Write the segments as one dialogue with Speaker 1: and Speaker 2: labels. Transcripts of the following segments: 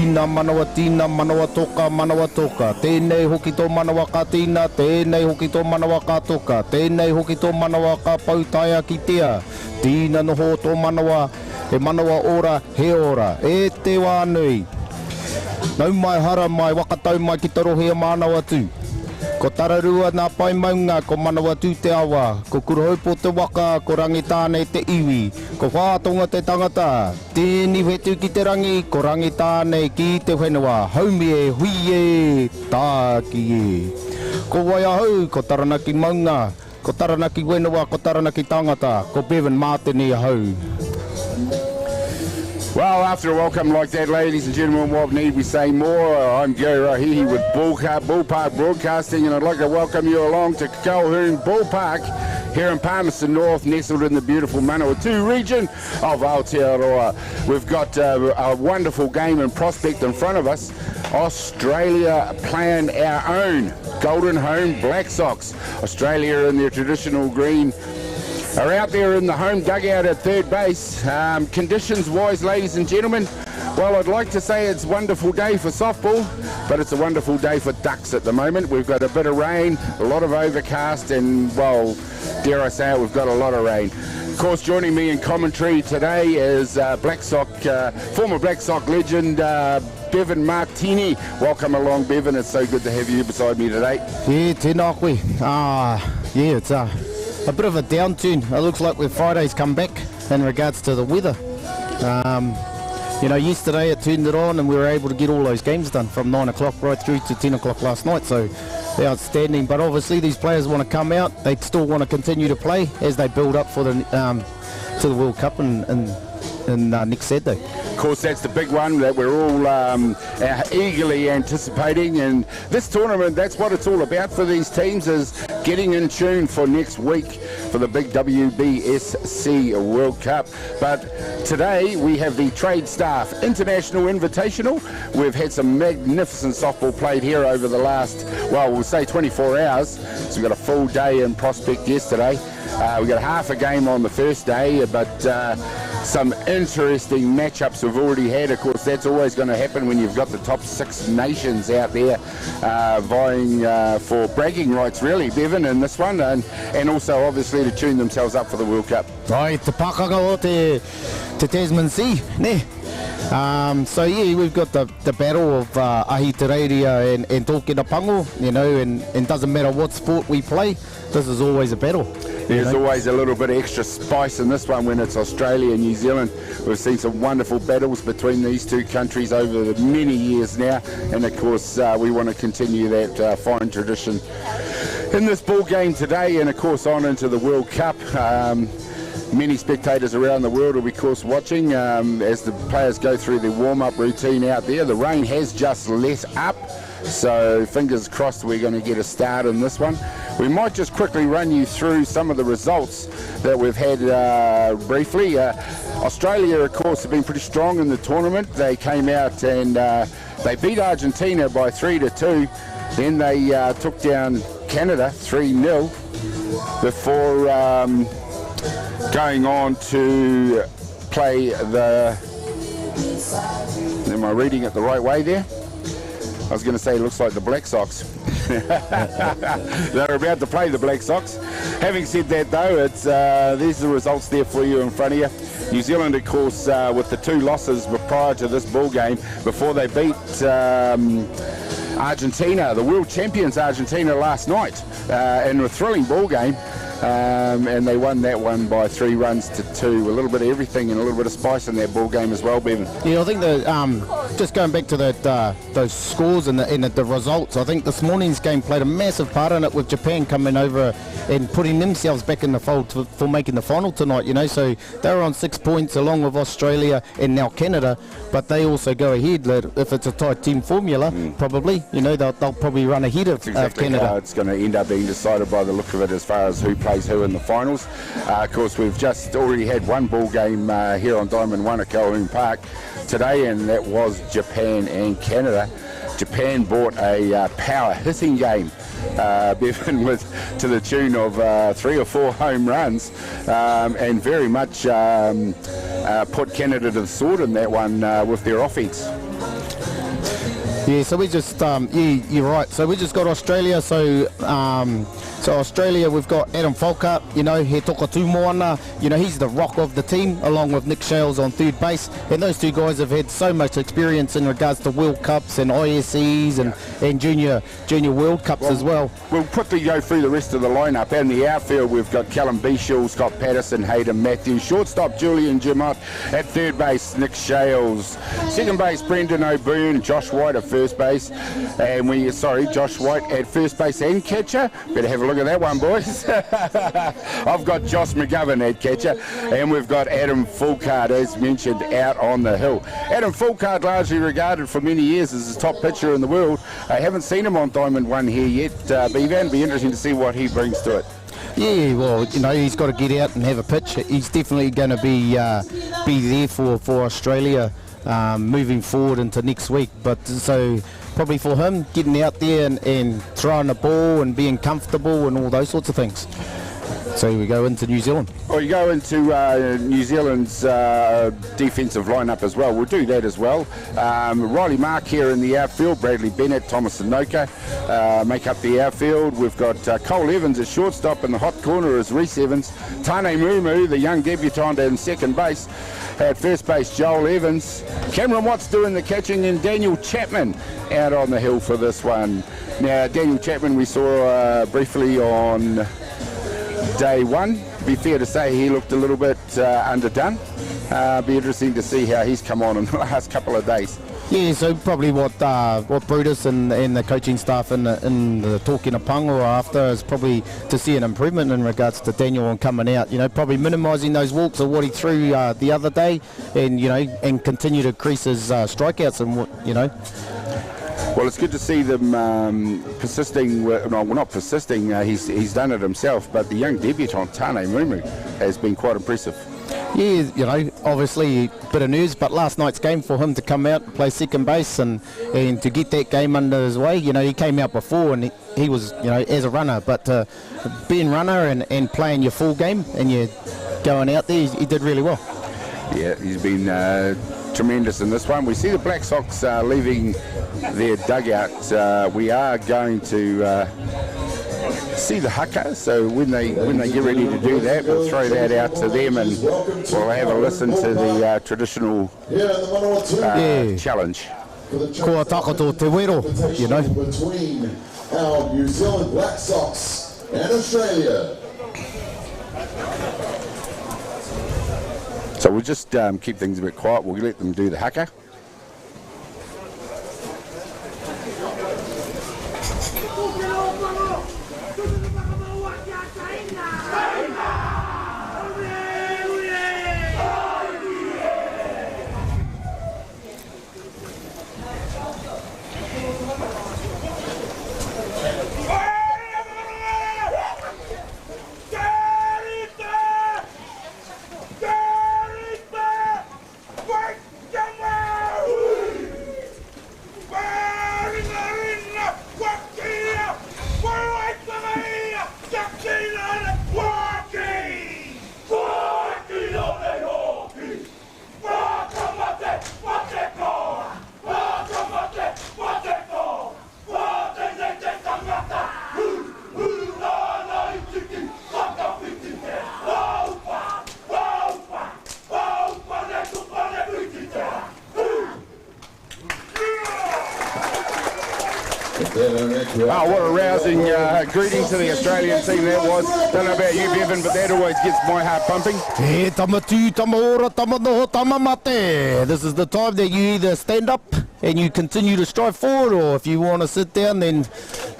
Speaker 1: tīna, manawa tīna, manawa toka, tēnei hoki tō manawa ka tīna, tēnei hoki tō manawa ka toka, tēnei hoki tō manawa ka pautaia ki tea, tīna noho tō manawa, e manawa ora, he ora, e te wānui. Nau mai hara mai, wakatau mai ki tarohi a Manawatū. Ko tararua nā pai maunga, ko Manawatū te awa, ko kurohaupo te waka, ko rangitāne te iwi, ko whātonga te tangata, tēni whetu ki te rangi, ko rangitāne ki te whenua, haumi e, hui e, tāki e. Ko waiahau, ko taranaki maunga, ko taranaki whenua, ko taranaki tangata, ko Bevan Martini ahau.
Speaker 2: Well, after a welcome like that, ladies and gentlemen, what need we say more? I'm Gary Rahihi with Ballpark Broadcasting, and I'd like to welcome you along to Colquhoun Ballpark here in Palmerston North, nestled in the beautiful Manawatū region of Aotearoa. We've got a wonderful game and prospect in front of us. Australia playing our own Golden Home Black Sox. Australia in their traditional green are out there in the home dugout at third base. Conditions-wise, ladies and gentlemen, well, I'd like to say it's a wonderful day for softball, but it's a wonderful day for ducks at the moment. We've got a bit of rain, a lot of overcast, and, well, dare I say it, we've got a lot of rain. Of course, joining me in commentary today is former Black Sox legend, Bevan Martini. Welcome along, Bevan. It's so good to have you beside me today.
Speaker 1: Yeah, tēnā koe. Yeah, it's a bit of a downturn. It looks like Friday's come back in regards to the weather. You know, yesterday it turned it on and we were able to get all those games done from 9 o'clock right through to 10 o'clock last night, so outstanding. But obviously these players want to come out, they still want to continue to play as they build up for the to the World Cup in next Saturday.
Speaker 2: Of course, that's the big one that we're all eagerly anticipating, and this tournament, that's what it's all about for these teams, is getting in tune for next week for the big WBSC World Cup. But today we have the Tradestaff International Invitational. We've had some magnificent softball played here over the last, well, we'll say 24 hours. So we've got a full day in Prospect yesterday. We got half a game on the first day, but some interesting matchups we've already had. Of course, that's always going to happen when you've got the top 6 nations out there vying for bragging rights, really, Bevan, in this one, and also obviously to tune themselves up for the World Cup.
Speaker 1: Right, te pakanga o te Tasman Sea, ne? So yeah, we've got the battle of Ahitereiria and Tōkena Pango, you know, and doesn't matter what sport we play, this is always a battle.
Speaker 2: There's always a little bit of extra spice in this one when it's Australia and New Zealand. We've seen some wonderful battles between these two countries over the many years now, and of course we want to continue that fine tradition in this ball game today, and of course on into the World Cup. Many spectators around the world will be, of course, watching as the players go through their warm-up routine out there. The rain has just let up, so fingers crossed we're going to get a start in this one. We might just quickly run you through some of the results that we've had briefly. Australia, of course, have been pretty strong in the tournament. They came out and they beat Argentina by 3-2. Then they took down Canada 3-0 before going on to play the... Am I reading it the right way there? I was going to say it looks like the Black Sox. They're about to play the Black Sox. Having said that, though, it's these are the results there for you in front of you. New Zealand, of course, with the 2 losses prior to this ball game, before they beat Argentina, the world champions Argentina last night, in a thrilling ball game. And they won that one by 3-2. A little bit of everything and a little bit of spice in that ball game as well, Bevan.
Speaker 1: Yeah, I think that just going back to that those scores and the results, I think this morning's game played a massive part in it, with Japan coming over and putting themselves back in the fold for making the final tonight, you know. So they were on 6 points along with Australia and now Canada, but they also go ahead. If it's a tight team formula, probably, you know, they'll probably run ahead of Canada.
Speaker 2: How it's going to end up being decided by the look of it as far as who plays who in the finals. Of course, we've just already had one ball game here on Diamond 1 at Colquhoun Park today, and that was Japan and Canada. Japan brought a power hitting game, Bevan, to the tune of 3 or 4 home runs, and very much put Canada to the sword in that one with their offence.
Speaker 1: Yeah, so we just, you're right. So we just got Australia. So Australia, we've got Adam Folkart, you know, he toka tūmoana. You know, he's the rock of the team, along with Nick Shales on third base. And those two guys have had so much experience in regards to World Cups and ISEs and junior World Cups as well.
Speaker 2: We'll quickly go through the rest of the lineup. Out in the outfield, we've got Callum Beashall, Scott Patterson, Hayden Matthews. Shortstop, Julian Jimott. At third base, Nick Shales. Second base, Brendan O'Byrne. Josh White at first base. And Josh White at first base and catcher. Better have a look at that one, boys. I've got Josh McGovern at catcher. And we've got Adam Folkart, as mentioned, out on the hill. Adam Folkart, largely regarded for many years as the top pitcher in the world. I haven't seen him on Diamond 1 here yet, but it'll be interesting to see what he brings to it.
Speaker 1: Yeah, well, you know, he's got to get out and have a pitch. He's definitely going to be there for Australia moving forward into next week. But so probably for him, getting out there and throwing the ball and being comfortable and all those sorts of things. So we go into New Zealand.
Speaker 2: Well, you go into New Zealand's defensive lineup as well. We'll do that as well. Riley Mark here in the outfield. Bradley Bennett, Thomas Sanoka make up the outfield. We've got Cole Evans at shortstop, and the hot corner is Reese Evans. Tane Mumu, the young debutant, in second base. At first base, Joel Evans. Cameron Watts doing the catching, and Daniel Chapman out on the hill for this one. Now, Daniel Chapman we saw briefly on day one. Be fair to say he looked a little bit underdone. Be interesting to see how he's come on in the last couple of days.
Speaker 1: Yeah, so probably what Brutus and the coaching staff in the talk in a pango are after is probably to see an improvement in regards to Daniel on coming out. You know, probably minimising those walks of what he threw the other day, and you know, and continue to increase his strikeouts and what you know.
Speaker 2: Well, it's good to see them persisting. No, not persisting. He's done it himself, but the young debutant Tane Mumu has been quite impressive.
Speaker 1: Yeah, you know, obviously a bit of news, but last night's game for him to come out and play second base and to get that game under his way, you know, he came out before and he was, you know, as a runner, but being runner and playing your full game and you're going out there, he did really well.
Speaker 2: Yeah, he's been tremendous in this one. We see the Black Sox leaving their dugout. We are going to see the haka, so when they get ready to do that, we'll throw that out to them and we'll have a listen to the traditional challenge.
Speaker 1: Kua takato te wero, you know.
Speaker 3: Between our New Zealand Black Sox and Australia.
Speaker 2: So we'll just keep things a bit quiet. We'll let them do the haka. Oh, what a rousing greeting to the Australian team that was. Don't know about you, Bevan, but that always gets my heart pumping.
Speaker 1: This is the time that you either stand up and you continue to strive forward, or if you want to sit down, then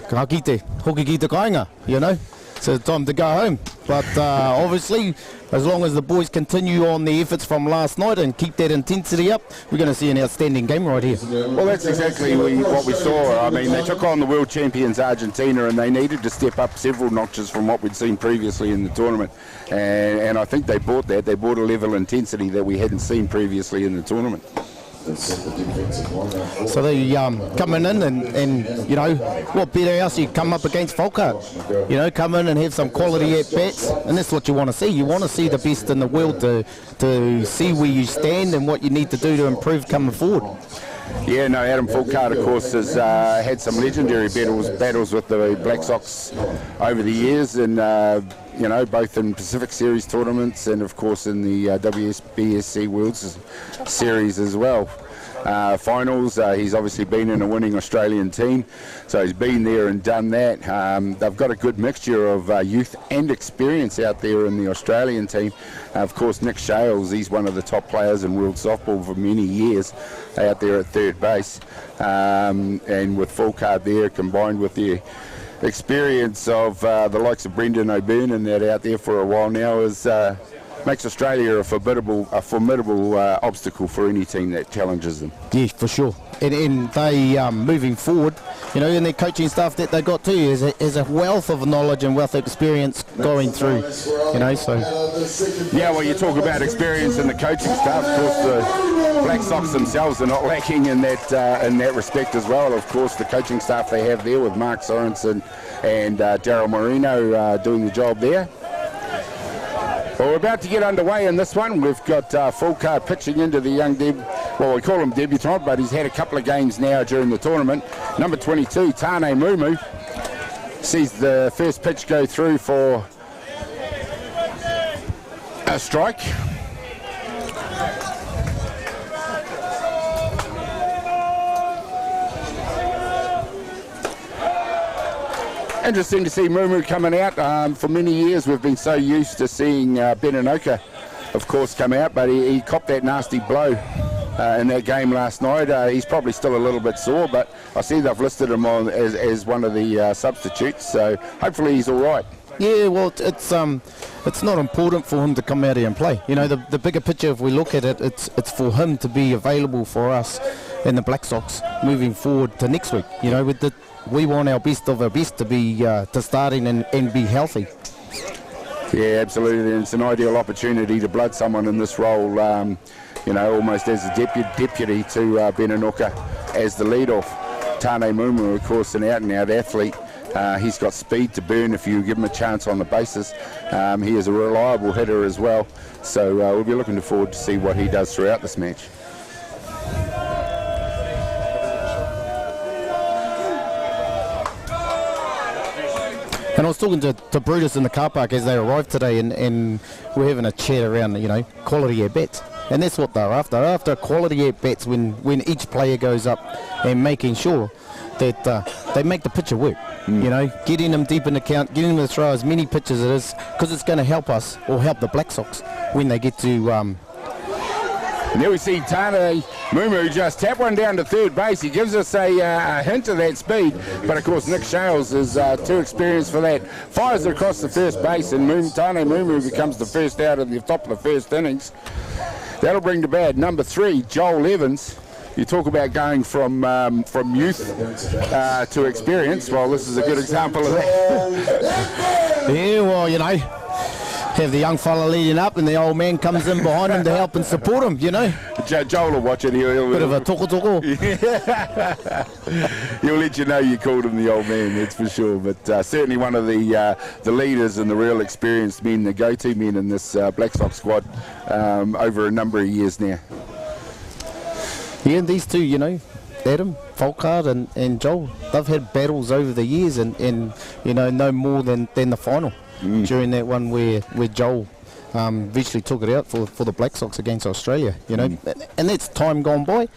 Speaker 1: ka kite, hoki ki te kāinga, you know. So it's time to go home. But obviously, as long as the boys continue on the efforts from last night and keep that intensity up, we're going to see an outstanding game right here.
Speaker 2: Well, that's exactly what we saw. I mean, they took on the world champions Argentina, and they needed to step up several notches from what we'd seen previously in the tournament. And I think they brought that. They brought a level of intensity that we hadn't seen previously in the tournament.
Speaker 1: So they coming in and you know, what better else you come up against Folkart, you know, come in and have some quality at bats, and that's what you want to see. You want to see the best in the world to see where you stand and what you need to do to improve coming forward.
Speaker 2: Yeah, no, Adam Fulcard, of course, has had some legendary battles with the Black Sox over the years, and you know, both in Pacific Series tournaments and, of course, in the WBSC World Series as well. Finals, he's obviously been in a winning Australian team, so he's been there and done that. They've got a good mixture of youth and experience out there in the Australian team. Of course, Nick Shales, he's one of the top players in world softball for many years out there at third base, and with Fulcard there combined with the experience of the likes of Brendan O'Byrne and that out there for a while now is makes Australia a formidable obstacle for any team that challenges them.
Speaker 1: Yeah, for sure. And they, moving forward, you know, in their coaching staff that they got too is a wealth of knowledge and wealth of experience going through, you know, so.
Speaker 2: Yeah, well, you talk about experience in the coaching staff. Of course, the Black Sox themselves are not lacking in that respect as well. Of course, the coaching staff they have there with Mark Sorensen and Daryl Marino doing the job there. Well, we're about to get underway in this one. We've got Fulcard pitching into the young well, we call him debutant, but he's had a couple of games now during the tournament. Number 22, Tane Mumu, sees the first pitch go through for a strike. Interesting to see Mumu coming out. For many years we've been so used to seeing Beninoka, of course, come out, but he copped that nasty blow in that game last night. He's probably still a little bit sore, but I see they've listed him on as one of the substitutes, so hopefully he's all right.
Speaker 1: Yeah, well, it's not important for him to come out here and play. You know, the bigger picture, if we look at it, it's for him to be available for us in the Black Sox moving forward to next week. You know, we want our best of our best to be to starting and be healthy.
Speaker 2: Yeah, absolutely, and it's an ideal opportunity to blood someone in this role, you know, almost as a deputy to Beninoka as the lead-off. Tane Mumu, of course, an out-and-out athlete. He's got speed to burn if you give him a chance on the bases. He is a reliable hitter as well, so we'll be looking forward to see what he does throughout this match.
Speaker 1: And I was talking to Brutus in the car park as they arrived today, and we're having a chat around, you know, quality at bats. And that's what they're after. They're after quality at bats when each player goes up, and making sure that they make the pitcher work. You know, getting them deep in the count, getting them to throw as many pitches as it is, because it's going to help us or help the Black Sox when they get to.
Speaker 2: And there we see Tane Mumu just tap one down to third base. He gives us a hint of that speed, but of course Nick Shales is too experienced for that. Fires it across the first base, and Tane Mumu becomes the first out at the top of the first innings. That'll bring to bat number 3, Joel Evans. You talk about going from youth to experience. Well, this is a good example of that.
Speaker 1: Yeah, well, you know, have the young fella leading up and the old man comes in behind him to help and support him, you know.
Speaker 2: Joel will watch it.
Speaker 1: Bit of a toko.
Speaker 2: He'll let you know you called him the old man, that's for sure. But certainly one of the leaders and the real experienced men, the go-to men in this Black Sox squad over a number of years now.
Speaker 1: Yeah, and these two, you know, Adam, Fulcard and Joel, they've had battles over the years and you know, no more than the final. During that one where Joel virtually took it out for the Black Sox against Australia, you know, and that's time gone by,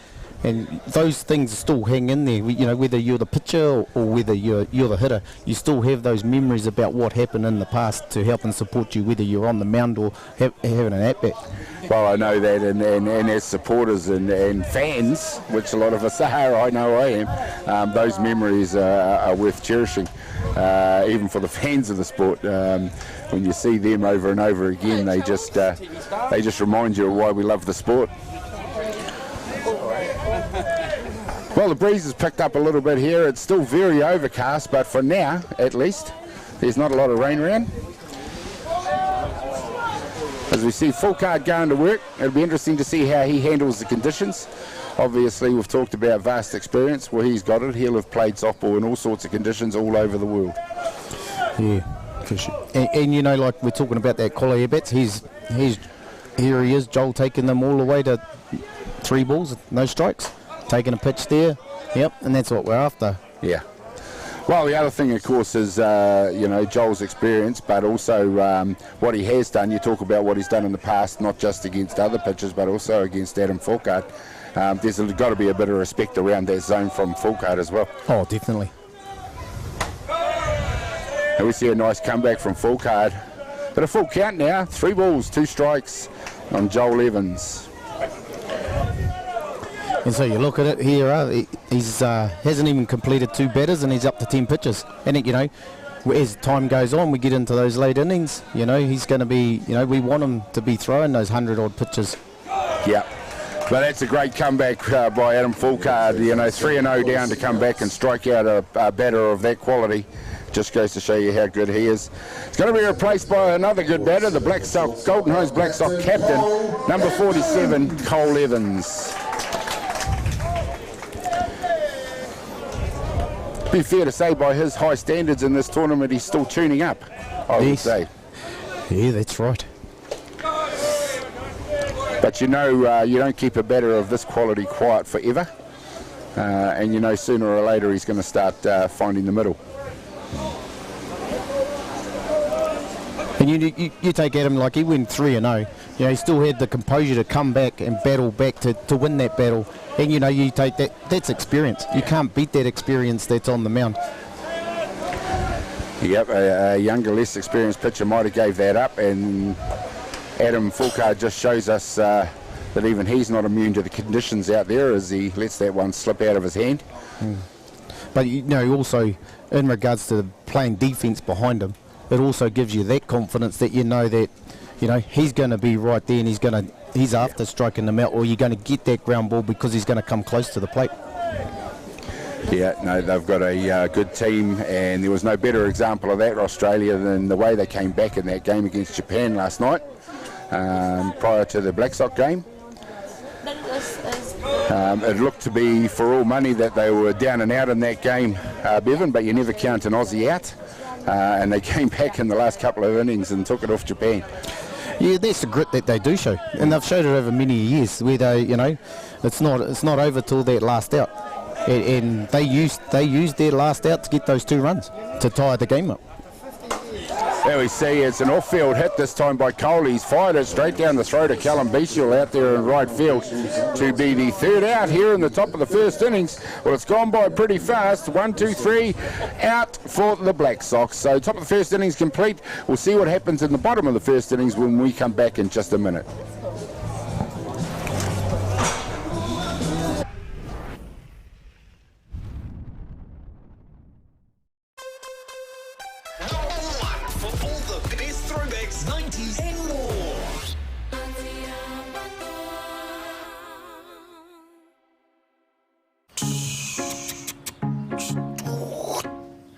Speaker 1: and those things still hang in there. You know, whether you're the pitcher or whether you're the hitter, you still have those memories about what happened in the past to help and support you, whether you're on the mound or having an at-bat.
Speaker 2: Well, I know that, and as supporters and fans, which a lot of us are, I know I am, those memories are worth cherishing, even for the fans of the sport. When you see them over and over again, they just remind you of why we love the sport. Well, the breeze has picked up a little bit here. It's still very overcast, but for now, at least, there's not a lot of rain around. As we see Fulcard going to work, it'll be interesting to see how he handles the conditions. Obviously, we've talked about vast experience. Well, he's got it. He'll have played softball in all sorts of conditions all over the world.
Speaker 1: Yeah, for sure. And you know, like we're talking about that quality bats, here he is, Joel taking them all the way to 3 balls, no strikes. taking a pitch there. Yep, and that's what we're after.
Speaker 2: Yeah. Well, the other thing, of course, is, you know, Joel's experience, but also what he has done. You talk about what he's done in the past, not just against other pitchers, but also against Adam Fulcard. There's got to be a bit of respect around that zone from Fulcard as well.
Speaker 1: Oh, definitely.
Speaker 2: And we see a nice comeback from Fulcard. But a full count now, 3 balls, 2 strikes on Joel Evans.
Speaker 1: And so you look at it here, he's hasn't even completed 2 batters and he's up to 10 pitches. And, you know, as time goes on, we get into those late innings, you know, he's going to be, you know, we want him to be throwing those 100-odd pitches.
Speaker 2: Yeah. But that's a great comeback by Adam Fulcard, you know, 3-0 down to come back and strike out a batter of that quality. Just goes to show you how good he is. He's going to be replaced by another good batter, the Colquhoun's Black Sox captain, number 47, Cole Evans. Be fair to say, by his high standards in this tournament, he's still tuning up, I would say.
Speaker 1: Yeah, that's right.
Speaker 2: But you know, you don't keep a batter of this quality quiet forever. And you know, sooner or later he's going to start finding the middle.
Speaker 1: And you take Adam, like he went 3-0. You know, he still had the composure to come back and battle back to win that battle. And you know, you take that's experience. You can't beat that experience that's on the mound.
Speaker 2: Yep, a younger, less experienced pitcher might have gave that up, and Adam Fulcard just shows us that even he's not immune to the conditions out there as he lets that one slip out of his hand.
Speaker 1: But you know, also in regards to playing defence behind him, it also gives you that confidence that you know that, you know, he's going to be right there and he's after striking them out, or you're going to get that ground ball because he's going to come close to the plate.
Speaker 2: Yeah, no, they've got a good team, and there was no better example of that, Australia, than the way they came back in that game against Japan last night, prior to the Black Sox game. It looked to be for all money that they were down and out in that game, Bevan, but you never count an Aussie out. And they came back in the last couple of innings and took it off Japan.
Speaker 1: Yeah, that's the grit that they do show, and they've showed it over many years. Where they, you know, it's not over till that last out, and they used their last out to get those 2 runs to tie the game up.
Speaker 2: There we see it's an off-field hit this time by Cole. He's fired it straight down the throat of Callum Beechel out there in right field to be the 3rd out here in the top of the 1st innings. Well, it's gone by pretty fast. 1, 2, 3 out for the Black Sox. So top of the 1st innings complete. We'll see what happens in the bottom of the 1st innings when we come back in just a minute.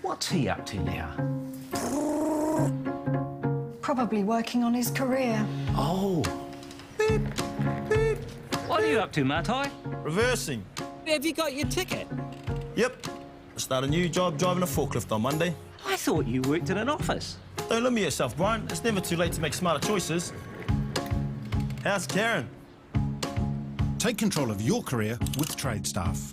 Speaker 4: What's he up to now?
Speaker 5: Probably working on his career.
Speaker 4: Oh. Beep, beep. What are you up to, Matai?
Speaker 6: Reversing.
Speaker 4: Have you got your ticket?
Speaker 6: Yep. I start a new job driving a forklift on Monday.
Speaker 4: I thought you worked in an office.
Speaker 6: Don't limit yourself, Brian. It's never too late to make smarter choices. How's Karen?
Speaker 7: Take control of your career with Tradestaff.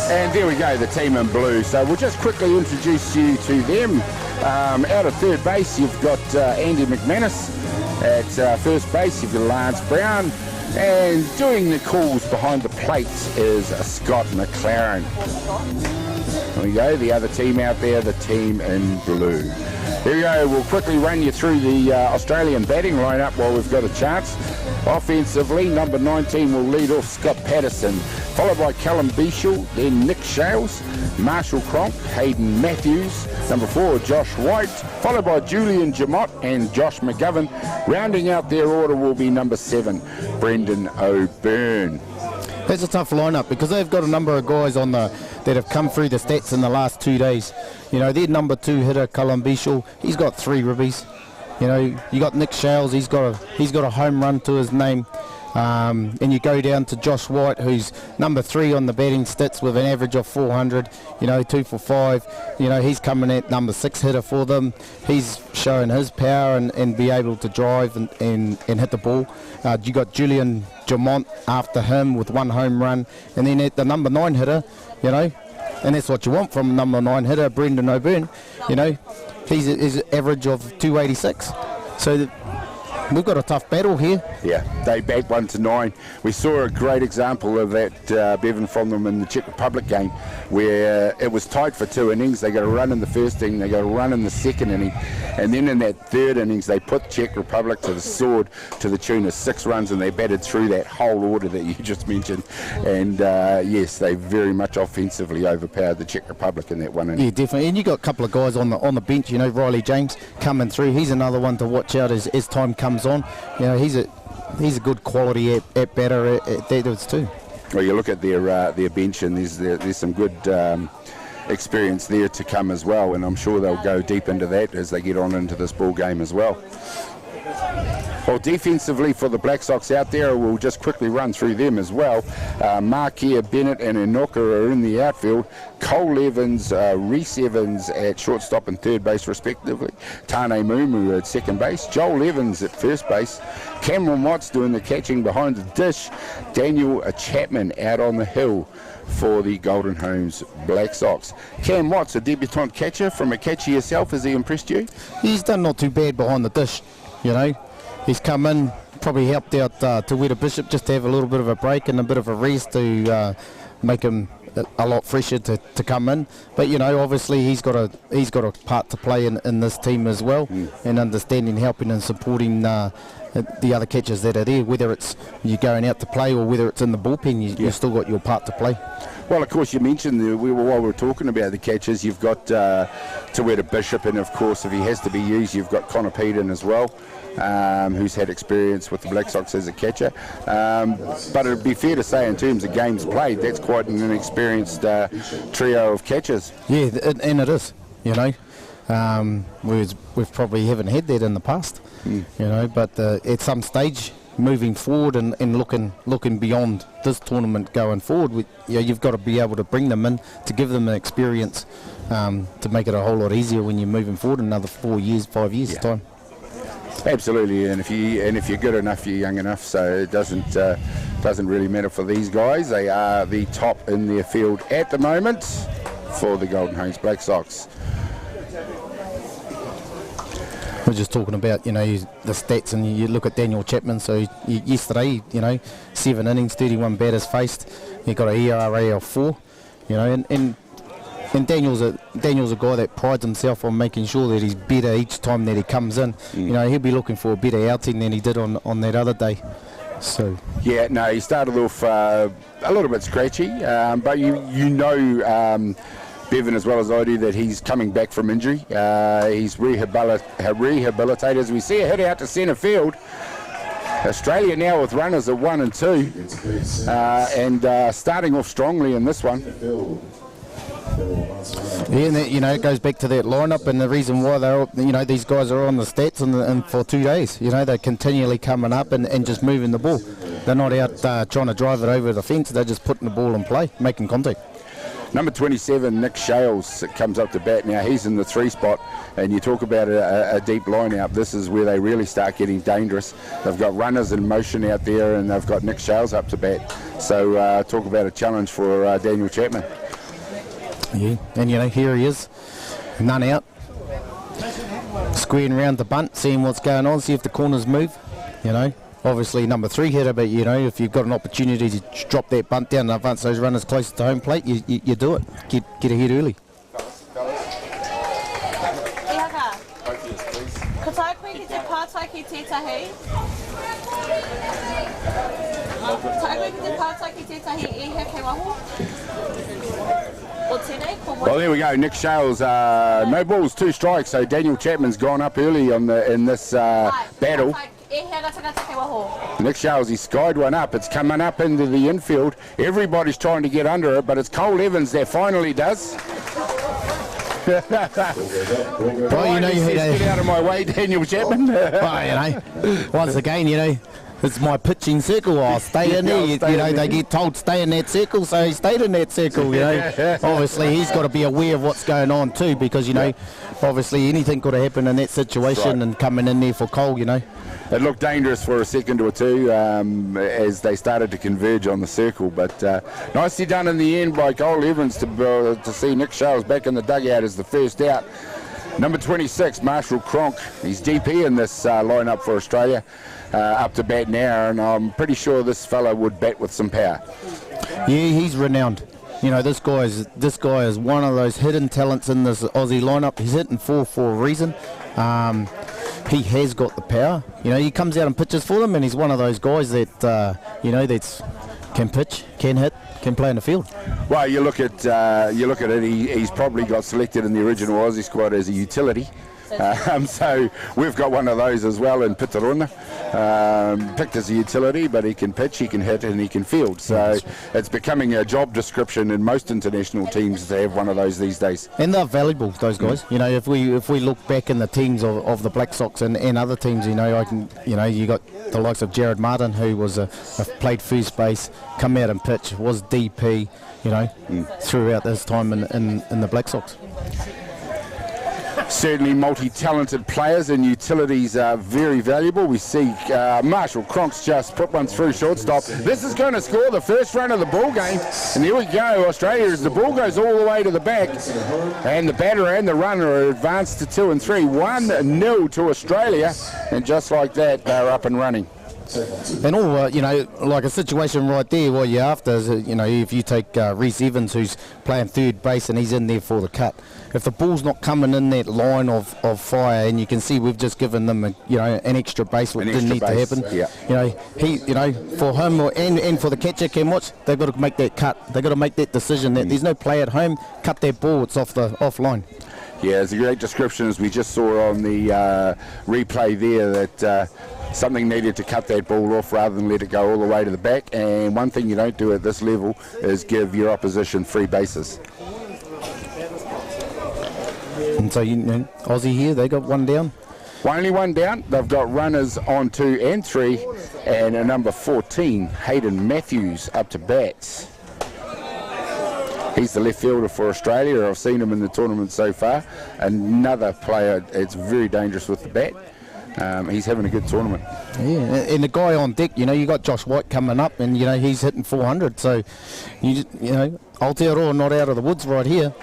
Speaker 2: And there we go, the team in blue. So we'll just quickly introduce you to them. Out of 3rd base, you've got Andy McManus. At 1st base, you've got Lance Brown. And doing the calls behind the plate is Scott McLaren. There we go, the other team out there, the team in blue. Here we go, we'll quickly run you through the Australian batting lineup while we've got a chance. Offensively, number 19 will lead off Scott Patterson, followed by Callum Beechel, then Nick Shales, Marshall Cronk, Hayden Matthews, number 4 Josh White, followed by Julian Jamott and Josh McGovern. Rounding out their order will be number 7 Brendan O'Byrne.
Speaker 1: That's a tough lineup because they've got a number of guys on the that have come through the stats in the last 2 days. You know, their number 2 hitter, Colquhoun, he's got 3 ribbies. You know, you got Nick Shales, he's got a home run to his name. And you go down to Josh White, who's number 3 on the batting stats with an average of 400, you know, 2 for 5. You know, he's coming at number 6 hitter for them. He's showing his power and be able to drive and hit the ball. You got Julian Jamont after him with 1 home run. And then at the number 9 hitter, you know, and that's what you want from number 9 hitter, Brendan O'Byrne, you know, he's an average of 286. So we've got a tough battle here.
Speaker 2: Yeah, they bat 1 to 9. We saw a great example of that, Bevan, from them in the Czech Republic game, where it was tied for 2 innings. They got a run in the first inning, they got a run in the second inning, and then in that third innings they put Czech Republic to the sword to the tune of 6 runs, and they batted through that whole order that you just mentioned. And yes, they very much offensively overpowered the Czech Republic in that one inning.
Speaker 1: Yeah, definitely. And you got a couple of guys on the bench. You know, Riley James coming through. He's another one to watch out as time comes on. You know, he's a good quality at batter at that too.
Speaker 2: Well, you look at their bench, and there's some good experience there to come as well, and I'm sure they'll go deep into that as they get on into this ball game as well. Well, defensively for the Black Sox out there, we'll just quickly run through them as well. Markia, Bennett and Enoka are in the outfield. Cole Evans, Reese Evans at shortstop and third base respectively. Tane Mumu at second base. Joel Evans at first base. Cameron Watts doing the catching behind the dish. Daniel Chapman out on the hill for the Golden Homes Black Sox. Cam Watts, a debutant catcher. From a catcher yourself, has he impressed you?
Speaker 1: He's done not too bad behind the dish, you know. He's come in, probably helped out to Weta Bishop just to have a little bit of a break and a bit of a rest to make him a lot fresher to come in. But you know, obviously he's got a part to play in this team as well, and understanding, helping and supporting the other catchers that are there, whether it's you going out to play or whether it's in the bullpen. You've still got your part to play.
Speaker 2: Well, of course, you mentioned while we were talking about the catchers, you've got Weta Bishop, and of course, if he has to be used, you've got Connor Peden as well, who's had experience with the Black Sox as a catcher. But it'd be fair to say, in terms of games played, that's quite an inexperienced trio of catchers.
Speaker 1: Yeah, and it is, you know. We've probably haven't had that in the past, you know, but at some stage, moving forward and looking beyond this tournament going forward, you've got to be able to bring them in to give them an experience to make it a whole lot easier when you're moving forward another 4 years, 5 years time.
Speaker 2: Absolutely, and if you're good enough, you're young enough, so it doesn't really matter for these guys. They are the top in their field at the moment for the Golden Homes Black Sox.
Speaker 1: We're just talking about, you know, the stats, and you look at Daniel Chapman. So yesterday, you know, 7 innings, 31 batters faced. He got an ERA of 4, you know, and Daniel's a guy that prides himself on making sure that he's better each time that he comes in. You know, he'll be looking for a better outing than he did on that other day. So
Speaker 2: yeah, no, he started off a little bit scratchy, but you know. Bevan, as well as I do, that he's coming back from injury. He's rehabilitated. As we see a hit out to centre field. Australia now with runners at 1 and 2, and starting off strongly in this one.
Speaker 1: Yeah, and you know, it goes back to that lineup and the reason why these guys are on the stats and for 2 days. You know, they're continually coming up and just moving the ball. They're not out trying to drive it over the fence. They're just putting the ball in play, making contact.
Speaker 2: Number 27, Nick Shales, comes up to bat. Now he's in the 3 spot, and you talk about a deep line-out. This is where they really start getting dangerous. They've got runners in motion out there, and they've got Nick Shales up to bat. So talk about a challenge for Daniel Chapman.
Speaker 1: Yeah, and you know, here he is, none out, squaring around the bunt, seeing what's going on, see if the corners move, you know. Obviously number 3 hitter, but you know, if you've got an opportunity to drop that bunt down and advance those runners closer to home plate, you do it. Get ahead early.
Speaker 2: Well, there we go. Nick Shales, no balls, 2 strikes. So Daniel Chapman's gone up early in this battle. Nick Shales, he skied one up. It's coming up into the infield. Everybody's trying to get under it, but it's Cole Evans that finally does.
Speaker 1: Well, you know,
Speaker 2: get out of my way, Daniel Chapman.
Speaker 1: well, you know, once again, you know, it's my pitching circle. I'll stay in there. You know, they get told stay in that circle, so he stayed in that circle. You know, obviously he's got to be aware of what's going on too, because you know, obviously anything could have happened in that situation, and coming in there for Cole, you know.
Speaker 2: It looked dangerous for a second or two as they started to converge on the circle, but nicely done in the end by Cole Evans to see Nick Shales back in the dugout as the first out. Number 26, Marshall Cronk. He's DP in this lineup for Australia, up to bat now, and I'm pretty sure this fellow would bat with some power.
Speaker 1: Yeah, he's renowned. You know, this guy is one of those hidden talents in this Aussie lineup. He's hitting for a reason. He has got the power. You know, he comes out and pitches for them, and he's one of those guys that you know, that's can pitch, can hit, can play in the field.
Speaker 2: Well, you look at it. He's probably got selected in the original Aussie squad as a utility. So we've got one of those as well in Pitaruna, picked as a utility, but he can pitch, he can hit, and he can field. So it's becoming a job description in most international teams to have one of those these days.
Speaker 1: And they're valuable, those guys. You know, if we look back in the teams of the Black Sox and other teams, you know, you got the likes of Jared Martin, who was played first base, come out and pitch, was DP, you know, throughout his time in the Black Sox.
Speaker 2: Certainly multi-talented players, and utilities are very valuable. We see Marshall Cronk's just put one through shortstop. This is going to score the first run of the ball game, and here we go. Australia, as the ball goes all the way to the back, and the batter and the runner are advanced to 2 and 3. 1-0 to Australia, and just like that, they're up and running.
Speaker 1: And all, you know, like a situation right there, what you're after is, you know, if you take Reese Evans, who's playing third base and he's in there for the cut, if the ball's not coming in that line of fire, and you can see we've just given them, an extra base, which didn't need to happen.
Speaker 2: Yeah.
Speaker 1: You know, for him and for the catcher, Cam Watts, they've got to make that cut. They've got to make that decision that there's no play at home, cut that ball, it's off line.
Speaker 2: Yeah, it's a great description, as we just saw on the replay there, that something needed to cut that ball off rather than let it go all the way to the back. And one thing you don't do at this level is give your opposition free bases.
Speaker 1: And so, you know, Aussie here, they got one down.
Speaker 2: Only one down. They've got runners on 2 and 3, and a number 14, Hayden Matthews, up to bat. He's the left fielder for Australia. I've seen him in the tournament so far. Another player, it's very dangerous with the bat. He's having a good tournament.
Speaker 1: Yeah, and the guy on deck, you know, you got Josh White coming up, and, you know, he's hitting 400. So, you know, Aotearoa not out of the woods right here.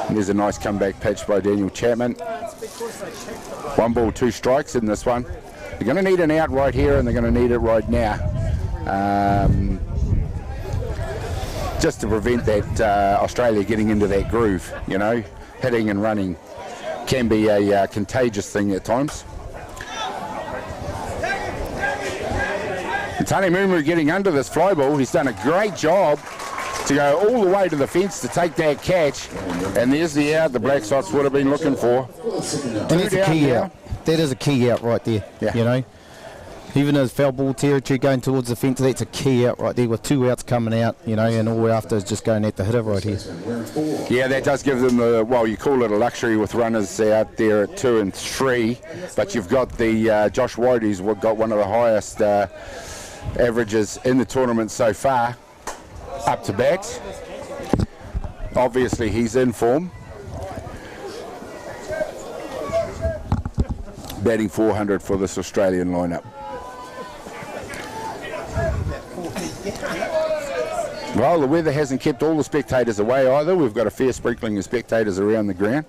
Speaker 2: And there's a nice comeback pitch by Daniel Chapman. 1 ball, 2 strikes in this one. They're going to need an out right here, and they're going to need it right now. Just to prevent that Australia getting into that groove, you know, hitting and running can be a contagious thing at times. And Tane Mumu getting under this fly ball. He's done a great job to go all the way to the fence to take that catch. And there's the out the Black Sox would have been looking for.
Speaker 1: And that's a key out. That is a key out right there, you know. Even as foul ball territory going towards the fence, that's a key out right there with 2 outs coming out, you know, and all we're after is just going at the hitter right here.
Speaker 2: Yeah, that does give them, well, you call it a luxury with runners out there at 2 and 3, but you've got the Josh White, who's got one of the highest averages in the tournament so far, up to bat. Obviously, he's in form. Batting 400 for this Australian lineup. Well, the weather hasn't kept all the spectators away either. We've got a fair sprinkling of spectators around the ground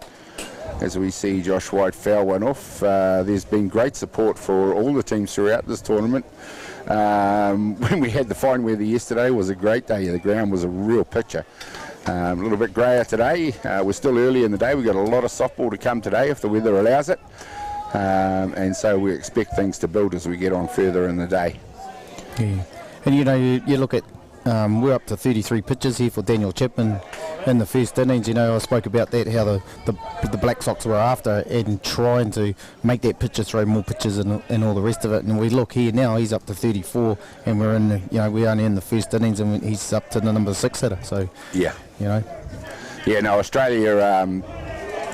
Speaker 2: as we see Josh White foul one off. There's been great support for all the teams throughout this tournament. When we had the fine weather yesterday, it was a great day. The ground was a real picture. A little bit grayer today. We're still early in the day. We've got a lot of softball to come today if the weather allows it. And so we expect things to build as we get on further in the day.
Speaker 1: Yeah. And, you know, you look at, we're up to 33 pitches here for Daniel Chapman. in the first innings. You know, I spoke about that, how the Black Sox were after and trying to make that pitcher throw more pitches and all the rest of it. And we look here now, he's up to 34, and we're in, we're only in the first innings, and he's up to the number 6 hitter. So
Speaker 2: yeah,
Speaker 1: Yeah,
Speaker 2: no, Australia,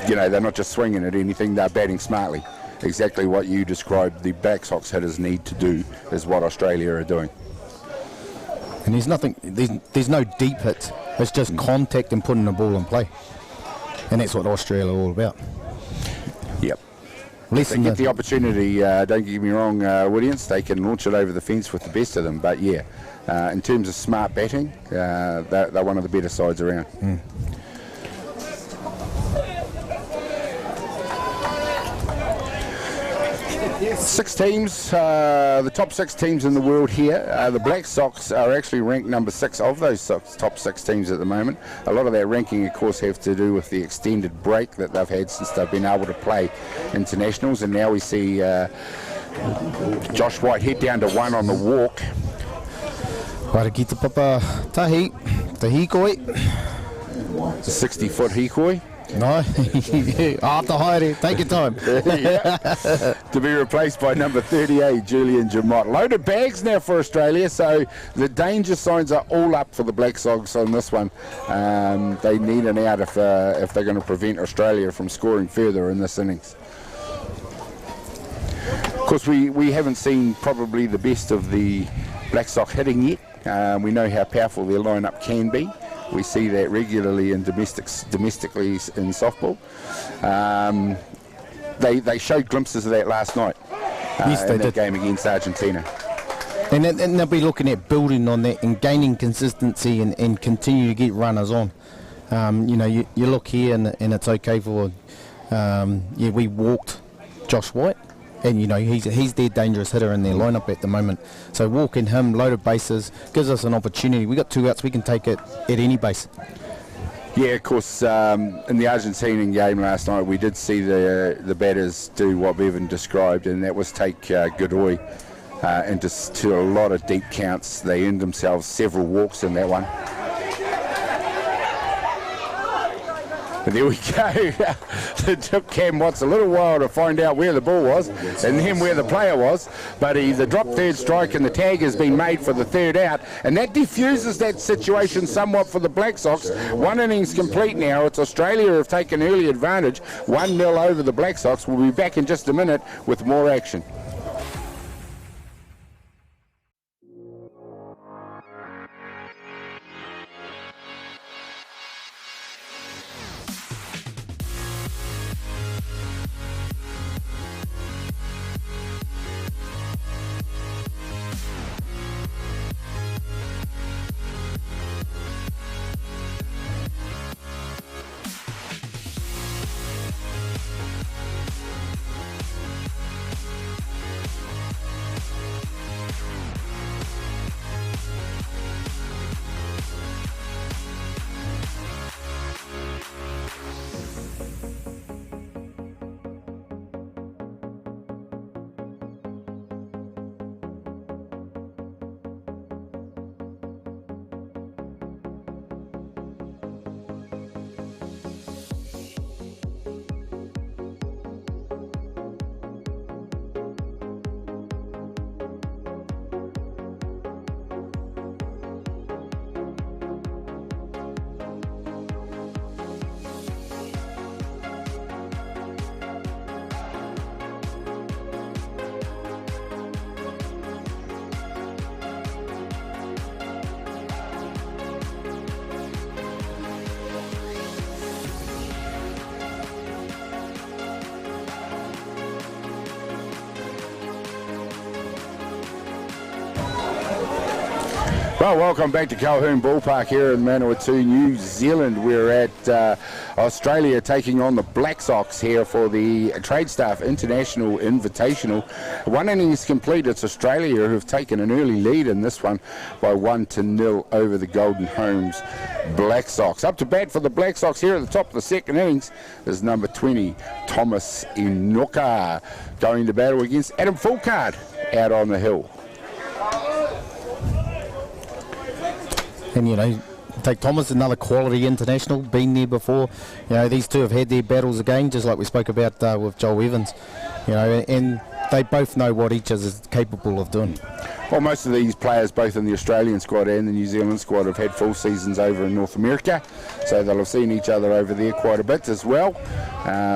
Speaker 2: they're not just swinging at anything, they're batting smartly. Exactly what you described the Black Sox hitters need to do is what Australia are doing.
Speaker 1: And there's no deep hits. It's just contact and putting the ball in play. And that's what Australia are all about.
Speaker 2: Yep. If they get the opportunity, don't get me wrong, Williams, they can launch it over the fence with the best of them. But yeah, in terms of smart batting, they're one of the better sides around. 6 teams, the top 6 teams in the world here. The Black Sox are actually ranked number 6 of those top 6 teams at the moment. A lot of that ranking, of course, have to do with the extended break that they've had since they've been able to play internationals. And now we see Josh White head down to 1 on the walk.
Speaker 1: Warakita papa tahi, te hikoi.
Speaker 2: 60-foot hikoi.
Speaker 1: No, after Haere, take your time.
Speaker 2: To be replaced by number 38, Julian Jamot. Loaded bags now for Australia, so the danger signs are all up for the Black Sox on this one. They need an out if they're going to prevent Australia from scoring further in this innings. Of course, we haven't seen probably the best of the Black Sox hitting yet. We know how powerful their lineup can be. We see that regularly in domestically in softball. They showed glimpses of that last night in that game against Argentina.
Speaker 1: And they'll be looking at building on that and gaining consistency and continue to get runners on. You look here and it's okay for, we walked Josh White. And he's their dangerous hitter in their lineup at the moment. So walking him, loaded bases, gives us an opportunity. We got 2 outs, we can take it at any base.
Speaker 2: Yeah, of course. In the Argentinian game last night, we did see the batters do what Bevan described, and that was take Godoy into a lot of deep counts. They earned themselves several walks in that one. But there we go. It took Cam Watts a little while to find out where the ball was and then where the player was. But the dropped third strike and the tag has been made for the 3rd out. And that diffuses that situation somewhat for the Black Sox. 1 innings complete now. It's Australia who have taken early advantage. 1-0 over the Black Sox. We'll be back in just a minute with more action. Well, welcome back to Colquhoun Ballpark here in Manawatū, New Zealand. We're at Australia taking on the Black Sox here for the Tradestaff International Invitational. 1 innings complete. It's Australia who have taken an early lead in this one by 1-0 over the Golden Homes Black Sox. Up to bat for the Black Sox here at the top of the 2nd innings is number 20, Thomas Inoka, going to battle against Adam Fulcard out on the hill.
Speaker 1: And Thomas, another quality international, been there before. You know, these two have had their battles again, just like we spoke about with Joel Evans. You know, and they both know what each other is capable of doing.
Speaker 2: Well, most of these players, both in the Australian squad and the New Zealand squad, have had full seasons over in North America, so they'll have seen each other over there quite a bit as well.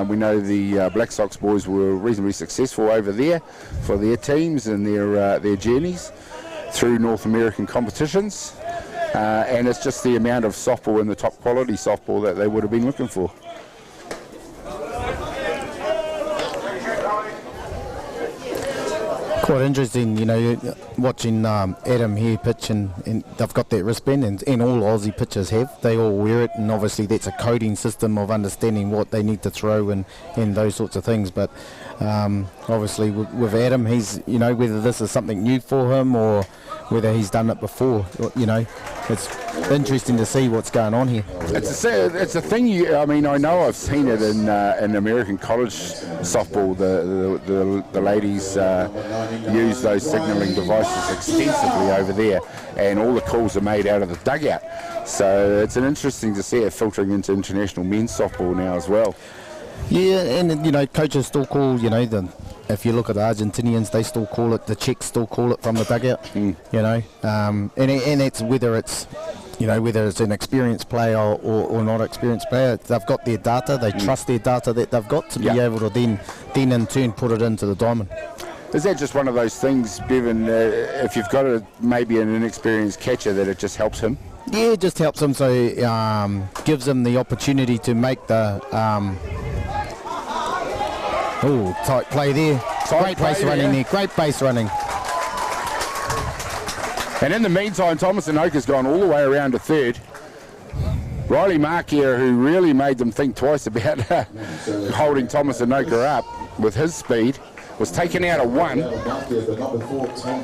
Speaker 2: We know the Black Sox boys were reasonably successful over there for their teams and their journeys through North American competitions, and it's just the amount of softball and the top quality softball that they would have been looking for.
Speaker 1: Quite interesting, you know, watching Adam here pitch, and they've got that wristband, and all Aussie pitchers have. They all wear it, and obviously that's a coding system of understanding what they need to throw and those sorts of things. But obviously with Adam, he's, you know, whether this is something new for him or whether he's done it before, you know, it's interesting to see what's going on here.
Speaker 2: It's a thing. I mean, I know I've seen it in American college softball. The ladies use those signalling devices extensively over there, and all the calls are made out of the dugout. So it's interesting to see it filtering into international men's softball now as well.
Speaker 1: Yeah, and you know, coaches still call, you know, if you look at the Argentinians, they still call it, the Czechs still call it from the dugout, you know, and it's whether it's, you know, whether it's an experienced player or not experienced player, they've got their data, they trust their data that they've got to be able to then in turn put it into the diamond.
Speaker 2: Is that just one of those things, Bevan, if you've got maybe an inexperienced catcher, that it just helps him?
Speaker 1: Yeah, it just helps him, so gives him the opportunity to make the tight play there. Great base running there. Great base running.
Speaker 2: And in the meantime, Thomas Anoka's gone all the way around to third. Riley Mark here, who really made them think twice about holding Thomas Anoka up with his speed, was taken out of one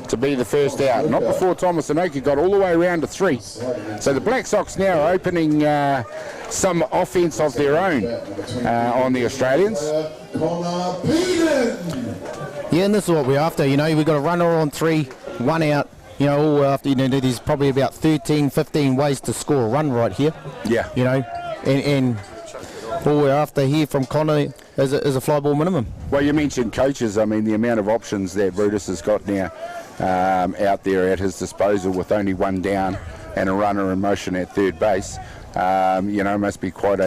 Speaker 2: to be the first out. Not before Thomas Anoka got all the way around to three. So the Black Sox now are opening some offence of their own on the Australians.
Speaker 1: Yeah, and this is what we're after. You know, we've got a runner on three, one out. You know, all we're after, you know, there's probably about 13, 15 ways to score a run right here.
Speaker 2: Yeah.
Speaker 1: You know, and all we're after here from Connor is a fly ball minimum.
Speaker 2: Well, you mentioned coaches. I mean, the amount of options that Brutus has got now out there at his disposal with only one down and a runner in motion at third base, you know, must be quite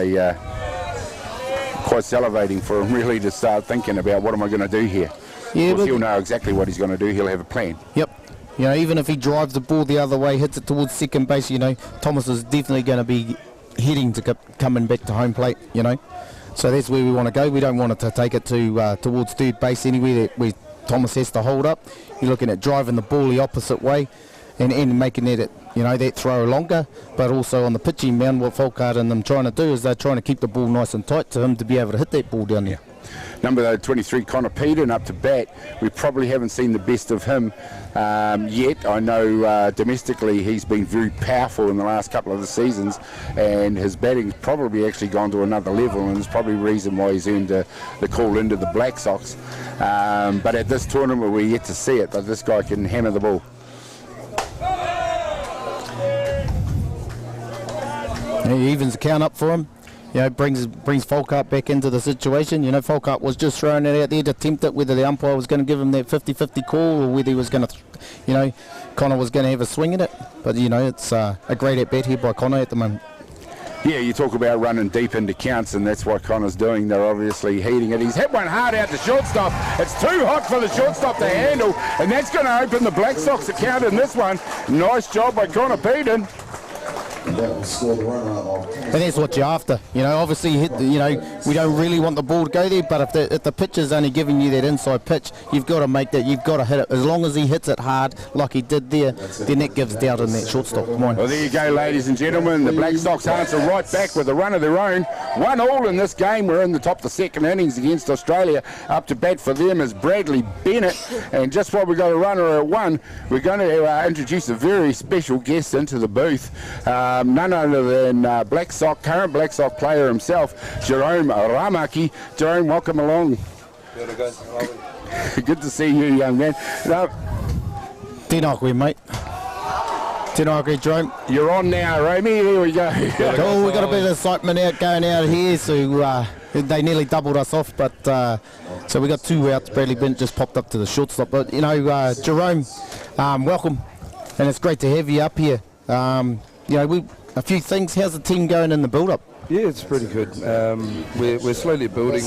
Speaker 2: salivating for him really to start thinking about what am I going to do here. Yeah, well, he'll know exactly what he's going to do. He'll have a plan.
Speaker 1: Yep. You know, even if he drives the ball the other way, hits it towards second base, you know, Thomas is definitely going to be heading to coming back to home plate, you know. So that's where we want to go. We don't want it to take it to towards third base anywhere where Thomas has to hold up. You're looking at driving the ball the opposite way and making it, you know, that throw longer. But also on the pitching mound, what Folkart and them trying to do is they're trying to keep the ball nice and tight to him to be able to hit that ball down there.
Speaker 2: Number 23, Connor Peden, up to bat. We probably haven't seen the best of him yet. I know domestically he's been very powerful in the last couple of the seasons, and his batting's probably actually gone to another level, and it's probably the reason why he's earned the call into the Black Sox. But at this tournament we're yet to see it, but this guy can hammer the ball.
Speaker 1: He evens the count up for him. You know, brings Folkart back into the situation. You know, Folkart was just throwing it out there to tempt it, whether the umpire was going to give him that 50-50 call or whether he was going to, you know, Connor was going to have a swing at it. But, you know, it's a great at-bat here by Connor at the moment.
Speaker 2: Yeah, you talk about running deep into counts, and that's what Connor's doing. They're obviously heating it. He's hit one hard out to shortstop. It's too hot for the shortstop to handle, and that's going to open the Black Sox account in this one. Nice job by Connor Peden.
Speaker 3: And that will score the runner-up.
Speaker 1: And that's what you're after. You know, obviously, you know, we don't really want the ball to go there, but if the pitcher's only giving you that inside pitch, you've got to make that, you've got to hit it. As long as he hits it hard, like he did there, then that gives doubt in that shortstop. Come on.
Speaker 2: Well, there you go, ladies and gentlemen. The Black Sox answer right back with a run of their own. 1-1 in this game. We're in the top of the second innings against Australia. Up to bat for them is Bradley Bennett. And just while we got a runner at one, we're going to introduce a very special guest into the booth. None other than current Black Sox player himself, Jerome Ramaki. Jerome, welcome along. Good to see you, young man.
Speaker 1: Tēnā koe, mate. Tēnā koe, Jerome.
Speaker 2: You're on now, Romy. Here we go.
Speaker 1: Cool, we got a bit of excitement going out here, so they nearly doubled us off, but so we got 2 outs. Bradley Bent just popped up to the shortstop, but Jerome, welcome, and it's great to have you up here. A few things. How's the team going in the build-up?
Speaker 8: Yeah, it's pretty good. We're slowly building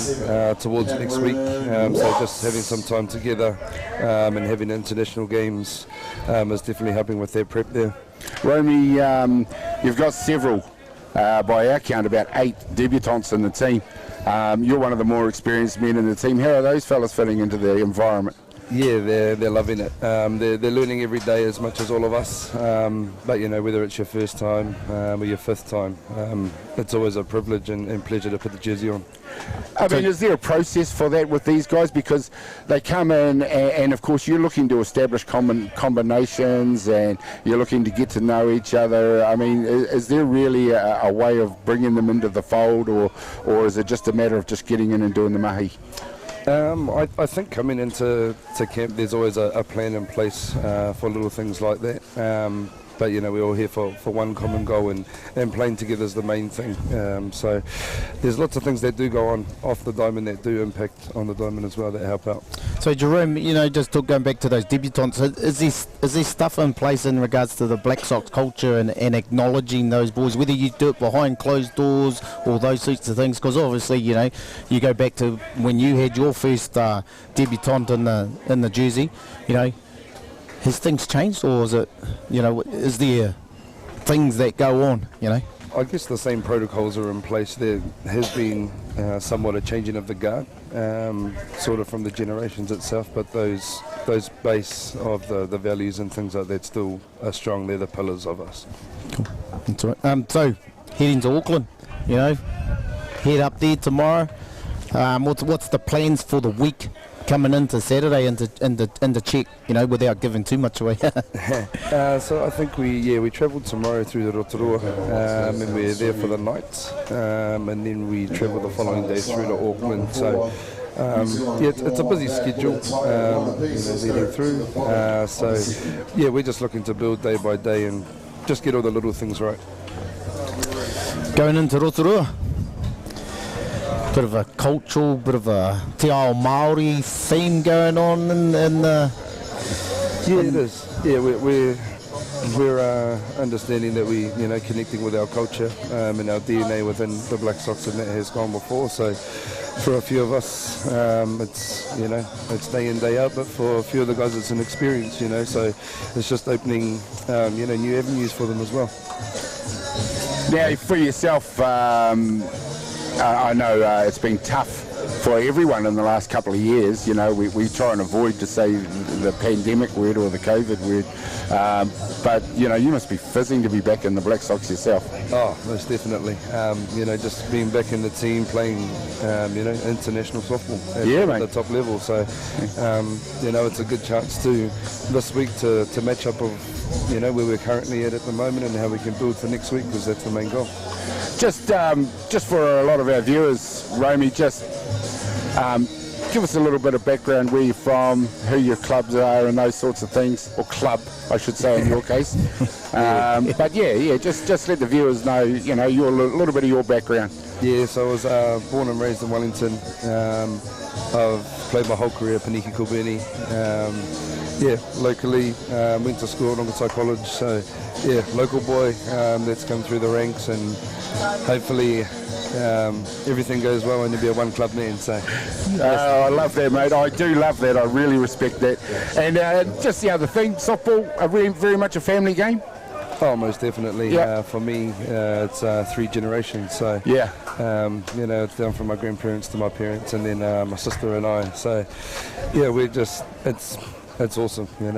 Speaker 8: towards next week, so just having some time together and having international games is definitely helping with their prep there.
Speaker 2: Romy, you've got several, by our count, about 8 debutants in the team. You're one of the more experienced men in the team. How are those fellas fitting into the environment?
Speaker 8: Yeah, they're loving it. They're learning every day as much as all of us. But whether it's your first time or your 5th time, it's always a privilege and pleasure to put the jersey on.
Speaker 2: I mean, is there a process for that with these guys? Because they come in and of course, you're looking to establish combinations and you're looking to get to know each other. I mean, is there really a way of bringing them into the fold, or is it just a matter of just getting in and doing the mahi?
Speaker 8: I think coming into camp, there's always a plan in place for little things like that. But we're all here for one common goal, and playing together is the main thing. So there's lots of things that do go on off the diamond that do impact on the diamond as well that help out.
Speaker 1: So Jerome, just going back to those debutants, is there stuff in place in regards to the Black Sox culture and acknowledging those boys, whether you do it behind closed doors or those sorts of things? Because obviously, you go back to when you had your first debutant in the jersey, has things changed, or is it, is there things that go on,
Speaker 8: I guess the same protocols are in place. There has been somewhat a changing of the guard, sort of from the generations itself, but those base of the values and things like that still are strong. They're the pillars of us.
Speaker 1: Cool. That's right. So, heading to Auckland, head up there tomorrow. What's the plans for the week coming into Saturday into check, without giving too much away?
Speaker 8: So I think we travel tomorrow through the Rotorua, and we're there for the night, and then we travel the following day through to Auckland. So it's a busy schedule, leading through. So we're just looking to build day by day and just get all the little things right.
Speaker 1: Going into Rotorua, bit of a cultural, bit of a te ao Māori theme going on in the...
Speaker 8: Yeah, it is. Yeah, we're understanding that we, connecting with our culture and our DNA within the Black Sox, and that has gone before. So for a few of us, it's day in, day out, but for a few of the guys, it's an experience, so it's just opening, new avenues for them as well.
Speaker 2: Now, for yourself, I know it's been tough for everyone in the last couple of years. We try and avoid to say the pandemic word or the COVID word, but you must be fizzing to be back in the Black Sox yourself.
Speaker 8: Oh, most definitely. Just being back in the team, playing, international softball at the top level. So, it's a good chance to this week to match up of where we're currently at the moment and how we can build for next week, because that's the main goal.
Speaker 2: Just for a lot of our viewers, Romy, just give us a little bit of background, where you're from, who your clubs are and those sorts of things, or club, I should say in your case. But just let the viewers know, your little bit of your background.
Speaker 8: Yeah, so I was born and raised in Wellington. I've played my whole career at Paniki Kilbirnie. Locally, went to school at Ongatai College, so local boy that's come through the ranks, and hopefully everything goes well and you'll be a one club man. So
Speaker 2: I love that, mate. I do love that. I really respect that. And just the other thing, softball, very much a family game.
Speaker 8: Oh, most definitely. For me, it's 3 generations. So it's down from my grandparents to my parents, and then my sister and I. So we're just it's awesome, and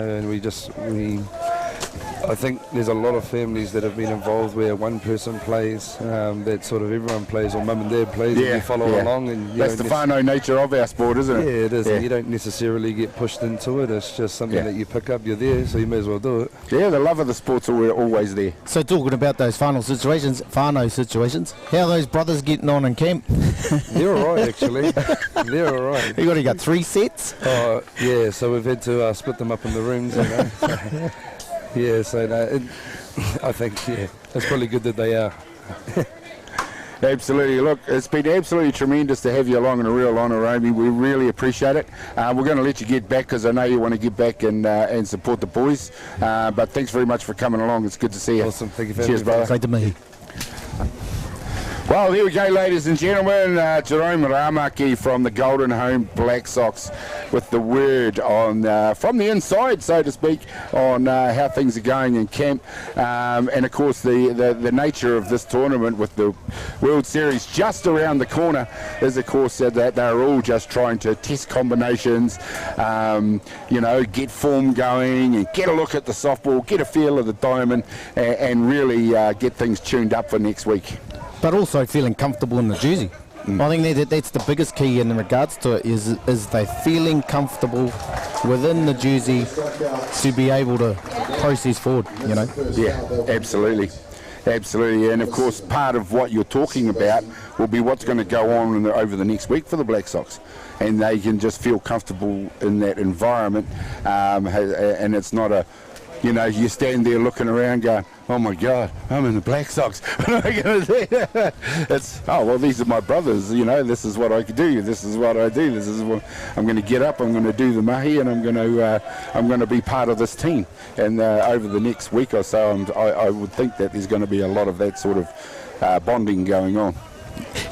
Speaker 8: I think there's a lot of families that have been involved where one person plays, that sort of everyone plays, or mum and dad plays, and you follow along. And
Speaker 2: that's the whānau nature of our sport, isn't it?
Speaker 8: Yeah, it is. And you don't necessarily get pushed into it. It's just something that you pick up. You're there, so you may as well do it. Yeah,
Speaker 2: the love of the sport's always there.
Speaker 1: So talking about those whānau situations, how are those brothers getting on in camp?
Speaker 8: They're all right, actually. They're all right.
Speaker 1: You got 3 sets?
Speaker 8: Oh, yeah. So we've had to split them up in the rooms, I think, yeah, it's probably good that they are.
Speaker 2: Absolutely. Look, it's been absolutely tremendous to have you along, and a real honour, Amy. We really appreciate it. We're going to let you get back because I know you want to get back and support the boys. But thanks very much for coming along. It's good to see you.
Speaker 8: Awesome. Thank you for
Speaker 2: Cheers, brother.
Speaker 1: Great to meet you.
Speaker 2: Well, here we go, ladies and gentlemen. Jerome Ramaki from the Colquhoun Black Sox with the word on from the inside, so to speak, on how things are going in camp. And, of course, the nature of this tournament with the World Series just around the corner is, of course, that they're all just trying to test combinations, get form going and get a look at the softball, get a feel of the diamond, and really get things tuned up for next week.
Speaker 1: But also feeling comfortable in the jersey. I think that's the biggest key in regards to it is they feeling comfortable within the jersey to be able to process forward,
Speaker 2: Yeah, absolutely. Absolutely. And, of course, part of what you're talking about will be what's going to go on over the next week for the Black Sox. And they can just feel comfortable in that environment. And it's not a... you stand there looking around going, oh my God, I'm in the Black Sox. What am I going to do? It's, oh, well, these are my brothers. This is what I can do. This is what I do. This is what I'm going to get up. I'm going to do the mahi, and I'm going to be part of this team. And over the next week or so, I would think that there's going to be a lot of that sort of bonding going on.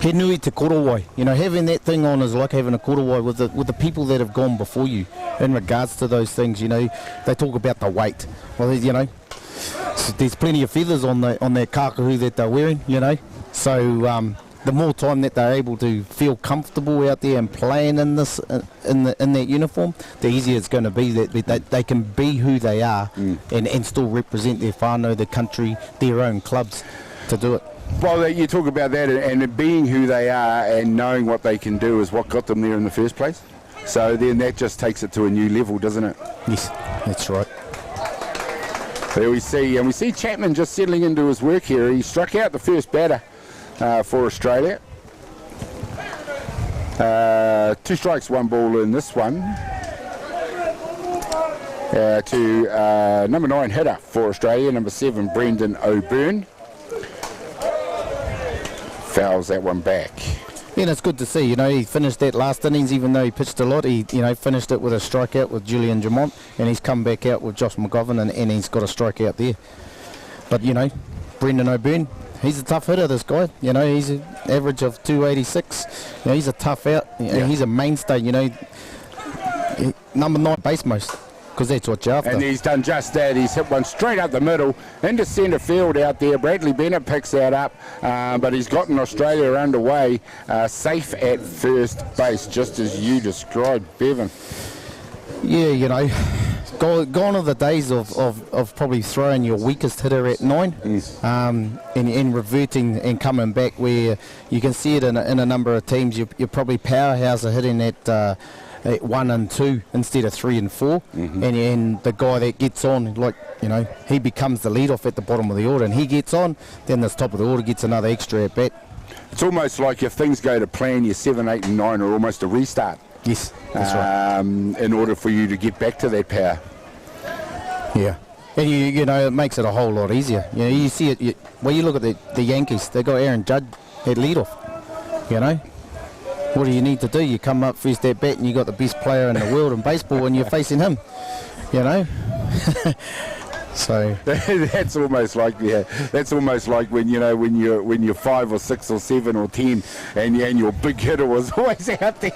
Speaker 1: He nui te korowai. Having that thing on is like having a korowai with the people that have gone before you in regards to those things. They talk about the weight. Well, so there's plenty of feathers on their kākahu that they're wearing, So the more time that they're able to feel comfortable out there and playing in this in that uniform, the easier it's going to be that they can be who they are and still represent their whānau, their country, their own clubs to do it.
Speaker 2: Well, you talk about that, and being who they are and knowing what they can do is what got them there in the first place. So then that just takes it to a new level, doesn't it?
Speaker 1: Yes, that's right.
Speaker 2: There we see Chapman just settling into his work here. He struck out the first batter for Australia. 2 strikes, 1 ball in this one. To number 9 hitter for Australia, number 7, Brendan O'Byrne. Fouls that one back.
Speaker 1: Yeah, and it's good to see. He finished that last innings, even though he pitched a lot. He, finished it with a strikeout with Julian Jamont, and he's come back out with Josh McGovern, and he's got a strikeout there. But Brendan O'Byrne, he's a tough hitter. This guy, he's an average of 286. He's a tough out. He's a mainstay. Number 9 base most. Because that's what you're after.
Speaker 2: And he's done just that. He's hit one straight up the middle into centre field out there. Bradley Bennett picks that up, but he's gotten Australia underway, safe at first base, just as you described, Bevan.
Speaker 1: Yeah, gone are the days of probably throwing your weakest hitter at 9 and reverting and coming back, where you can see it in a number of teams. You're probably powerhouse are hitting at 1 and 2 instead of 3 and 4, and the guy that gets on, he becomes the lead off at the bottom of the order, and he gets on, then the top of the order gets another extra at bat.
Speaker 2: It's almost like if things go to plan, your 7, 8 and 9 are almost a restart.
Speaker 1: Yes, that's right.
Speaker 2: In order for you to get back to that power.
Speaker 1: Yeah. And it makes it a whole lot easier. You see it. You look at the Yankees. They got Aaron Judge at leadoff. What do you need to do? You come up first at bat and you got the best player in the world in baseball and you're facing him, So
Speaker 2: that's almost like when you're 5 or 6 or 7 or 10 and your big hitter was always out there,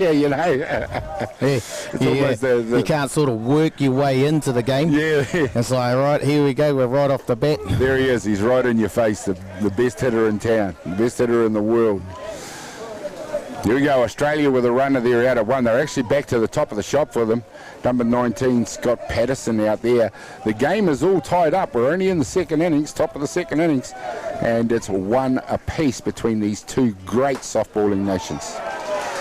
Speaker 2: Almost
Speaker 1: you can't sort of work your way into the game.
Speaker 2: Yeah.
Speaker 1: It's like, right, here we go, we're right off the bat.
Speaker 2: There he is, he's right in your face, the best hitter in town, the best hitter in the world. Here we go, Australia with a runner there out of 1. They're actually back to the top of the shop for them. Number 19, Scott Patterson out there. The game is all tied up. We're only in the second innings, top of the second innings. And it's 1 apiece between these 2 great softballing nations.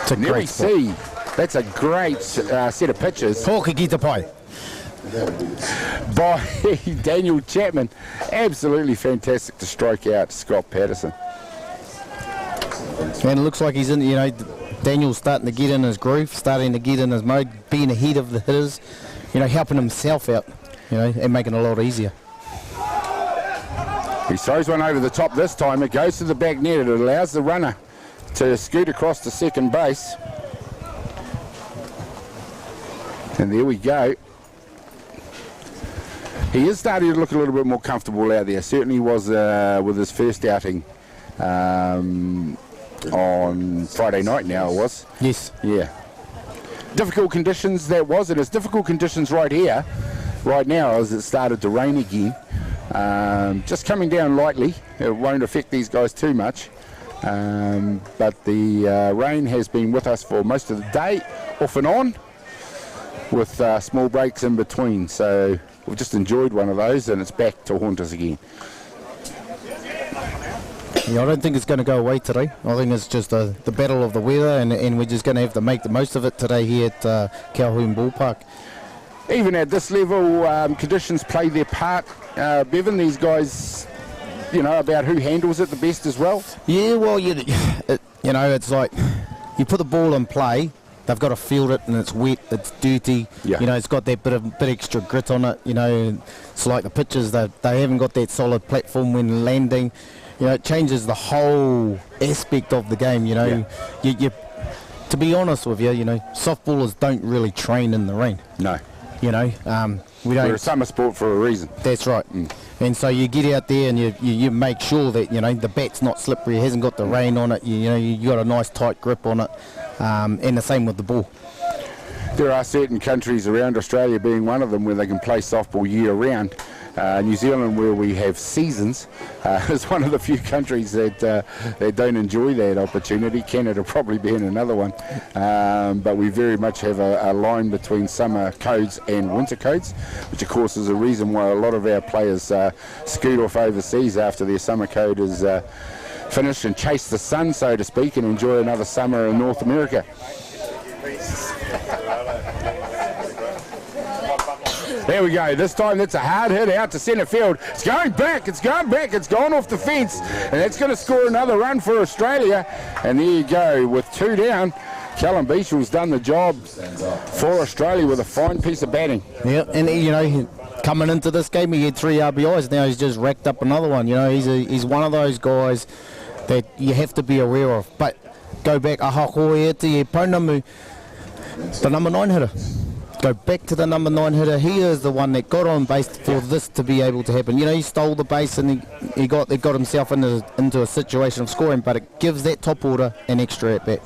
Speaker 1: It's a great
Speaker 2: see. That's a great set of pitches.
Speaker 1: By
Speaker 2: Daniel Chapman. Absolutely fantastic to strike out Scott Patterson.
Speaker 1: And it looks like he's in, Daniel's starting to get in his groove, starting to get in his mode, being ahead of the hitters, helping himself out, and making it a lot easier.
Speaker 2: He throws one over the top this time. It goes to the back net. It allows the runner to scoot across to second base. And there we go. He is starting to look a little bit more comfortable out there. Certainly was with his first outing on Friday night now it was.
Speaker 1: Yes.
Speaker 2: Yeah. Difficult conditions that was. It is difficult conditions right here, right now as it started to rain again. Just coming down lightly. It won't affect these guys too much. But the rain has been with us for most of the day, off and on, with small breaks in between. So we've just enjoyed one of those and it's back to haunt us again.
Speaker 1: Yeah, I don't think it's going to go away today. I think it's just the battle of the weather, and we're just going to have to make the most of it today here at Colquhoun Ballpark.
Speaker 2: Even at this level, conditions play their part. Bevan, these guys, you know, about who handles it the best as well?
Speaker 1: Yeah, well, you know, it's like you put the ball in play, they've got to field it, and it's wet, it's dirty.
Speaker 2: Yeah.
Speaker 1: You know, it's got that bit extra grit on it. You know, it's like the pitches, they haven't got that solid platform when landing. You know, it changes the whole aspect of the game. You know, you to be honest with you, you know, softballers don't really train in the rain.
Speaker 2: No.
Speaker 1: You know, we don't.
Speaker 2: We're a summer sport for a reason.
Speaker 1: That's right. And so you get out there and you make sure that, you know, the bat's not slippery, it hasn't got the rain on it. You know, you got a nice tight grip on it, and the same with the ball.
Speaker 2: There are certain countries around Australia, being one of them, where they can play softball year round. New Zealand, where we have seasons, is one of the few countries that don't enjoy that opportunity. Canada probably being another one. But we very much have a line between summer codes and winter codes, which of course is a reason why a lot of our players scoot off overseas after their summer code is finished and chase the sun, so to speak, and enjoy another summer in North America. There we go. This time that's a hard hit out to centre field. It's going back. It's gone back. It's gone off the fence. And that's going to score another run for Australia. And there you go. With 2 down, Callum Beechel's done the job for Australia with a fine piece of batting.
Speaker 1: Yeah, and you know, coming into this game, he had 3 RBIs. Now he's just racked up another one. You know, he's one of those guys that you have to be aware of. But go back, Ahakoe te Pounamu, the number 9 hitter. Go back to the number 9 hitter. He is the one that got on base for this to be able to happen. You know, he stole the base and he got himself into a situation of scoring, but it gives that top order an extra at bat.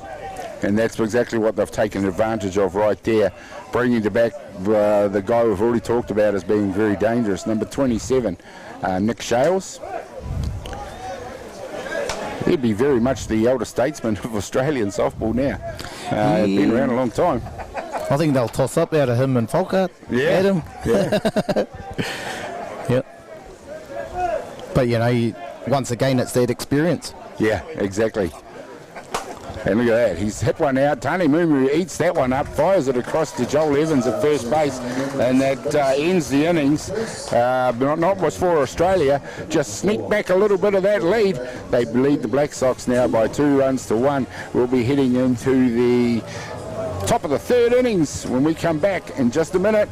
Speaker 2: And that's exactly what they've taken advantage of right there, bringing to back the guy we've already talked about as being very dangerous, number 27, Nick Shales. He'd be very much the elder statesman of Australian softball now. Been around a long time.
Speaker 1: I think they'll toss up out of him and Falkart. Adam.
Speaker 2: Yeah.
Speaker 1: Yep. But, you know, once again, it's that experience.
Speaker 2: Yeah, exactly. And look at that. He's hit one out. Tani Mumu eats that one up, fires it across to Joel Evans at first base, and that ends the innings. Not much for Australia. Just sneak back a little bit of that lead. They lead the Black Sox now by 2 runs to 1. We'll be heading into the top of the 3rd innings when we come back in just a minute.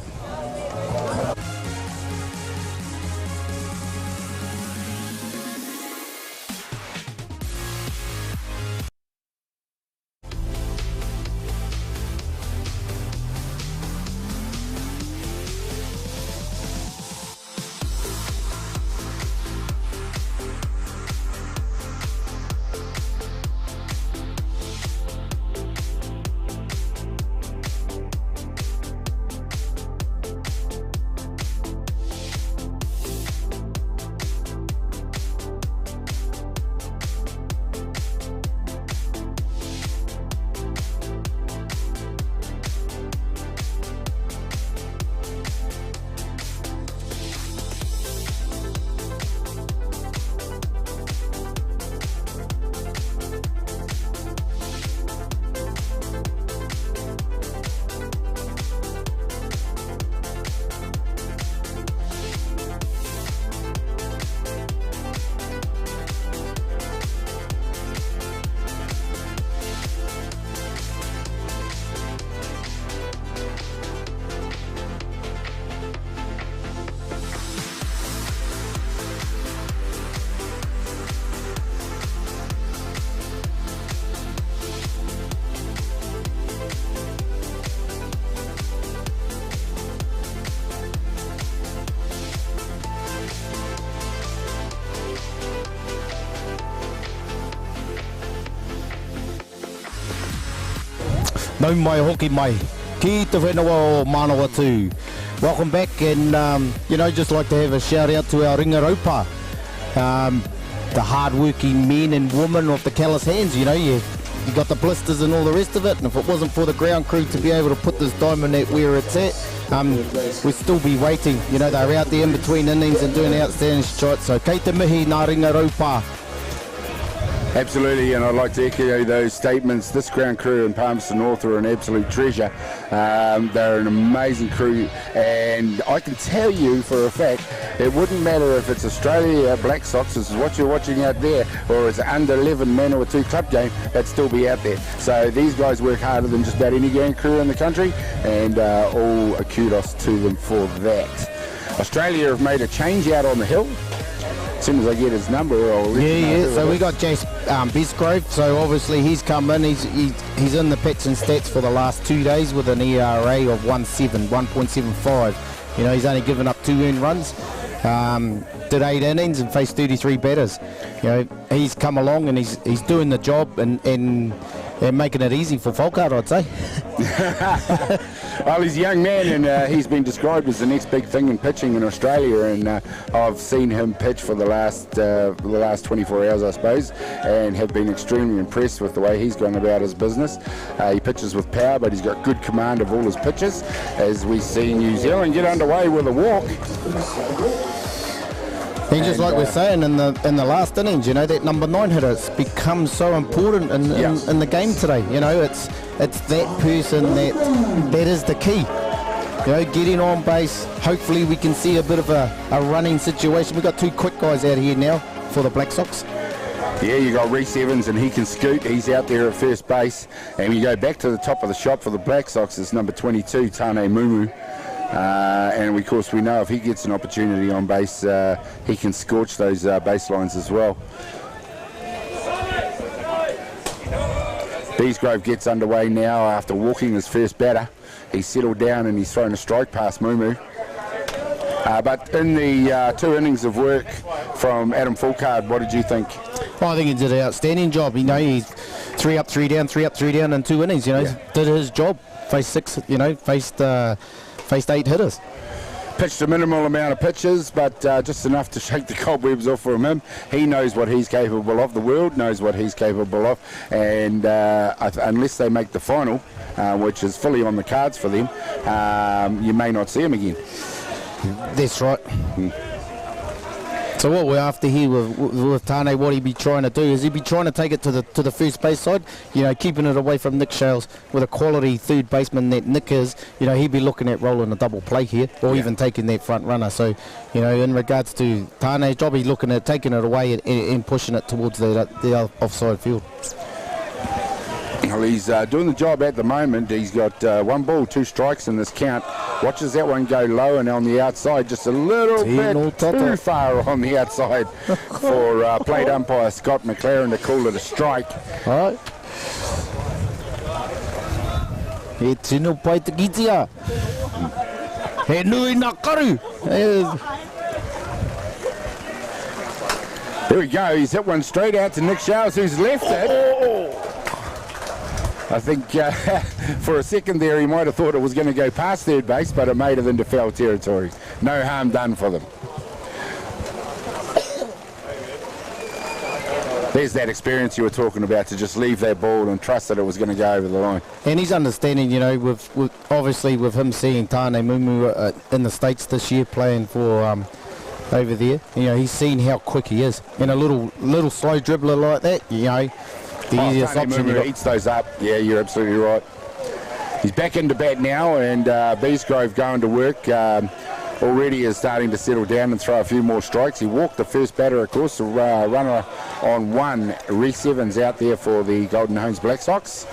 Speaker 1: Nau mai hoki mai. Ki te whenua o Manawatū. Welcome back, and just like to have a shout out to our ringa raupa. The hard-working men and women of the callous hands, you got the blisters and all the rest of it, and if it wasn't for the ground crew to be able to put this diamond at where it's at, we'd still be waiting. They're out there in between innings and doing outstanding shots. So kei te mihi nā ringa raupa.
Speaker 2: Absolutely, and I'd like to echo those statements. This ground crew in Palmerston North are an absolute treasure. They're an amazing crew, and I can tell you for a fact, it wouldn't matter if it's Australia Black Sox, this is what you're watching out there, or it's an under 11 Manawatū club game, they'd still be out there. So these guys work harder than just about any ground crew in the country, and all a kudos to them for that. Australia have made a change out on the hill. As soon as I get his number, I'll let you know.
Speaker 1: So we got Jace Bisgrove, so obviously he's come in, he's in the pitch and stats for the last 2 days with an ERA of 1.75. He's only given up 2 earned runs, did 8 innings and faced 33 batters. He's come along and he's doing the job and making it easy for Falkard, I'd say.
Speaker 2: Well, he's a young man, and he's been described as the next big thing in pitching in Australia, and I've seen him pitch for the last 24 hours, I suppose, and have been extremely impressed with the way he's gone about his business. He pitches with power, but he's got good command of all his pitches, as we see New Zealand get underway with a walk.
Speaker 1: And just like we're saying in the last innings, that number 9 hitter has become so important in the game today. It's that person that is the key. Getting on base. Hopefully we can see a bit of a running situation. We've got 2 quick guys out here now for the Black Sox.
Speaker 2: Yeah, you got Reese Evans, and he can scoot. He's out there at first base. And you go back to the top of the shop for the Black Sox, it's number 22, Tane Mumu. And of course we know if he gets an opportunity on base, he can scorch those baselines as well. Beesgrove gets underway now after walking his first batter. He's settled down and he's thrown a strike past Mumu. But in the 2 innings of work from Adam Falkard, what did you think?
Speaker 1: I think he did an outstanding job. He's 3 up, 3 down, 3 up, 3 down in 2 innings. Did his job. Faced 6. Faced 8 hitters.
Speaker 2: Pitched a minimal amount of pitches, but just enough to shake the cobwebs off from him. He knows what he's capable of. The world knows what he's capable of. And unless they make the final, which is fully on the cards for them, you may not see him again.
Speaker 1: That's right. So what we're after here with Tane, what he'd be trying to do is he'd be trying to take it to the first base side, keeping it away from Nick Shales with a quality third baseman that Nick is. He'd be looking at rolling a double play here, or even taking that front runner. So, in regards to Tane's job, he's looking at taking it away and pushing it towards the offside field.
Speaker 2: Well, he's doing the job at the moment. He's got 1 ball, 2 strikes in this count. Watches that one go low and on the outside, just a little bit too far on the outside for plate umpire Scott McLaren to call it a strike.
Speaker 1: All right. He tino pai te kitia. He nui na karu.
Speaker 2: There we go. He's hit one straight out to Nick Showers, who's left it. I think for a second there he might have thought it was going to go past third base, but it made it into foul territory. No harm done for them. There's that experience you were talking about, to just leave that ball and trust that it was going to go over the line.
Speaker 1: And he's understanding, with obviously with him seeing Tane Mumu in the States this year playing for over there, he's seen how quick he is. And a little slow dribbler like that, the easiest option.
Speaker 2: He eats those up. Yeah, you're absolutely right. He's back into bat now, and Beesgrove going to work. Already is starting to settle down and throw a few more strikes. He walked the first batter, of course, the runner on 1. Reese Evans out there for the Colquhoun Black Sox.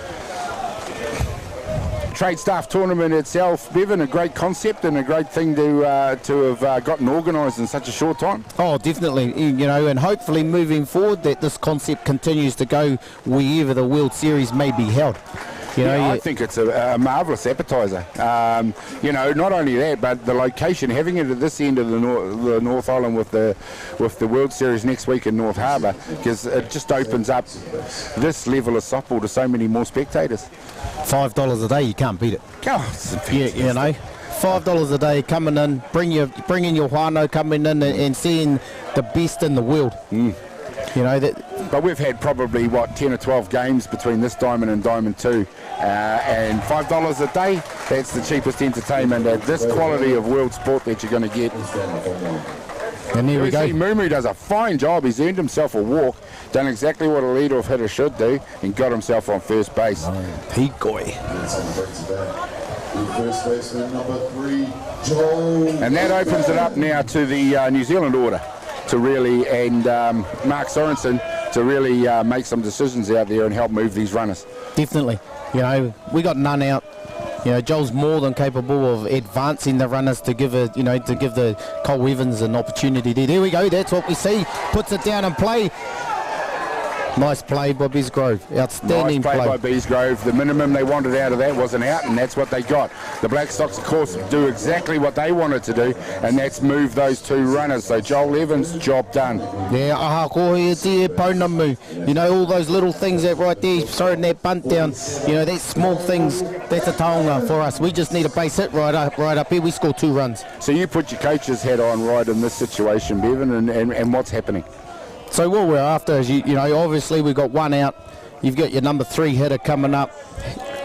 Speaker 2: Tradestaff tournament itself, Bevan, a great concept and a great thing to have gotten organised in such a short time.
Speaker 1: Oh, definitely, and hopefully moving forward that this concept continues to go wherever the World Series may be held. You know,
Speaker 2: I think it's a marvellous appetiser. You know, not only that, but the location, having it at this end of the North Island with the World Series next week in North Harbour, because it just opens up this level of softball to so many more spectators.
Speaker 1: $5 a day, you can't beat it.
Speaker 2: Oh,
Speaker 1: you know, $5 a day coming in, bringing your whānau coming in and seeing the best in the world. You know that.
Speaker 2: But we've had probably 10 or 12 games between this diamond and Diamond 2, and $5 a day, that's the cheapest entertainment at this quality of world sport that you're going to get.
Speaker 1: And here we go.
Speaker 2: Mumu does a fine job. He's earned himself a walk, done exactly what a lead-off hitter should do, and got himself on first base.
Speaker 1: Higoi.
Speaker 3: First baseman number 3, Joel.
Speaker 2: And that opens it up now to the New Zealand order to really, and Mark Sorensen to really make some decisions out there and help move these runners.
Speaker 1: Definitely. You know, we got none out. You know, Joel's more than capable of advancing the runners to give the Colquhoun Evans an opportunity there. There we go. That's what we see. Puts it down and play. Nice play by Beesgrove. Outstanding
Speaker 2: play. Nice play by Beesgrove. The minimum they wanted out of that was an out, and that's what they got. The Black Sox, of course, do exactly what they wanted to do, and that's move those two runners. So Joel Evans, job done.
Speaker 1: Yeah, aha, kohe te Pounamu. You know, all those little things that right there, throwing that bunt down, you know, that's small things. That's a taonga for us. We just need a base hit right up here. We score 2 runs.
Speaker 2: So you put your coach's hat on right in this situation, Bevan, and what's happening?
Speaker 1: So what we're after is, you know, obviously we've got 1 out. You've got your number 3 hitter coming up.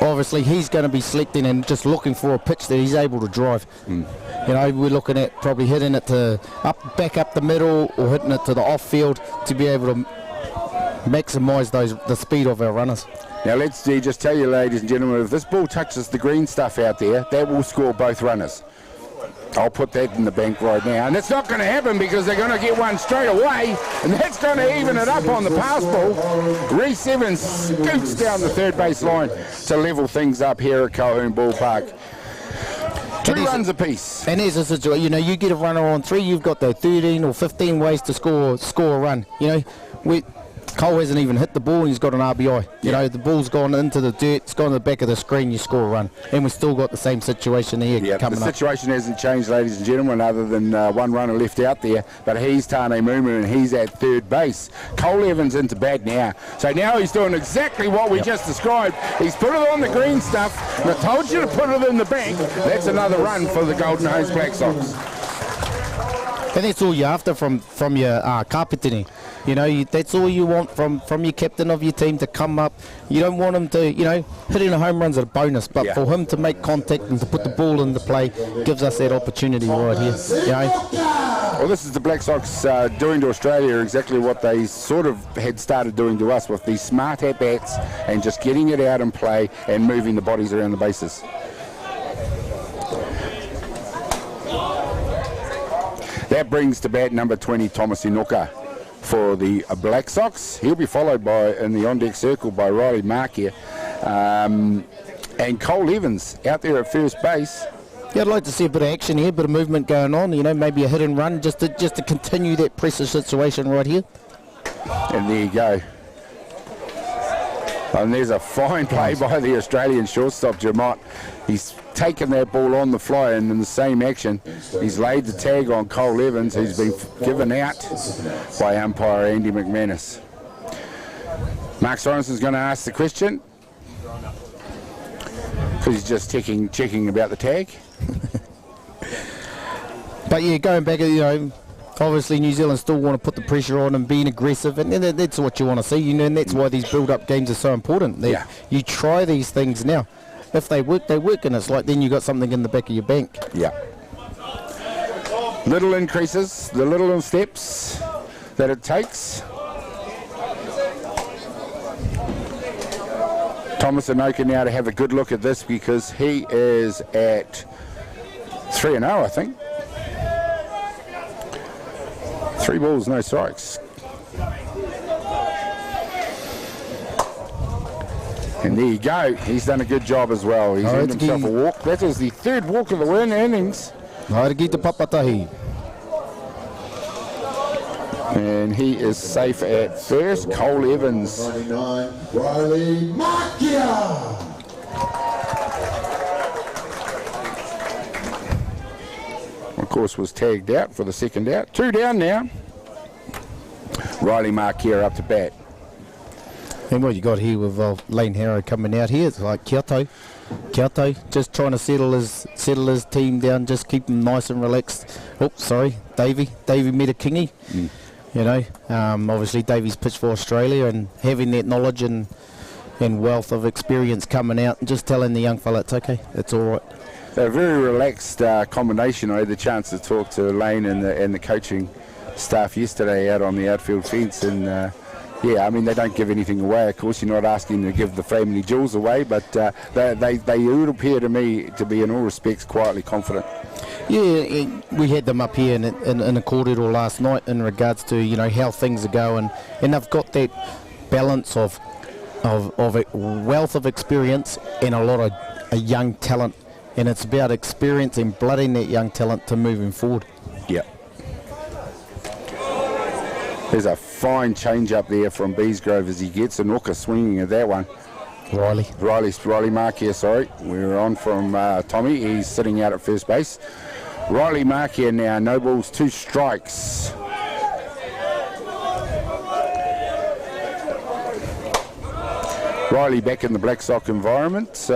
Speaker 1: Obviously he's going to be selecting and just looking for a pitch that he's able to drive. You know, we're looking at probably hitting it to back up the middle or hitting it to the off field to be able to maximise the speed of our runners.
Speaker 2: Now let's just tell you, ladies and gentlemen, if this ball touches the green stuff out there, that will score both runners. I'll put that in the bank right now. And it's not going to happen because they're going to get one straight away, and that's going to even it up on the pass ball. Reese Evans scoots down the third base line to level things up here at Colquhoun Ballpark. 2 runs apiece.
Speaker 1: And there's a situation, you know, you get a runner on 3, you've got the 13 or 15 ways to score a run. You know, Cole hasn't even hit the ball and he's got an RBI. You know, the ball's gone into the dirt, it's gone to the back of the screen, you score a run. And we've still got the same situation here coming up.
Speaker 2: The situation hasn't changed, ladies and gentlemen, other than 1 runner left out there. But he's Tane Mumu and he's at third base. Cole Evans into bat now. So now he's doing exactly what we just described. He's put it on the green stuff, and I told you to put it in the bank. That's another run for the Golden Hose Black Sox.
Speaker 1: And that's all you're after from your kapitini. You know, that's all you want from your captain of your team to come up. You don't want him to, you know, hitting a home run's a bonus, but for him to make contact and to put the ball into play gives us that opportunity right here. You know?
Speaker 2: Well, this is the Black Sox doing to Australia exactly what they sort of had started doing to us with these smart at-bats and just getting it out and play and moving the bodies around the bases. That brings to bat number 20, Thomas Inoka for the Black Sox. He'll be followed by, in the on-deck circle, by Riley Mark here. And Cole Evans out there at first base.
Speaker 1: Yeah, I'd like to see a bit of action here, a bit of movement going on, you know, maybe a hit and run just to continue that pressure situation right here.
Speaker 2: And there you go. And there's a fine play by the Australian shortstop, Jamot. He's taken that ball on the fly, and in the same action, he's laid the tag on Cole Evans, who's been given out by umpire Andy McManus. Mark Sorensen's going to ask the question, because he's just checking about the tag.
Speaker 1: But yeah, going back, you know, obviously New Zealand still want to put the pressure on and being aggressive, and that's what you want to see, you know, and that's why these build-up games are so important. You try these things now. If they work, and it's like then you got something in the back of your bank.
Speaker 2: Yeah. Little increases, the little steps that it takes. Thomas Inoka now to have a good look at this because he is at 3-0, I think. 3 balls, no strikes. And there you go. He's done a good job as well. He's earned himself a walk. That is the 3rd walk of the innings. And he is safe at first. Cole Evans.
Speaker 3: 99, Riley Makia.
Speaker 2: of course, was tagged out for the second out. 2 down now. Riley Markia up to bat.
Speaker 1: And what you got here with Lane Harrow coming out here, it's like Kyoto, just trying to settle his team down, just keep him nice and relaxed. Oh, sorry, Davey Metakingi. You know, obviously Davey's pitched for Australia, and having that knowledge and wealth of experience coming out and just telling the young fella it's okay, it's all right.
Speaker 2: A very relaxed combination. I had the chance to talk to Lane and the coaching staff yesterday out on the outfield fence, and yeah, I mean, they don't give anything away. Of course, you're not asking to give the family jewels away, but they would appear to me to be in all respects quietly confident.
Speaker 1: Yeah, we had them up here in a corridor last night in regards to, you know, how things are going, and they've got that balance of a wealth of experience and a lot of a young talent, and it's about experience and blooding that young talent to moving forward.
Speaker 2: Yeah. There's a fine change up there from Beesgrove as he gets Anuka swinging at that one. Riley Markia, sorry. We're on from Tommy. He's sitting out at first base. Riley Markia now, no balls, 2 strikes. Riley back in the Black Sox environment,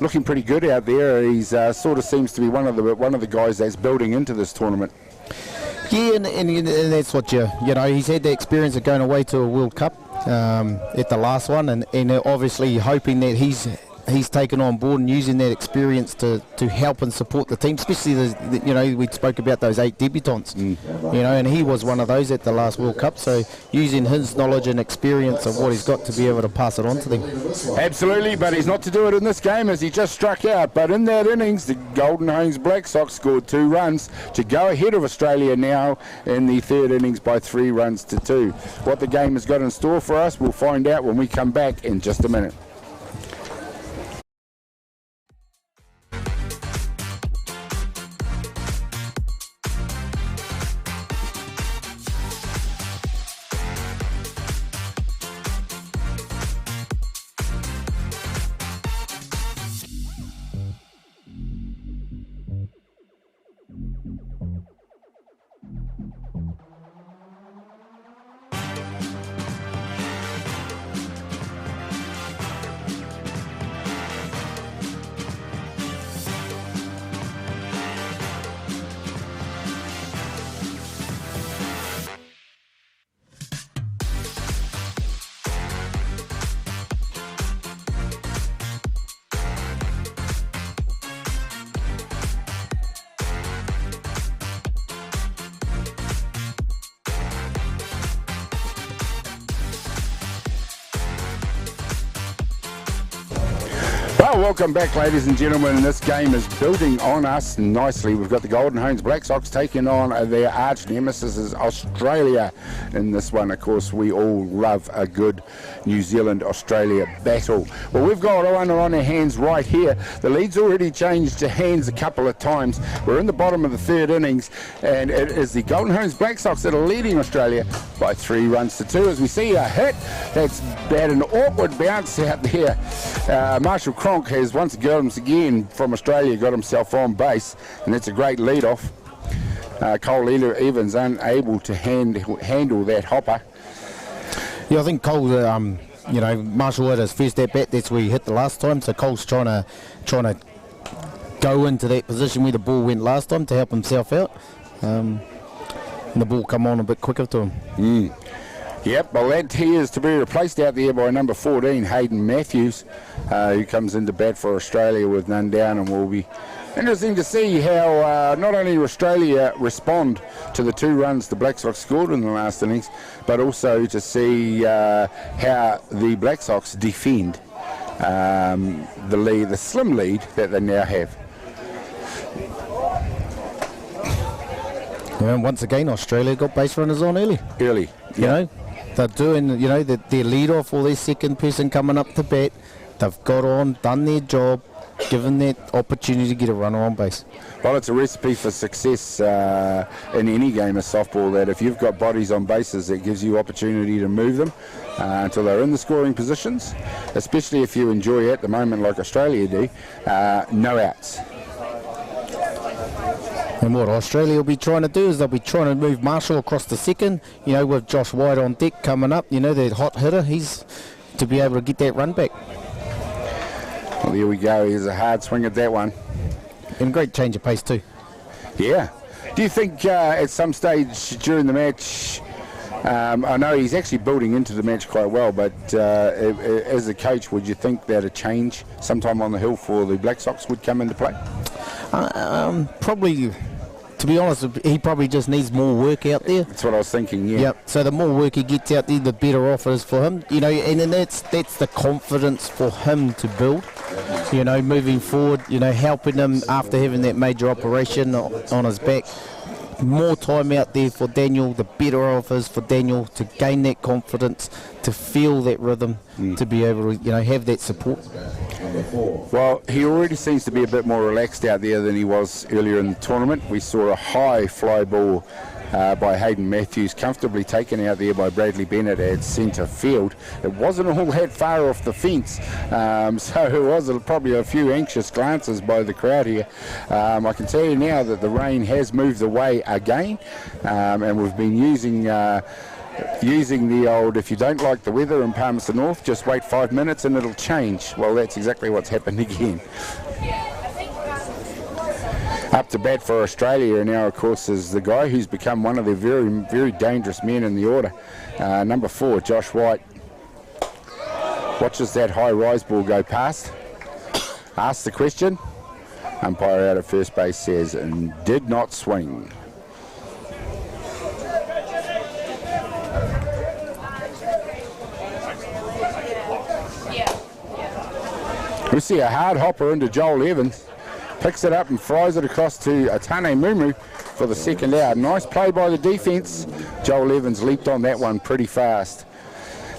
Speaker 2: looking pretty good out there. He's sort of seems to be one of the guys that's building into this tournament.
Speaker 1: Yeah, and that's what you know, he's had the experience of going away to a World Cup at the last one, and obviously hoping that he's taken on board and using that experience to help and support the team, especially you know, we spoke about those 8 debutants, you know, and he was one of those at the last World Cup, so using his knowledge and experience of what he's got to be able to pass it on to them.
Speaker 2: Absolutely, but he's not to do it in this game as he just struck out. But in that innings, the Golden Homes Black Sox scored 2 runs to go ahead of Australia now in the 3rd innings by 3 runs to 2. What the game has got in store for us, we'll find out when we come back in just a minute. Welcome back, ladies and gentlemen. This game is building on us nicely. We've got the Golden Homes Black Sox taking on their arch nemesis, Australia. In this one, of course, we all love a good New Zealand-Australia battle. Well, we've got one on our hands right here. The lead's already changed to hands a couple of times. We're in the bottom of the 3rd innings, and it is the Golden Homes Black Sox that are leading Australia by 3 runs to 2. As we see a hit that's bad, an awkward bounce out there. Marshall Cronk has once again from Australia got himself on base, and that's a great lead-off. Cole Evans unable to handle that hopper.
Speaker 1: Yeah, I think Cole, you know, Marshall had his first at bat. That's where he hit the last time. So Cole's trying to go into that position where the ball went last time to help himself out, and the ball come on a bit quicker to him.
Speaker 2: Yep, well, that he is to be replaced out there by number 14, Hayden Matthews, who comes into bat for Australia with none down, and will be interesting to see how not only Australia respond to the 2 runs the Black Sox scored in the last innings, but also to see how the Black Sox defend the slim lead that they now have.
Speaker 1: And once again, Australia got base runners on early. You know, they're doing, you know, their lead off or their second person coming up to bat. They've got on, done their job, given that opportunity to get a runner on base.
Speaker 2: Well, it's a recipe for success in any game of softball, that if you've got bodies on bases, it gives you opportunity to move them until they're in the scoring positions, especially if you enjoy at the moment, like Australia do, no outs.
Speaker 1: And what Australia will be trying to do is they'll be trying to move Marshall across the second, with Josh White on deck coming up, that hot hitter, he's to be able to get that run back.
Speaker 2: Well, there we go. Here's a hard swing at that one.
Speaker 1: And a great change of pace too.
Speaker 2: Yeah. Do you think at some stage during the match, I know he's actually building into the match quite well, but as a coach, would you think that a change sometime on the hill for the Black Sox would come into play?
Speaker 1: Probably, to be honest, he probably just needs more work out there.
Speaker 2: That's what I was thinking, yeah.
Speaker 1: Yep. So the more work he gets out there, the better off it is for him. And then that's the confidence for him to build. Moving forward, helping him after having that major operation on his back. More time out there for Daniel, the better off is for Daniel to gain that confidence, to feel that rhythm, to be able to have that support.
Speaker 2: Well, he already seems to be a bit more relaxed out there than he was earlier in the tournament. We saw a high fly ball by Hayden Matthews, comfortably taken out there by Bradley Bennett at centre field. It wasn't all that far off the fence, so it was probably a few anxious glances by the crowd here. I can tell you now that the rain has moved away again, and we've been using the old, if you don't like the weather in Palmerston North, just wait 5 minutes and it'll change. Well, that's exactly what's happened again. Up to bat for Australia now, of course, is the guy who's become one of the very, very dangerous men in the order. Number 4, Josh White. Watches that high rise ball go past. Asks the question. Umpire out at first base says, and did not swing. We see a hard hopper into Joel Evans. Picks it up and fries it across to Atane Mumu for the second out. Nice play by the defence. Joel Evans leaped on that one pretty fast.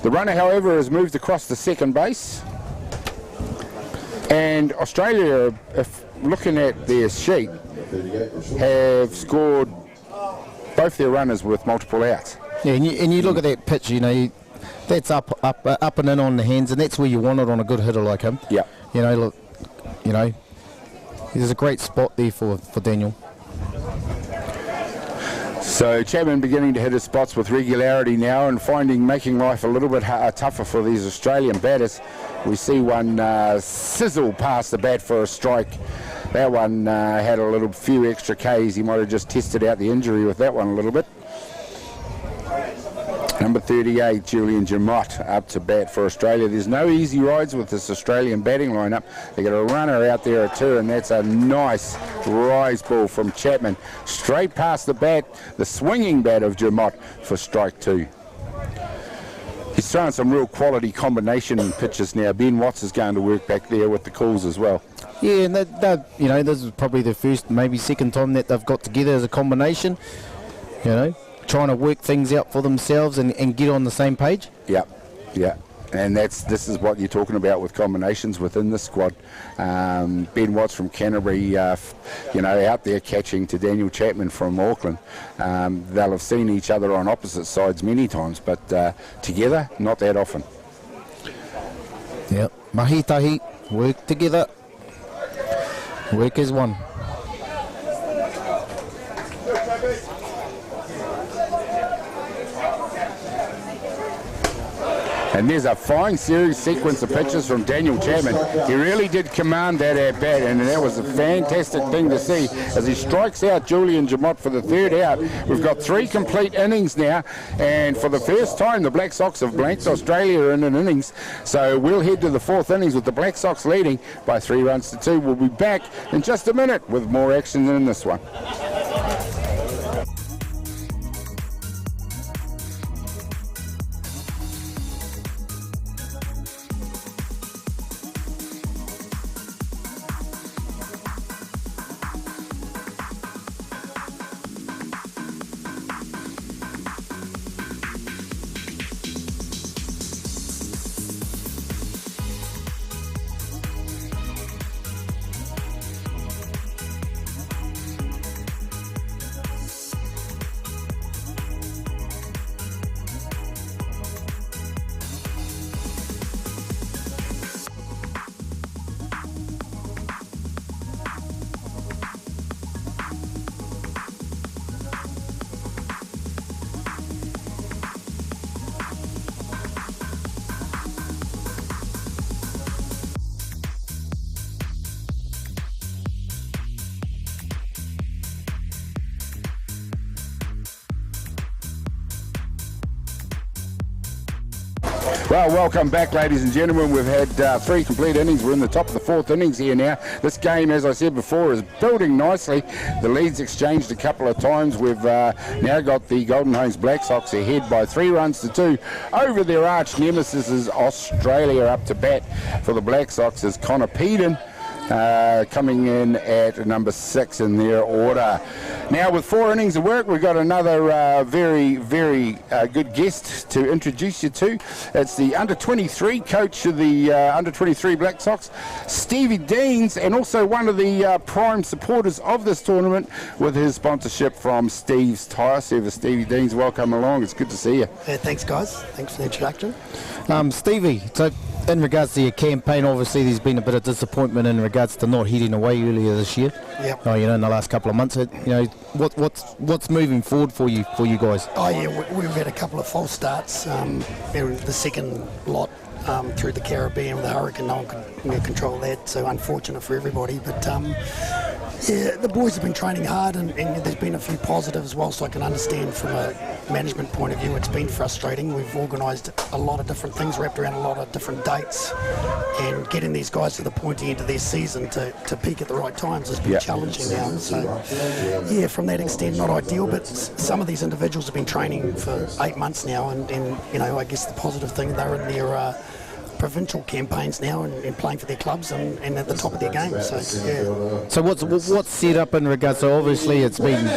Speaker 2: The runner, however, has moved across the second base. And Australia, if looking at their sheet, have scored both their runners with multiple outs.
Speaker 1: Yeah, and you look at that pitch, that's up and in on the hands, and that's where you want it on a good hitter like him.
Speaker 2: Yeah.
Speaker 1: There's a great spot there for Daniel.
Speaker 2: So Chapman beginning to hit his spots with regularity now and making life a little bit tougher for these Australian batters. We see one sizzle past the bat for a strike. That one had a few extra Ks. He might have just tested out the injury with that one a little bit. Number 38, Julian Jamot, up to bat for Australia. There's no easy rides with this Australian batting lineup. They got a runner out there at 2, and that's a nice rise ball from Chapman. Straight past the bat, the swinging bat of Jamot for strike 2. He's throwing some real quality combination pitches now. Ben Watts is going to work back there with the calls as well.
Speaker 1: Yeah, and this is probably the first, maybe second time that they've got together as a combination. Trying to work things out for themselves and get on the same page.
Speaker 2: Yeah. And this is what you're talking about with combinations within the squad. Ben Watts from Canterbury, out there catching to Daniel Chapman from Auckland. They'll have seen each other on opposite sides many times, but together, not that often.
Speaker 1: Yep. Mahi tahi, work together. Work as one.
Speaker 2: And there's a fine series sequence of pitches from Daniel Chapman. He really did command that at bat, and that was a fantastic thing to see as he strikes out Julian Jamot for the third out. We've got 3 complete innings now, and for the first time the Black Sox have blanked Australia in an innings. So we'll head to the 4th innings with the Black Sox leading by 3 runs to 2. We'll be back in just a minute with more action than this one. Well, welcome back, ladies and gentlemen. We've had 3 complete innings. We're in the top of the 4th innings here now. This game, as I said before, is building nicely. The leads exchanged a couple of times. We've now got the Golden Homes Black Sox ahead by 3 runs to 2 over their arch nemesis, Australia. Up to bat for the Black Sox is Connor Peden, coming in at number 6 in their order. Now, with 4 innings of work, we've got another very, very good guest to introduce you to. It's the under-23 coach of the under-23 Black Sox, Stevie Deans, and also one of the prime supporters of this tournament with his sponsorship from Steve's Tyre Service. Stevie Deans, welcome along. It's good to see you.
Speaker 9: Thanks, guys. Thanks for the introduction.
Speaker 1: Stevie, so in regards to your campaign, obviously there's been a bit of disappointment in regards to not heading away earlier this year.
Speaker 9: Yep.
Speaker 1: In the last couple of months. What's moving forward for you guys?
Speaker 9: Oh yeah, we've had a couple of false starts. The second lot through the Caribbean with the hurricane, no one could control that. So unfortunate for everybody. But yeah, the boys have been training hard, and there's been a few positives. Whilst I can understand from a management point of view, it's been frustrating. We've organised a lot of different things, wrapped around a lot of different dates, and getting these guys to the pointy end of their season to peak at the right times has been challenging now. So yeah, from that extent, not ideal. But some of these individuals have been training for 8 months now, and I guess the positive thing, they're in their provincial campaigns now and playing for their clubs and at the top of their game. So yeah.
Speaker 1: So what's set up in regards? So obviously it's been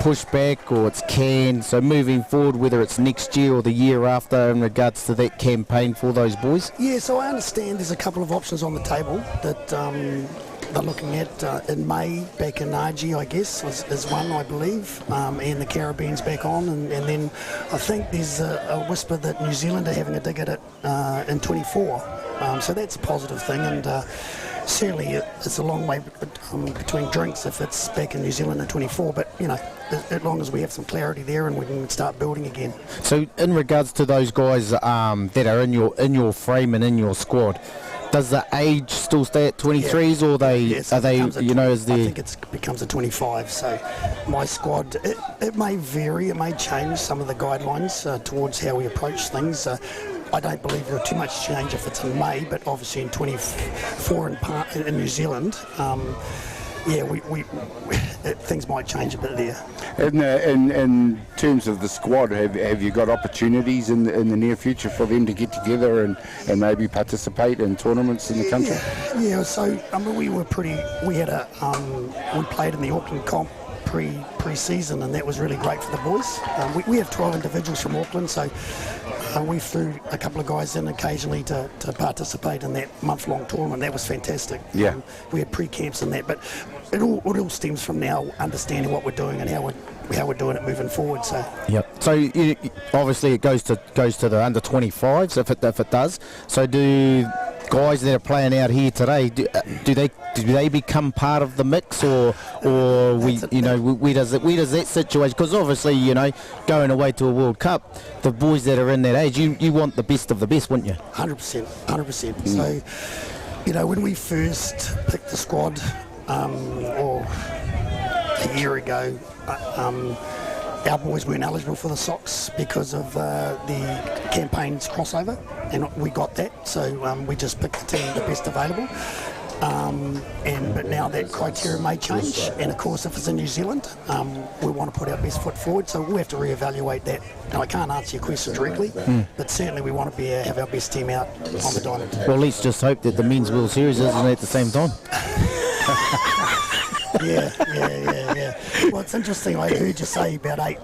Speaker 1: pushed back or it's canned. So moving forward, whether it's next year or the year after, in regards to that campaign for those boys.
Speaker 9: Yeah. So I understand there's a couple of options on the table that they're looking at in May, back in Argy, I guess, is one, I believe, and the Caribbean's back on, and then I think there's a whisper that New Zealand are having a dig at it in 24, so that's a positive thing, and certainly it's a long way between drinks if it's back in New Zealand in 24, but as long as we have some clarity there and we can start building again.
Speaker 1: So in regards to those guys that are in your frame and in your squad, does the age still stay at 23s, or I think it becomes a 25. So my squad, it may vary, it may change some of the guidelines towards how we approach things. I don't believe there'll too much change if it's in May, but obviously in 24 in New Zealand, things might change a bit there.
Speaker 2: In terms of the squad, have you got opportunities in the near future for them to get together and maybe participate in tournaments in the country?
Speaker 9: Yeah. So we played in the Auckland comp pre-season, and that was really great for the boys. We have 12 individuals from Auckland, so we flew a couple of guys in occasionally to participate in that month-long tournament. That was fantastic.
Speaker 2: Yeah.
Speaker 9: We had pre-camps and that, but it all stems from now understanding what we're doing and how we're doing it moving forward. So.
Speaker 1: Yep. So obviously it goes to the under 25s if it does. So do guys that are playing out here today, do they become part of the mix, or where does that situation? Because obviously going away to a World Cup, the boys that are in that age, you want the best of the best, wouldn't you?
Speaker 9: 100%. So when we first picked the squad, or a year ago, our boys weren't eligible for the Sox because of the campaign's crossover, and we got that, so we just picked the team, the best available. But now that criteria may change, and of course if it's in New Zealand, we want to put our best foot forward, so we'll have to reevaluate that. Now I can't answer your question directly, but certainly we want to have our best team out on the diamond.
Speaker 1: Well, let's just hope that the Men's World Series isn't at the same time.
Speaker 9: Yeah. Well, it's interesting. I heard you say about eight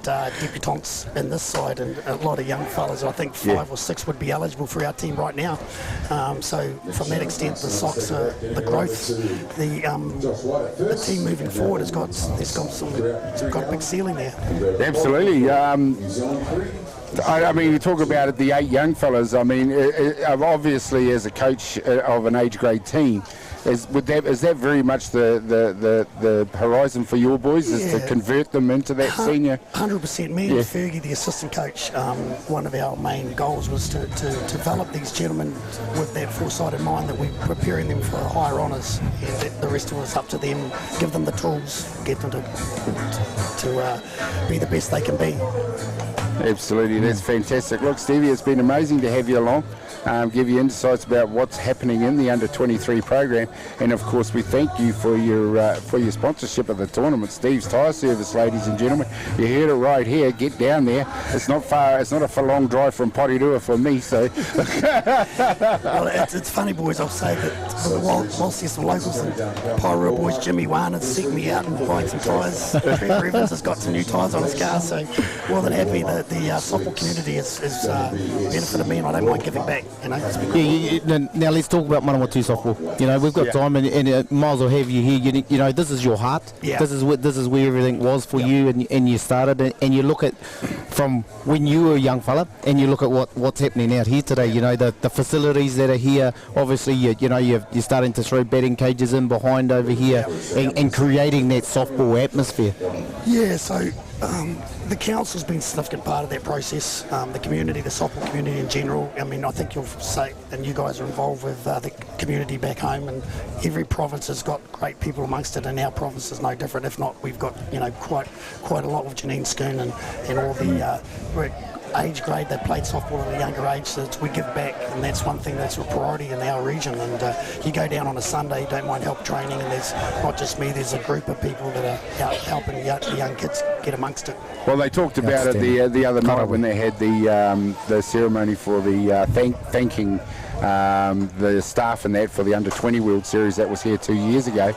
Speaker 9: debutants in this side, and a lot of young fellas. I think 5 or 6 would be eligible for our team right now. So from that extent, the Sox, the growth, the team moving forward has got a big ceiling there.
Speaker 2: Absolutely. I mean, you talk about the 8 young fellas. I mean, obviously, as a coach of an age grade team, is that very much the horizon for your boys, is to convert them into that senior?
Speaker 9: 100%. Me and Fergie, the assistant coach, one of our main goals was to develop these gentlemen with that foresight in mind, that we're preparing them for higher honours, and the rest of us up to them, give them the tools, get them to be the best they can be.
Speaker 2: Absolutely, that's fantastic. Look, Stevie, it's been amazing to have you along, give you insights about what's happening in the under-23 program, and of course we thank you for your sponsorship of the tournament. Steve's Tyre Service, ladies and gentlemen. You heard it right here. Get down there. It's not far. It's not a long drive from Porirua for me. So,
Speaker 9: well, it's funny, boys. I'll say that whilst there's some locals and Porirua boys, Jimmy Warner's seeked me out and buying some tyres. Trevor Evans has got some new tyres on his car, so more than happy that the softball community has benefited me, and I don't mind giving back. You know, it's been cool.
Speaker 1: Now let's talk about Manawatū softball. You know, we've got time, and might as well have you here. You know, this is your heart.
Speaker 9: Yeah.
Speaker 1: This is where everything was for you, and you started. And you look at from when you were a young fella, and you look at what's happening out here today. You know, the facilities that are here. Obviously, you're starting to throw batting cages in behind over here, and creating that softball atmosphere.
Speaker 9: Yeah. So. The council's been a significant part of that process, the community, the softball community in general. I mean, I think you'll say, and you guys are involved with the community back home, and every province has got great people amongst it, and our province is no different. If not, we've got, you know, quite a lot with Janine Schoon and all the age grade that played softball at a younger age, so we give back, and that's one thing that's a priority in our region. And you go down on a Sunday, you don't mind help training, and there's not just me, there's a group of people that are out helping the young kids get amongst it.
Speaker 2: Well, they talked about it the other night when they had the ceremony for the thanking the staff and that for the Under-20 World Series that was here 2 years ago.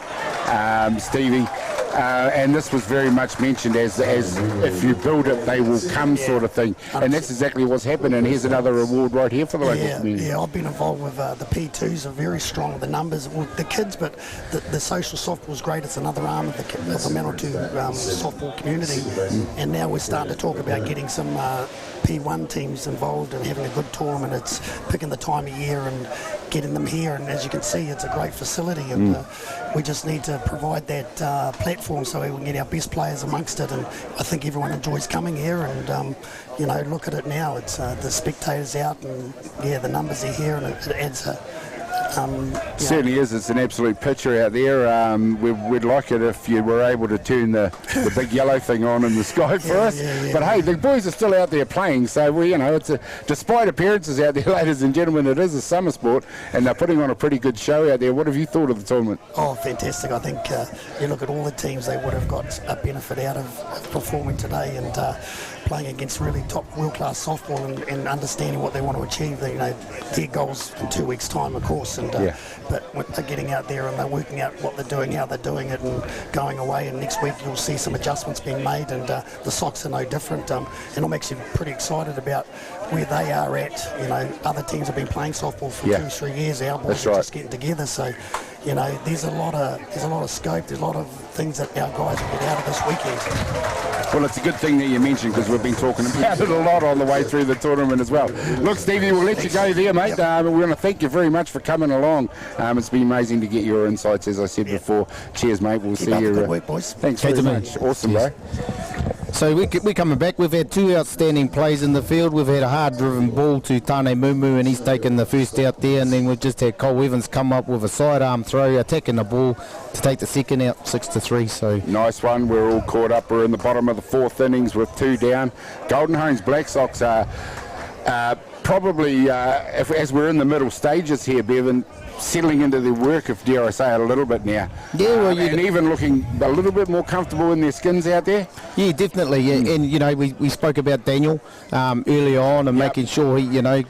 Speaker 2: Stevie, and this was very much mentioned as if you build it, they will come sort of thing. And that's exactly what's happened. And here's another reward right here for the local community.
Speaker 9: Yeah, I've been involved with the P2s are very strong with the numbers, with the kids, but the social softball is great. It's another arm of the Manawatū softball community. And now we're starting to talk about getting some P1 teams involved and having a good tournament. It's picking the time of year and getting them here, and as you can see, it's a great facility, and we just need to provide that platform so we can get our best players amongst it. And I think everyone enjoys coming here, and you know, look at it now. It's the spectators out, and the numbers are here, and it adds a
Speaker 2: certainly is. It's an absolute picture out there. We'd like it if you were able to turn the big yellow thing on in the sky for us. But hey, the boys are still out there playing, so you know, it's despite appearances out there, ladies and gentlemen, it is a summer sport, and they're putting on a pretty good show out there. What have you thought of the tournament?
Speaker 9: Oh, fantastic. I think you look at all the teams, they would have got a benefit out of performing today, and playing against really top world-class softball and understanding what they want to achieve. You know, their goals in 2 weeks' time, of course, and but when they're getting out there and they're working out what they're doing, how they're doing it, and going away, and next week you'll see some adjustments being made, and the Sox are no different, and I'm actually pretty excited about where they are at. You know, other teams have been playing softball for 2-3 years. Our boys are just getting together, so you know, there's a lot of scope, there's a lot of things that our guys will get out of this weekend.
Speaker 2: Well, it's a good thing that you mentioned, because we've been talking about it a lot on the way through the tournament as well. Look, Stevie, we'll let you go there, mate. We want to thank you very much for coming along. It's been amazing to get your insights, as I said before. Cheers, mate. We'll see you.
Speaker 9: Good work, boys.
Speaker 2: Thanks very much. Awesome, bro.
Speaker 1: So we're coming back. We've had two outstanding plays in the field. We've had a hard-driven ball to Tane Mumu, and he's taken the first out there. And then we've just had Cole Evans come up with a sidearm throw, attacking the ball to take the second out, 6-3. So
Speaker 2: nice one. We're all caught up. We're in the bottom of the fourth innings with 2 down. Colquhoun's Black Sox are probably, as we're in the middle stages here, Bevan, settling into their work, if dare I say it, a little bit now. Yeah, well, and even looking a little bit more comfortable in their skins out there.
Speaker 1: Yeah, definitely. Yeah. And you know, we spoke about Daniel earlier on, and making sure he, you know,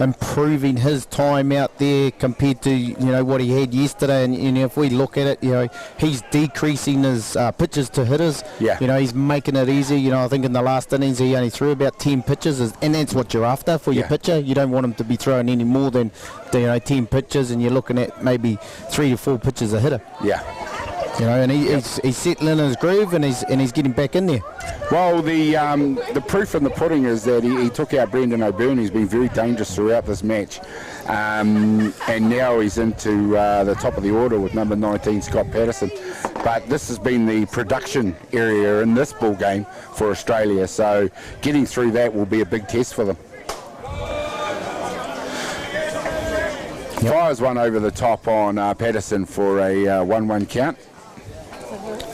Speaker 1: improving his time out there compared to, you know, what he had yesterday. And you know, if we look at it, you know, he's decreasing his pitches to hitters.
Speaker 2: Yeah.
Speaker 1: You know, he's making it easy. You know, I think in the last innings he only threw about 10 pitches, and that's what you're after for your pitcher. You don't want him to be throwing any more than, you know, 10 pitches, and you're looking at maybe 3 to 4 pitches a hitter.
Speaker 2: Yeah.
Speaker 1: You know, and he's settling in his groove, and he's getting back in there.
Speaker 2: Well, the proof in the pudding is that he took out Brendan O'Byrne. He's been very dangerous throughout this match, and now he's into the top of the order with number 19 Scott Patterson. But this has been the production area in this ball game for Australia, so getting through that will be a big test for them. Fires one over the top on Patterson for a 1-1 count.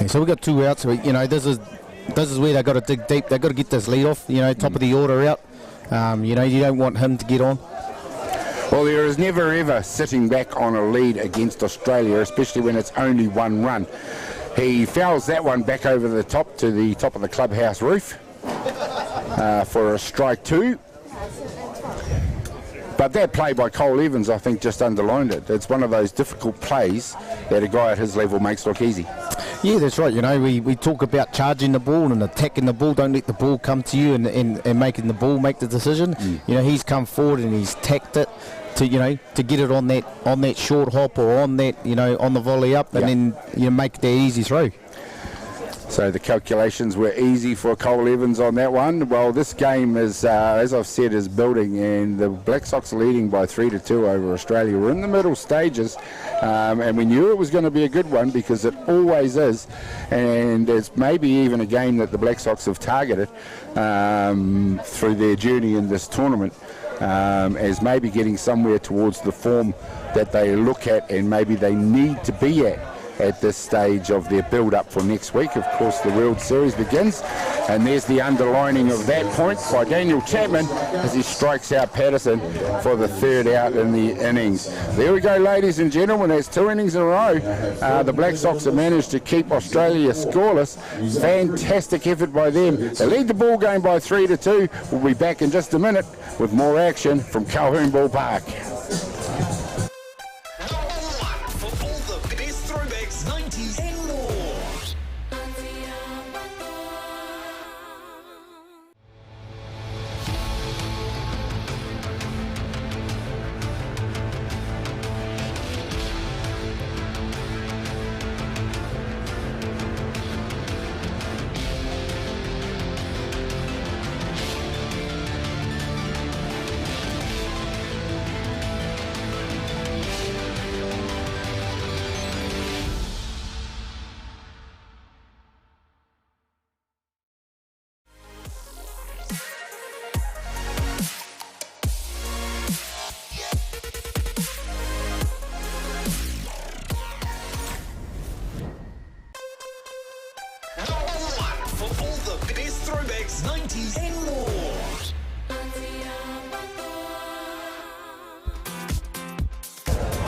Speaker 1: So we've got 2 outs. So, you know, this is this is where they've got to dig deep. They've got to get this lead off, top of the order out. You don't want him to get on.
Speaker 2: Well, there is never ever sitting back on a lead against Australia, especially when it's only one run. He fouls that one back over the top to the top of the clubhouse roof for a strike 2. But that play by Cole Evans, I think, just underlined it. It's one of those difficult plays that a guy at his level makes look easy.
Speaker 1: Yeah, that's right. We talk about charging the ball and attacking the ball. Don't let the ball come to you and making the ball make the decision. He's come forward and he's tacked it to get it on that short hop or on that on the volley up, and then make the easy throw.
Speaker 2: So the calculations were easy for Cole Evans on that one. Well, this game is, as I've said, is building, and the Black Sox are leading by 3-2 over Australia. We're in the middle stages, and we knew it was going to be a good one because it always is, and it's maybe even a game that the Black Sox have targeted through their journey in this tournament as maybe getting somewhere towards the form that they look at and maybe they need to be at this stage of their build-up for next week. Of course, the World Series begins, and there's the underlining of that point by Daniel Chapman as he strikes out Patterson for the 3rd out in the innings. There we go, ladies and gentlemen. That's 2 innings in a row. The Black Sox have managed to keep Australia scoreless. Fantastic effort by them. They lead the ball game by 3-2. We'll be back in just a minute with more action from Colquhoun Ballpark.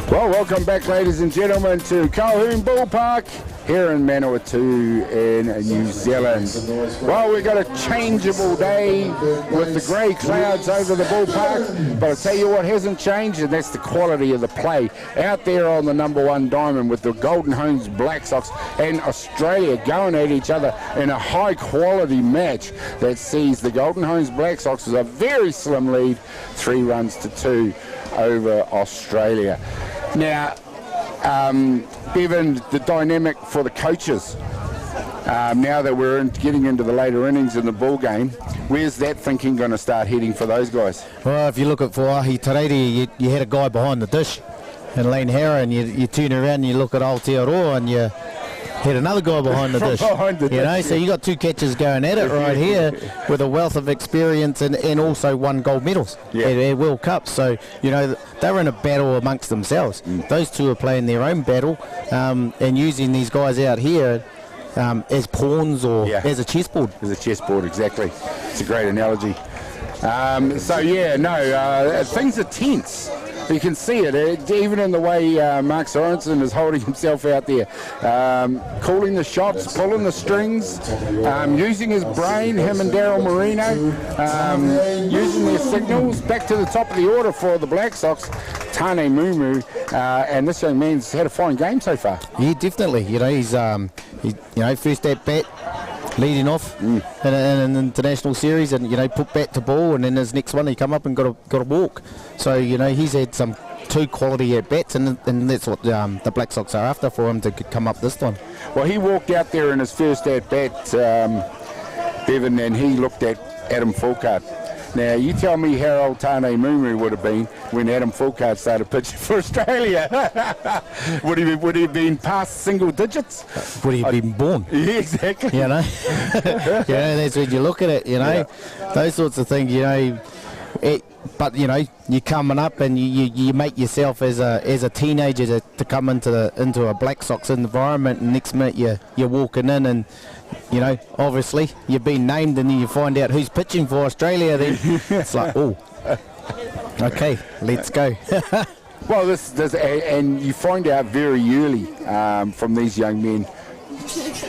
Speaker 2: Well, welcome back, ladies and gentlemen, to Colquhoun Ballpark here in Manawatū in New Zealand. Well, we've got a changeable day with the grey clouds over the ballpark, but I'll tell you what hasn't changed, and that's the quality of the play out there on the number 1 diamond with the Colquhoun's Black Sox and Australia going at each other in a high-quality match that sees the Colquhoun's Black Sox with a very slim lead, 3-2 over Australia. Now, Bevan, the dynamic for the coaches, now that we're getting into the later innings in the ball game, where's that thinking going to start heading for those guys?
Speaker 1: Well, if you look at Waihi Taredi, you had a guy behind the dish in Lane Harrow, and you turn around and you look at Aotearoa and you had another guy behind the dish. So you got 2 catchers going at it right here with a wealth of experience and also 1 gold medals at World Cup. So, they're in a battle amongst themselves. Those 2 are playing their own battle and using these guys out here as pawns or as a chessboard. As a chessboard, exactly. It's a great analogy. Things are tense. You can see it, even in the way Mark Sorensen is holding himself out there, calling the shots, pulling the strings, using his brain, him and Daryl Marino, using their signals. Back to the top of the order for the Black Sox, Tane Mumu, and this young man's had a fine game so far. Yeah, definitely. He's first at bat, leading off in an international series, and put bat to ball, and then his next one he come up and got a walk. So he's had some 2 quality at bats, and that's what the Black Sox are after for him to come up this time. Well, he walked out there in his first at bat, Bevan, and he looked at Adam Fulkart. Now, you tell me how old Tane Mumu would have been when Adam Fulkart started pitching for Australia. Would he have been past single digits? Would he have been born? Yeah, exactly. That's when you look at it, those sorts of things, but you're coming up and you make yourself as a teenager to come into a Black Sox environment, and next minute you're walking in and you know, obviously you've been named and then you find out who's pitching for Australia, then it's like, oh, okay, let's go.
Speaker 2: Well, and you find out very early from these young men,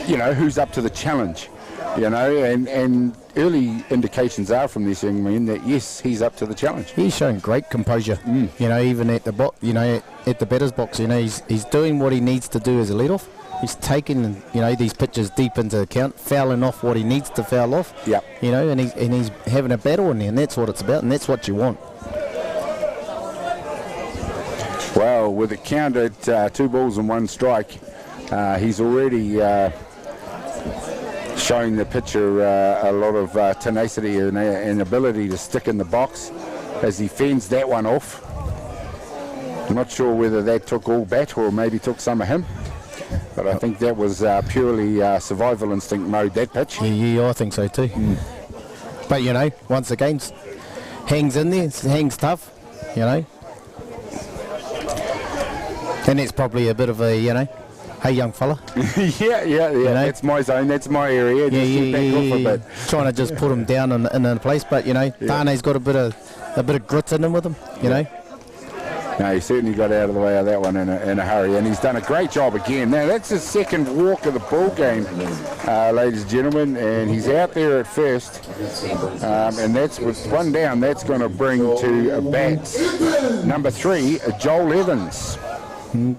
Speaker 2: you know, who's up to the challenge, you know, and early indications are from these young men that, yes, he's up to the challenge.
Speaker 1: He's showing great composure, you know, even at the at the batter's box, you know, he's doing what he needs to do as a leadoff. He's taking, you know, these pitches deep into account, fouling off what he needs to foul off, you know, and he's having a battle in there, and that's what it's about, and that's what you want.
Speaker 2: Well, with it count at 2 balls and 1 strike, he's already showing the pitcher a lot of tenacity and ability to stick in the box as he fends that one off. I'm not sure whether that took all bat or maybe took some of him, but I think that was purely survival instinct mode, that pitch.
Speaker 1: Yeah, I think so too. But, you know, once again, hangs in there, hangs tough, you know. And it's probably a bit of a, you know, hey, young fella.
Speaker 2: yeah. You know? That's my zone. That's my area. Just back off a bit.
Speaker 1: Trying to just put him down in a place, but you know, Tane's got a bit of grit in him with him. You know.
Speaker 2: No, he certainly got out of the way of that one in a hurry, and he's done a great job again. Now that's his second walk of the ball game, ladies and gentlemen, and he's out there at first, and that's with 1 down. That's going to bring to a bat number 3, Joel Evans.
Speaker 1: And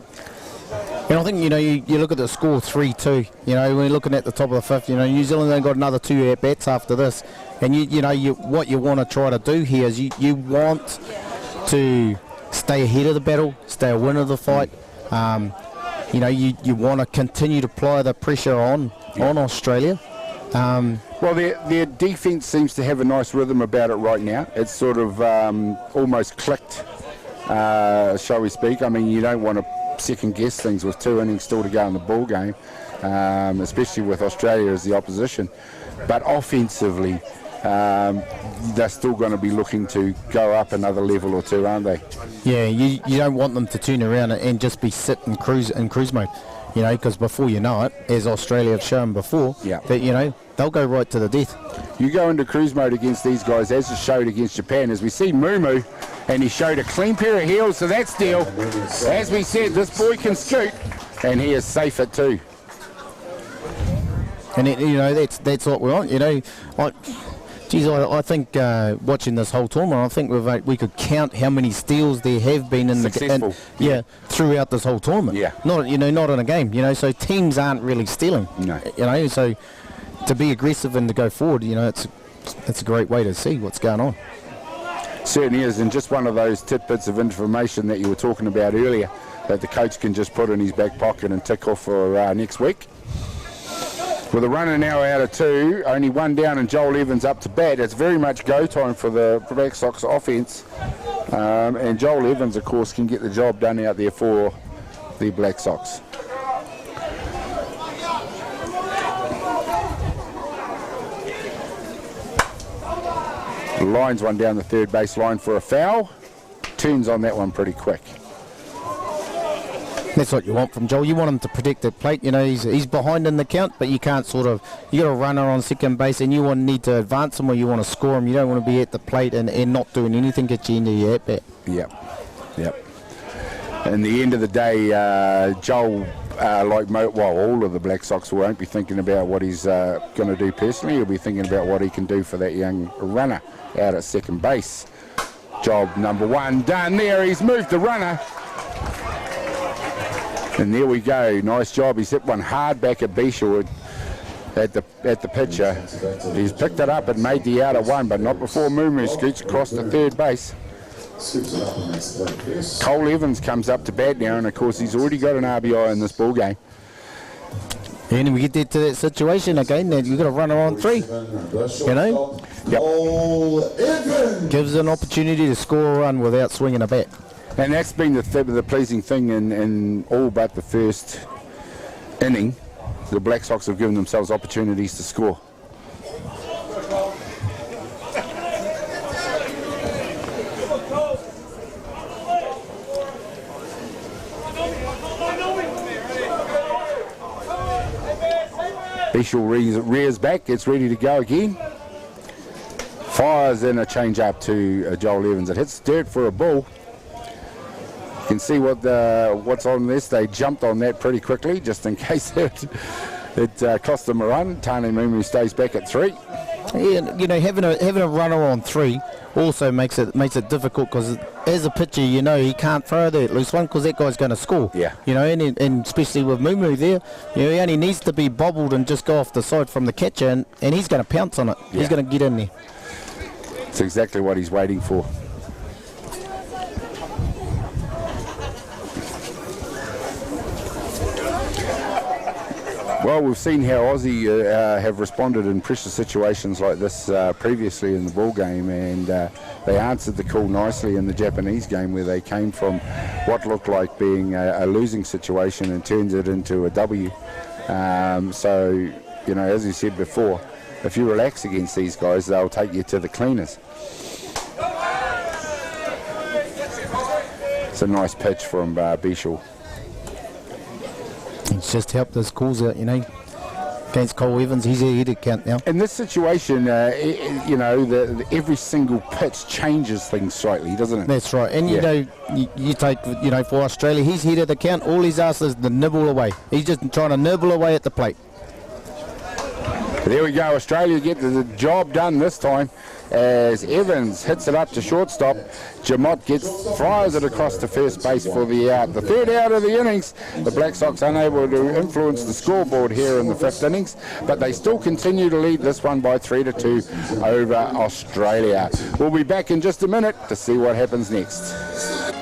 Speaker 1: I think, you know, you look at the score 3-2, you know, when you're looking at the top of the 5th, you know, New Zealand then got another 2 at-bats after this, and what you want to try to do here is you want to stay ahead of the battle, stay a winner of the fight. You know, you want to continue to apply the pressure on Australia.
Speaker 2: Well, their defence seems to have a nice rhythm about it right now. It's sort of almost clicked, shall we speak. I mean, you don't want to second guess things with 2 innings still to go in the ball game, especially with Australia as the opposition. But offensively, they're still going to be looking to go up another level or 2, aren't they?
Speaker 1: Yeah, you don't want them to turn around and just be sit and cruise mode, you know, because before you know it, as Australia have shown before, that, you know, they'll go right to the death.
Speaker 2: You go into cruise mode against these guys, as it showed against Japan, as we see Mumu, and he showed a clean pair of heels, so that's deal. As we said, this boy can scoot, and he is safe at 2.
Speaker 1: And you know, that's what we want. You know, I think watching this whole tournament, I think we could count how many steals there have been in throughout this whole tournament.
Speaker 2: Yeah,
Speaker 1: not in a game. You know, so teams aren't really stealing.
Speaker 2: No,
Speaker 1: you know, so to be aggressive and to go forward, you know, it's a great way to see what's going on.
Speaker 2: Certainly is, and just one of those tidbits of information that you were talking about earlier that the coach can just put in his back pocket and tick off for next week. With a runner now out of 2, only 1 down and Joel Evans up to bat. It's very much go time for the Black Sox offence. And Joel Evans, of course, can get the job done out there for the Black Sox. Lines one down the third base line for a foul. Turns on that one pretty quick.
Speaker 1: That's what you want from Joel. You want him to protect the plate. You know, he's behind in the count, but you can't you got a runner on second base and you need to advance him or you want to score him. You don't want to be at the plate and not doing anything at the end of your at-bat.
Speaker 2: Yep. In the end of the day, Joel, all of the Black Sox won't be thinking about what he's going to do personally. He'll be thinking about what he can do for that young runner out at second base. Job number 1 done there. He's moved the runner. And there we go. Nice job. He's hit one hard back at Beeshaw at the pitcher. He's picked it up and made the outer one, but not before Mumu scoots across the third base. Cole Evans comes up to bat now, and of course he's already got an RBI in this ball game.
Speaker 1: And we get to that situation again, then you've got to run on 3. You know?
Speaker 2: Yep.
Speaker 1: Gives an opportunity to score a run without swinging a bat.
Speaker 2: And that's been the pleasing thing in all but the first inning. The Black Sox have given themselves opportunities to score. Bishal rears back, gets ready to go again. Fires in a change up to Joel Evans. It hits dirt for a ball. You can see what's on this. They jumped on that pretty quickly, just in case it cost them a run. Tane Mumu stays back at 3.
Speaker 1: Yeah, you know, having a runner on 3 also makes it difficult, because as a pitcher, you know, he can't throw that loose one because that guy's going to score.
Speaker 2: Yeah.
Speaker 1: You know, and especially with Mumu there, you know, he only needs to be bobbled and just go off the side from the catcher, and he's going to pounce on it.
Speaker 2: Yeah.
Speaker 1: He's going to get in there.
Speaker 2: It's exactly what he's waiting for. Well, we've seen how Aussie have responded in pressure situations like this previously in the ball game, and they answered the call nicely in the Japanese game, where they came from what looked like being a losing situation and turned it into a W. So, you know, as you said before, if you relax against these guys, they'll take you to the cleaners. It's a nice pitch from Bishal.
Speaker 1: He's just helped his calls out, you know. Against Cole Evans, he's ahead of count now.
Speaker 2: In this situation, you know, every single pitch changes things slightly, doesn't it?
Speaker 1: That's right. And, you know, you take, you know, for Australia, he's head of the count. All he's asked is to nibble away. He's just trying to nibble away at the plate.
Speaker 2: There we go. Australia get the job done this time, as Evans hits it up to shortstop. Jamot fires it across to first base for the out. The third out of the innings. The Black Sox unable to influence the scoreboard here in the 5th innings, but they still continue to lead this one by 3-2 over Australia. We'll be back in just a minute to see what happens next.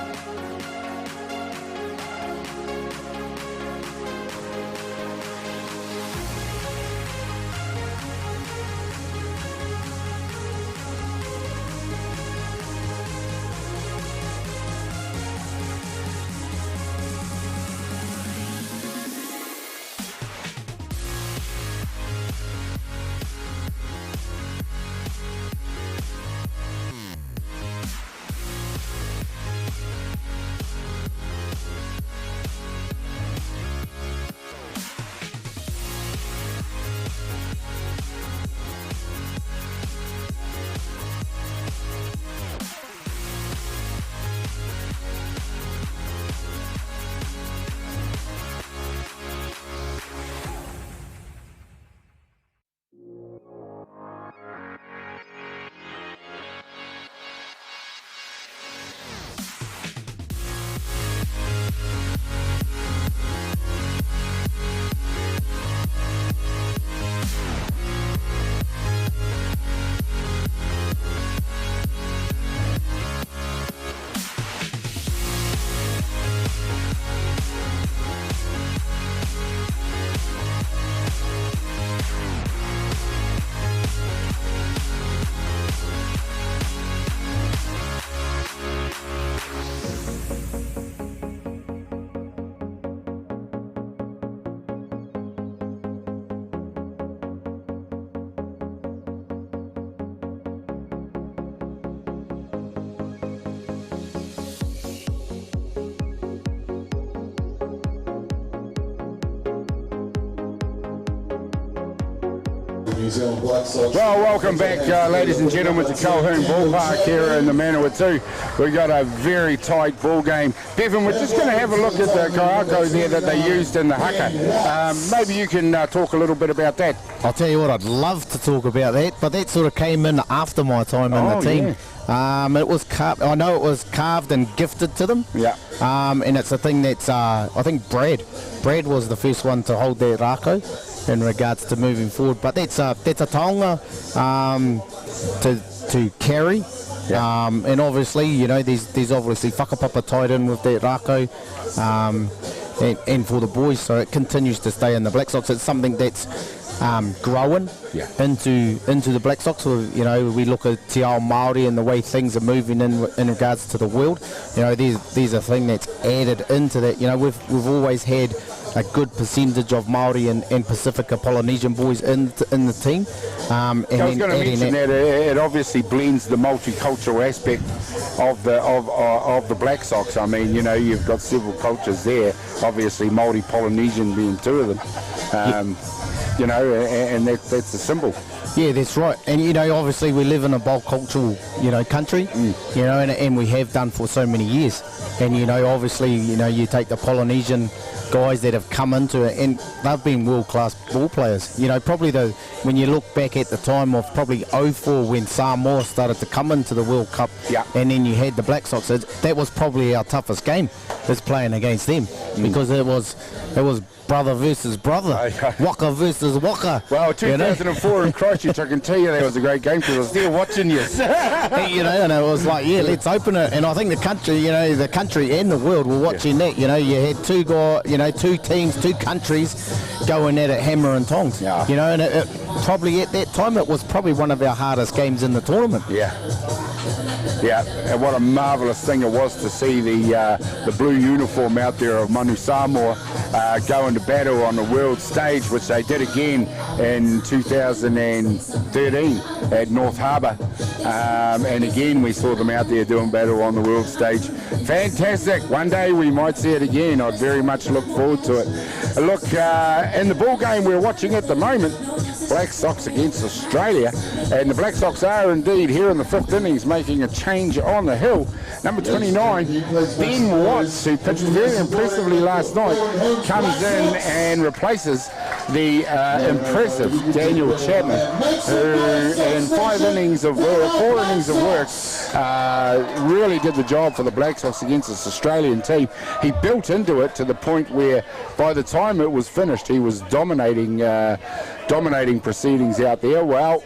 Speaker 2: Well, welcome back, ladies and gentlemen, to Colquhoun Ballpark here in the Manawatū. We've got a very tight ball game. Bevan, we're just going to have a look at the kaiako there that they used in the haka. Maybe you can talk a little bit about that.
Speaker 1: I'll tell you what, I'd love to talk about that, but that sort of came in after my time in the team.
Speaker 2: Yeah.
Speaker 1: It was I know it was carved and gifted to them.
Speaker 2: Yeah.
Speaker 1: And it's a thing that's I think Brad was the first one to hold that rako in regards to moving forward. But that's a taonga to carry. Yeah. And obviously, you know, there's obviously whakapapa tied in with that rako, and for the boys, so it continues to stay in the Black Sox. It's something that's growing into the Black Sox. You know, we look at Te Ao Māori and the way things are moving in regards to the world. You know, there's a thing that's added into that. You know, we've always had a good percentage of Māori and Pacifica Polynesian boys in the team. And
Speaker 2: I was going to mention that it obviously blends the multicultural aspect of the Black Sox. I mean, you know, you've got several cultures there. Obviously, Māori Polynesian being two of them. you know, and that's the symbol.
Speaker 1: Yeah, that's right. And, you know, obviously we live in a bicultural, you know, country, you know, and we have done for so many years. And, you know, obviously, you know, you take the Polynesian guys that have come into it, and they've been world-class ball players. You know, probably when you look back at the time of probably 04 when Samoa started to come into the World Cup, and then you had the Black Sox, that was probably our toughest game, is playing against them, because it was brother versus brother, Waka versus Waka.
Speaker 2: Well, 2004 in Christchurch, I can tell you that was a great game because I was there watching you.
Speaker 1: You know, and it was like, yeah, let's open it. And I think the country, you know, the country and the world were watching that. You know, you had two teams, two countries going at it hammer and tongs. You know, and it probably at that time it was probably one of our hardest games in the tournament.
Speaker 2: Yeah, and what a marvellous thing it was to see the blue uniform out there of Manu Samoa go into battle on the world stage, which they did again in 2013 at North Harbour. And again, we saw them out there doing battle on the world stage. Fantastic. One day we might see it again. I'd very much look forward to it. Look, in the ball game we're watching at the moment, Black Sox against Australia, and the Black Sox are indeed here in the fifth innings making a change on the hill. Number 29, Ben Watts, who pitched very impressively last night, comes in and replaces the impressive Daniel Chapman, who in 4 innings of work really did the job for the Black Sox against this Australian team. He built into it to the point where by the time it was finished, he was dominating proceedings out there. Well,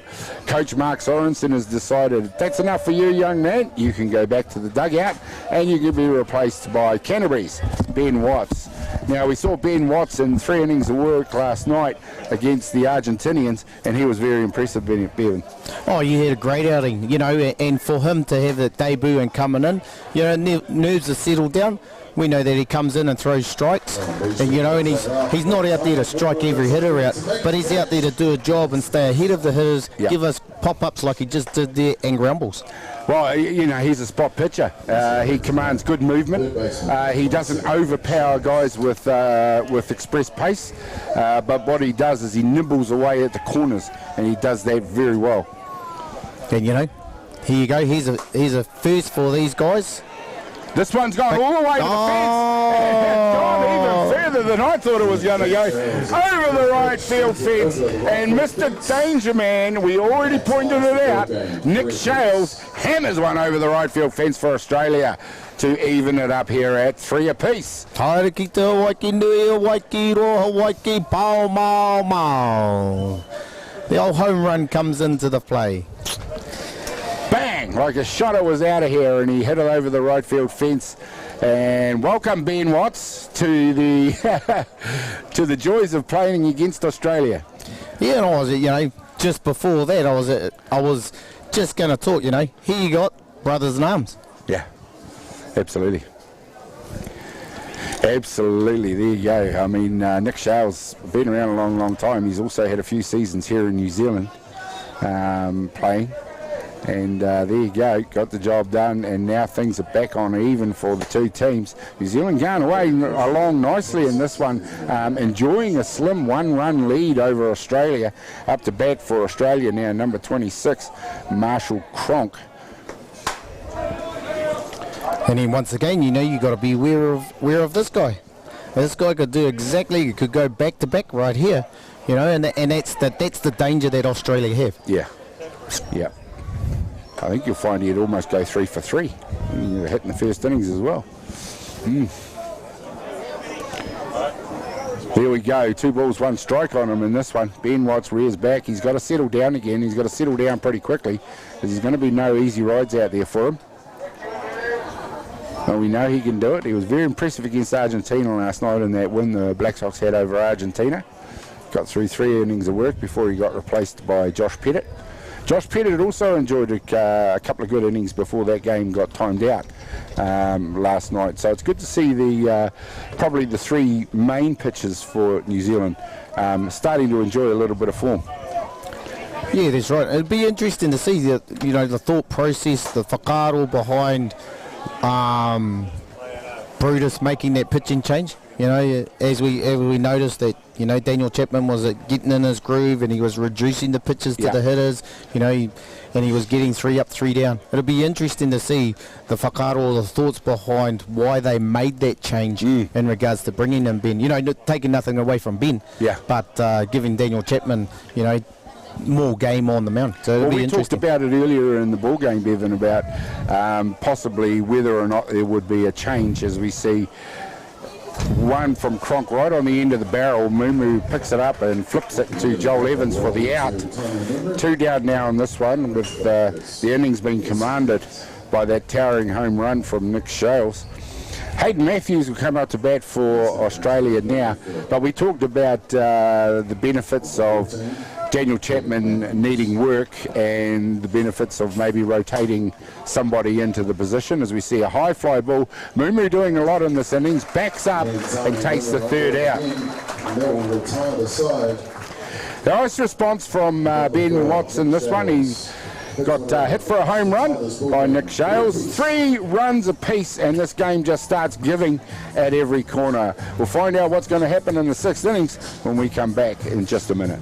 Speaker 2: Coach Mark Sorensen has decided that's enough for you, young man. You can go back to the dugout and you can be replaced by Canterbury's Ben Watts. Now, we saw Ben Watts in 3 innings of work last night against the Argentinians, and he was very impressive, Bevan.
Speaker 1: Oh, you had a great outing, you know, and for him to have the debut and coming in, you know, nerves are settled down. We know that he comes in and throws strikes, and you know, and he's not out there to strike every hitter out, but he's out there to do a job and stay ahead of the hitters, give us pop-ups like he just did there and ground balls.
Speaker 2: Well, you know, he's a spot pitcher. He commands good movement. He doesn't overpower guys with express pace, but what he does is he nibbles away at the corners, and he does that very well.
Speaker 1: And you know, here you go. Here's a first for these guys.
Speaker 2: This one's gone all the way to the fence. It's gone even further than I thought it was going to go. Over the right field fence. And Mr. Danger Man, we already pointed it out, Nick Shales hammers one over the right field fence for Australia to even it up here at 3 apiece.
Speaker 1: The old home run comes into the play.
Speaker 2: Bang! Like a shotter was out of here, and he hit it over the right field fence. And welcome Ben Watts to the to the joys of playing against Australia.
Speaker 1: Yeah, and I was, you know, just before that, I was just going to talk. You know, here you got brothers in arms.
Speaker 2: Yeah, absolutely. Absolutely, there you go. I mean, Nick Shales been around a long, long time. He's also had a few seasons here in New Zealand playing. And there you go, got the job done, and now things are back on even for the two teams. New Zealand going away along nicely in this one, enjoying a slim 1-run lead over Australia. Up to bat for Australia now, number 26, Marshall Cronk.
Speaker 1: And then once again, you know, you got to be aware of this guy. This guy could do exactly, he could go back to back right here, you know, and that's the danger that Australia have.
Speaker 2: Yeah, yeah. I think you'll find he'd almost go 3 for 3. You're hitting the first innings as well. There we go. 2 balls, 1 strike on him in this one. Ben Watts rears back. He's got to settle down again. He's got to settle down pretty quickly, because there's going to be no easy rides out there for him. Well, we know he can do it. He was very impressive against Argentina last night in that win the Black Sox had over Argentina. Got through 3 innings of work before he got replaced by Josh Pettit. Josh Pettit also enjoyed a couple of good innings before that game got timed out last night. So it's good to see probably the 3 main pitchers for New Zealand starting to enjoy a little bit of form.
Speaker 1: Yeah, that's right. It'd be interesting to see the thought process, the whakaaro behind Brutus making that pitching change. You know, as we noticed that, you know, Daniel Chapman was getting in his groove and he was reducing the pitches to the hitters, you know, and he was getting 3 up, 3 down. It'll be interesting to see the whakaaro or the thoughts behind why they made that change in regards to bringing in Ben. You know, taking nothing away from Ben, but giving Daniel Chapman, you know, more game on the mound. So it'll be interesting.
Speaker 2: We talked about it earlier in the ball game, Bevan, about possibly whether or not there would be a change as we see one from Cronk right on the end of the barrel. Mumu picks it up and flips it to Joel Evans for the out. 2 down now on this one, with the innings being commanded by that towering home run from Nick Shales. Hayden Matthews will come up to bat for Australia now, but we talked about the benefits of Daniel Chapman needing work and the benefits of maybe rotating somebody into the position as we see a high fly ball. Mumu doing a lot in this innings, backs up and takes the 3rd out. The nice response from Ben Watson this one. He's got hit for a home run by Nick Shales. 3 runs apiece, and this game just starts giving at every corner. We'll find out what's going to happen in the 6th innings when we come back in just a minute.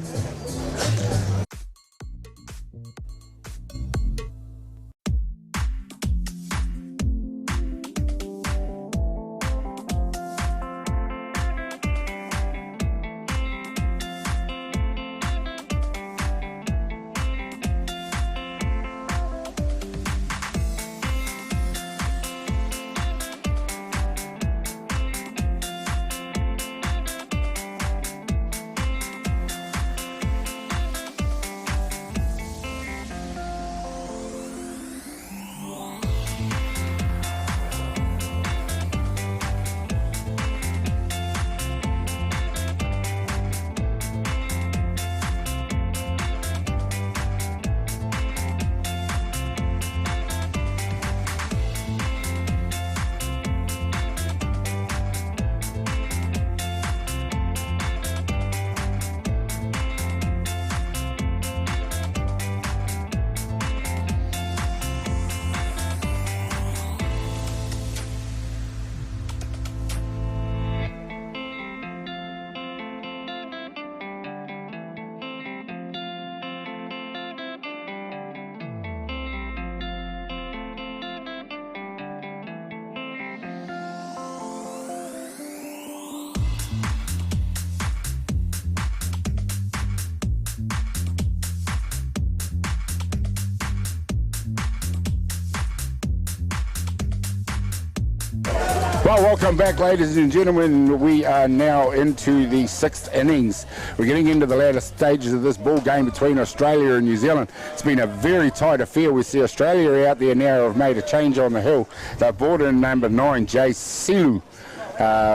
Speaker 2: Well, welcome back, ladies and gentlemen. We are now into the 6th innings. We're getting into the latter stages of this ball game between Australia and New Zealand. It's been a very tight affair. We see Australia out there now have made a change on the hill. They've brought in number 9, Jay Silu,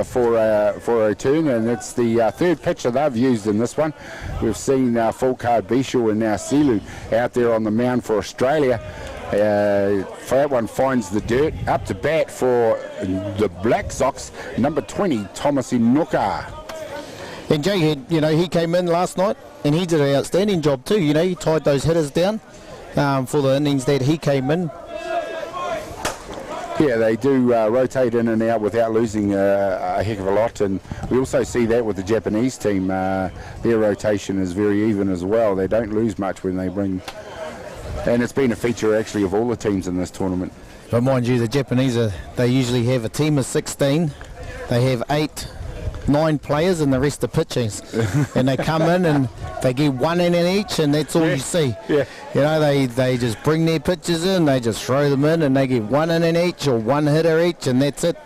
Speaker 2: for a turn, and it's the 3rd pitcher they've used in this one. We've seen Fulcard Bishaw and now Silu out there on the mound for Australia. For that one finds the dirt. Up to bat for the Black Sox, number 20, Thomas Inuka.
Speaker 1: And Jay had, you know, he came in last night and he did an outstanding job too. You know, he tied those hitters down for the innings that he came in.
Speaker 2: Yeah, they do rotate in and out without losing a heck of a lot, and we also see that with the Japanese team. Their rotation is very even as well. They don't lose much when they bring. And it's been a feature actually of all the teams in this tournament.
Speaker 1: But mind you, the Japanese, they usually have a team of 16. They have 8, 9 players and the rest are pitchers. And they come in and they get 1 in each, and that's all you see. Yeah. You know, they just bring their pitchers in, they just throw them in, and they get 1 in each or 1 hitter each, and that's it.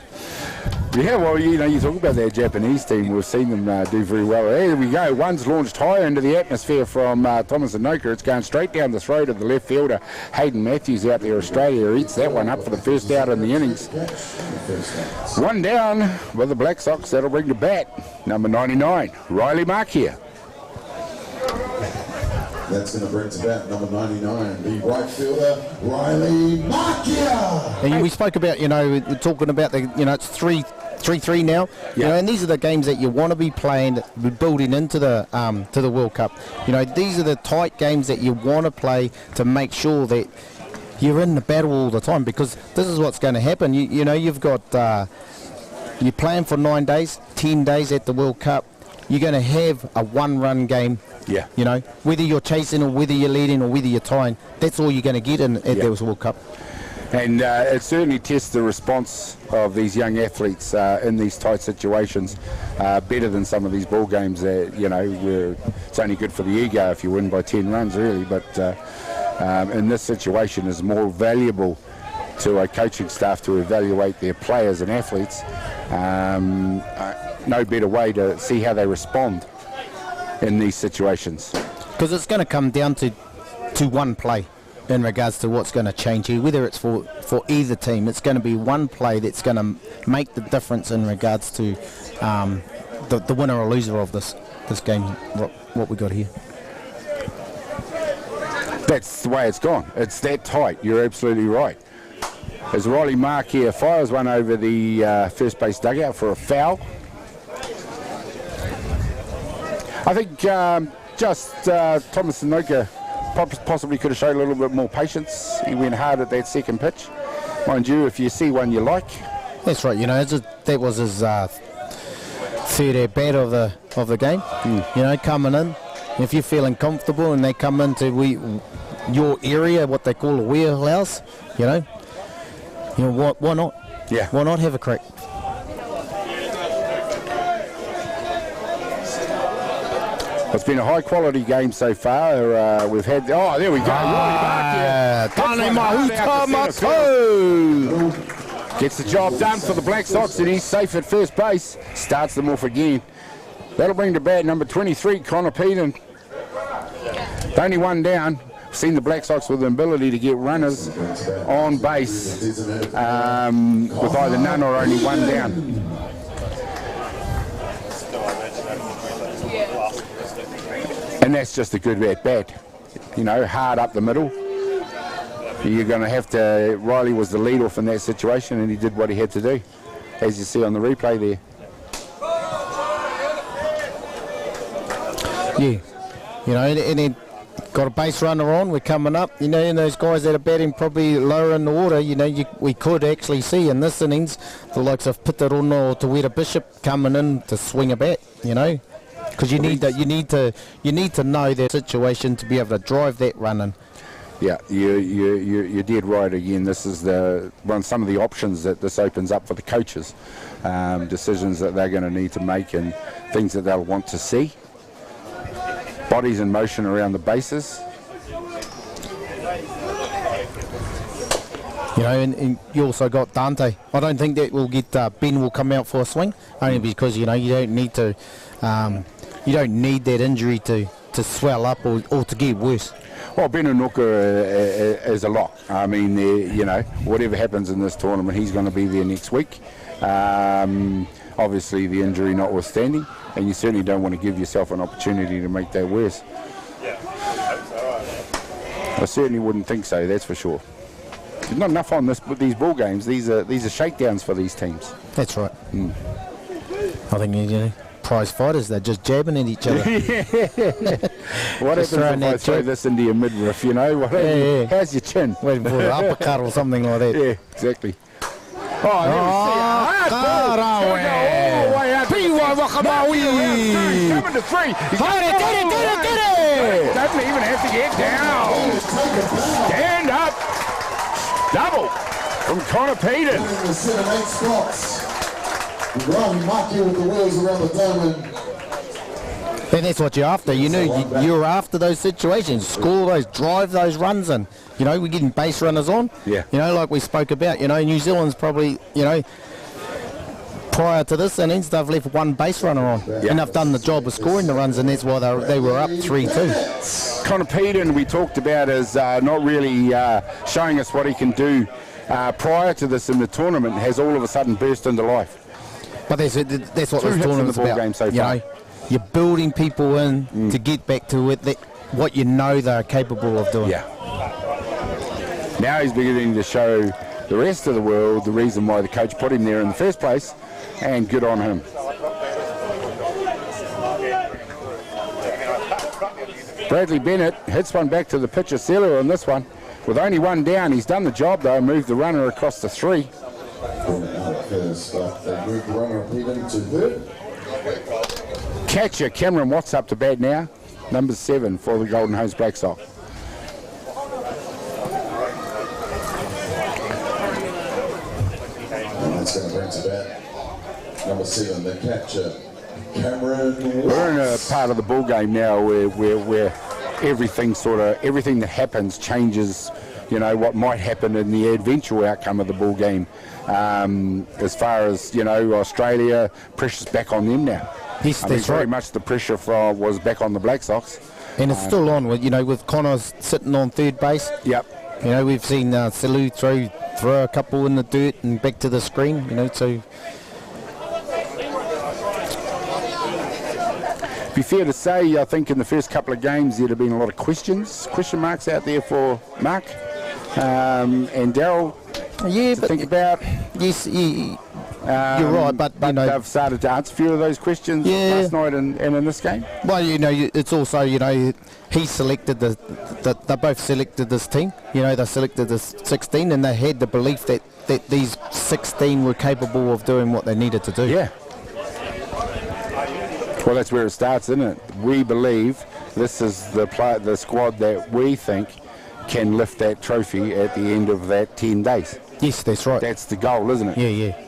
Speaker 2: Yeah, well, you know, you talk about their Japanese team. We've seen them do very well. There we go. One's launched high into the atmosphere from Thomas Inuka. It's going straight down the throat of the left fielder, Hayden Matthews, out there. Australia eats that one up for the first out in the innings. 1 down with the Black Sox. That'll bring to bat number 99, Riley Markia.
Speaker 3: That's going to bring to bat number 99, the right fielder, Riley Markia.
Speaker 1: And we spoke about, you know, we're talking about the, you know, it's 3-3 now. Yeah. You know, and these are the games that you want to be playing, building into the World Cup. You know, these are the tight games that you want to play to make sure that you're in the battle all the time, because this is what's going to happen. You know, you've got you're playing for 9 days, 10 days at the World Cup. You're going to have a one-run game.
Speaker 2: Yeah.
Speaker 1: You know, whether you're chasing or whether you're leading or whether you're tying, that's all you're going to get at the World Cup.
Speaker 2: And it certainly tests the response of these young athletes in these tight situations better than some of these ball games that, you know, where it's only good for the ego if you win by 10 runs, really. But in this situation, it's more valuable to a coaching staff to evaluate their players and athletes. No better way to see how they respond in these situations.
Speaker 1: Because it's going to come down to one play. In regards to what's going to change here, whether it's for either team, it's going to be one play that's going to make the difference in regards to the winner or loser of this game, what we got here.
Speaker 2: That's the way it's gone. It's that tight. You're absolutely right. As Riley Mark here fires one over the first base dugout for a foul. I think Thomas Sanoka possibly could have showed a little bit more patience. He went hard at that second pitch. Mind you, if you see one you like.
Speaker 1: That's right. You know, that was his third at bat of the game. You know, coming in. If you're feeling comfortable and they come into your area, what they call a wheelhouse, you know why not?
Speaker 2: Yeah.
Speaker 1: Why not have a crack?
Speaker 2: It's been a high-quality game so far. We've had... Oh, there we go. Manawatū gets the job done for the Black Sox, and he's safe at first base. Starts them off again. That'll bring to bat number 23, Connor Peden. Only one down. Seen the Black Sox with the ability to get runners on base with either none or only one down. And that's just a good at-bat, you know, hard up the middle. You're going to have to... Riley was the lead-off in that situation, and he did what he had to do, as you see on the replay there.
Speaker 1: Yeah, you know, and then got a base runner on, we're coming up, you know, and those guys that are batting probably lower in the order, you know, we could actually see in this innings the likes of Pitarono or Tawera Bishop coming in to swing a bat, you know. Because you need to know that situation to be able to drive that running.
Speaker 2: Yeah, you're dead right again. This is some of the options that this opens up for the coaches, decisions that they're going to need to make and things that they'll want to see. Bodies in motion around the bases.
Speaker 1: You know, and you also got Dante. I don't think that we'll get Ben will come out for a swing, only because, you know, you don't need to. You don't need that injury to swell up or to get worse.
Speaker 2: Well, Ben Unuka is a lock. I mean, you know, whatever happens in this tournament, he's going to be there next week. Obviously, the injury notwithstanding, and you certainly don't want to give yourself an opportunity to make that worse. I certainly wouldn't think so, that's for sure. There's not enough on these ball games. These are shakedowns for these teams.
Speaker 1: That's right. I think, you know, prize fighters, they're just jabbing at each other.
Speaker 2: What happens if I throw this into your midriff, you know? How's your chin?
Speaker 1: Waiting for an uppercut or something like that.
Speaker 2: Yeah, exactly. Oh, there we see coming to three. Doesn't even have to get down. Stand up. Double from Connor Peden.
Speaker 3: Riley Mark with the wheels around the diamond.
Speaker 1: And that's what you're after. You know, you're after those situations. Score those, drive those runs in. You know, we're getting base runners on.
Speaker 2: Yeah.
Speaker 1: You know, like we spoke about. You know, New Zealand's probably, you know, prior to this innings, they've left one base runner on. Yeah. And they've done the job of scoring the runs, and that's why they were up 3-2.
Speaker 2: Connor Peden, we talked about, as not really showing us what he can do prior to this in the tournament, has all of a sudden burst into life.
Speaker 1: But that's what this tournament's about.
Speaker 2: Game so far.
Speaker 1: You know, you're building people in to get back to what you know they're capable of doing.
Speaker 2: Yeah. Now he's beginning to show the rest of the world the reason why the coach put him there in the first place, and good on him. Bradley Bennett hits one back to the pitcher Sealer on this one. With only one down, he's done the job though, moved the runner across to 3.
Speaker 3: First up, the group runner Peter to third.
Speaker 2: Catcher Cameron Watts up to bat now, number 7 for the Golden Hose Black Sox.
Speaker 3: And that's going to bring to bat number 7, the catcher Cameron Watts.
Speaker 2: We're in a part of the ball game now where everything that happens changes, you know, what might happen in the eventual outcome of the ball game. As far as, you know, Australia, pressure's back on them now.
Speaker 1: Yes, that's
Speaker 2: very
Speaker 1: right.
Speaker 2: much the pressure was back on the Black Sox.
Speaker 1: And it's still on, with, you know, with Connors sitting on third base.
Speaker 2: Yep.
Speaker 1: You know, we've seen Salu throw a couple in the dirt and back to the screen, you know, so...
Speaker 2: Be fair to say, I think in the first couple of games there'd have been a lot of question marks out there for Mark and Daryl.
Speaker 1: Yeah,
Speaker 2: to think about.
Speaker 1: Yes, you're right, but you know,
Speaker 2: they've started to answer a few of those questions last night and in this game.
Speaker 1: Well, you know, it's also, you know, he selected they both selected this team. You know, they selected this 16, and they had the belief that these 16 were capable of doing what they needed to do.
Speaker 2: Yeah. Well, that's where it starts, isn't it? We believe this is the squad that we think can lift that trophy at the end of that 10 days.
Speaker 1: Yes, that's right.
Speaker 2: That's the goal, isn't it?
Speaker 1: Yeah, yeah.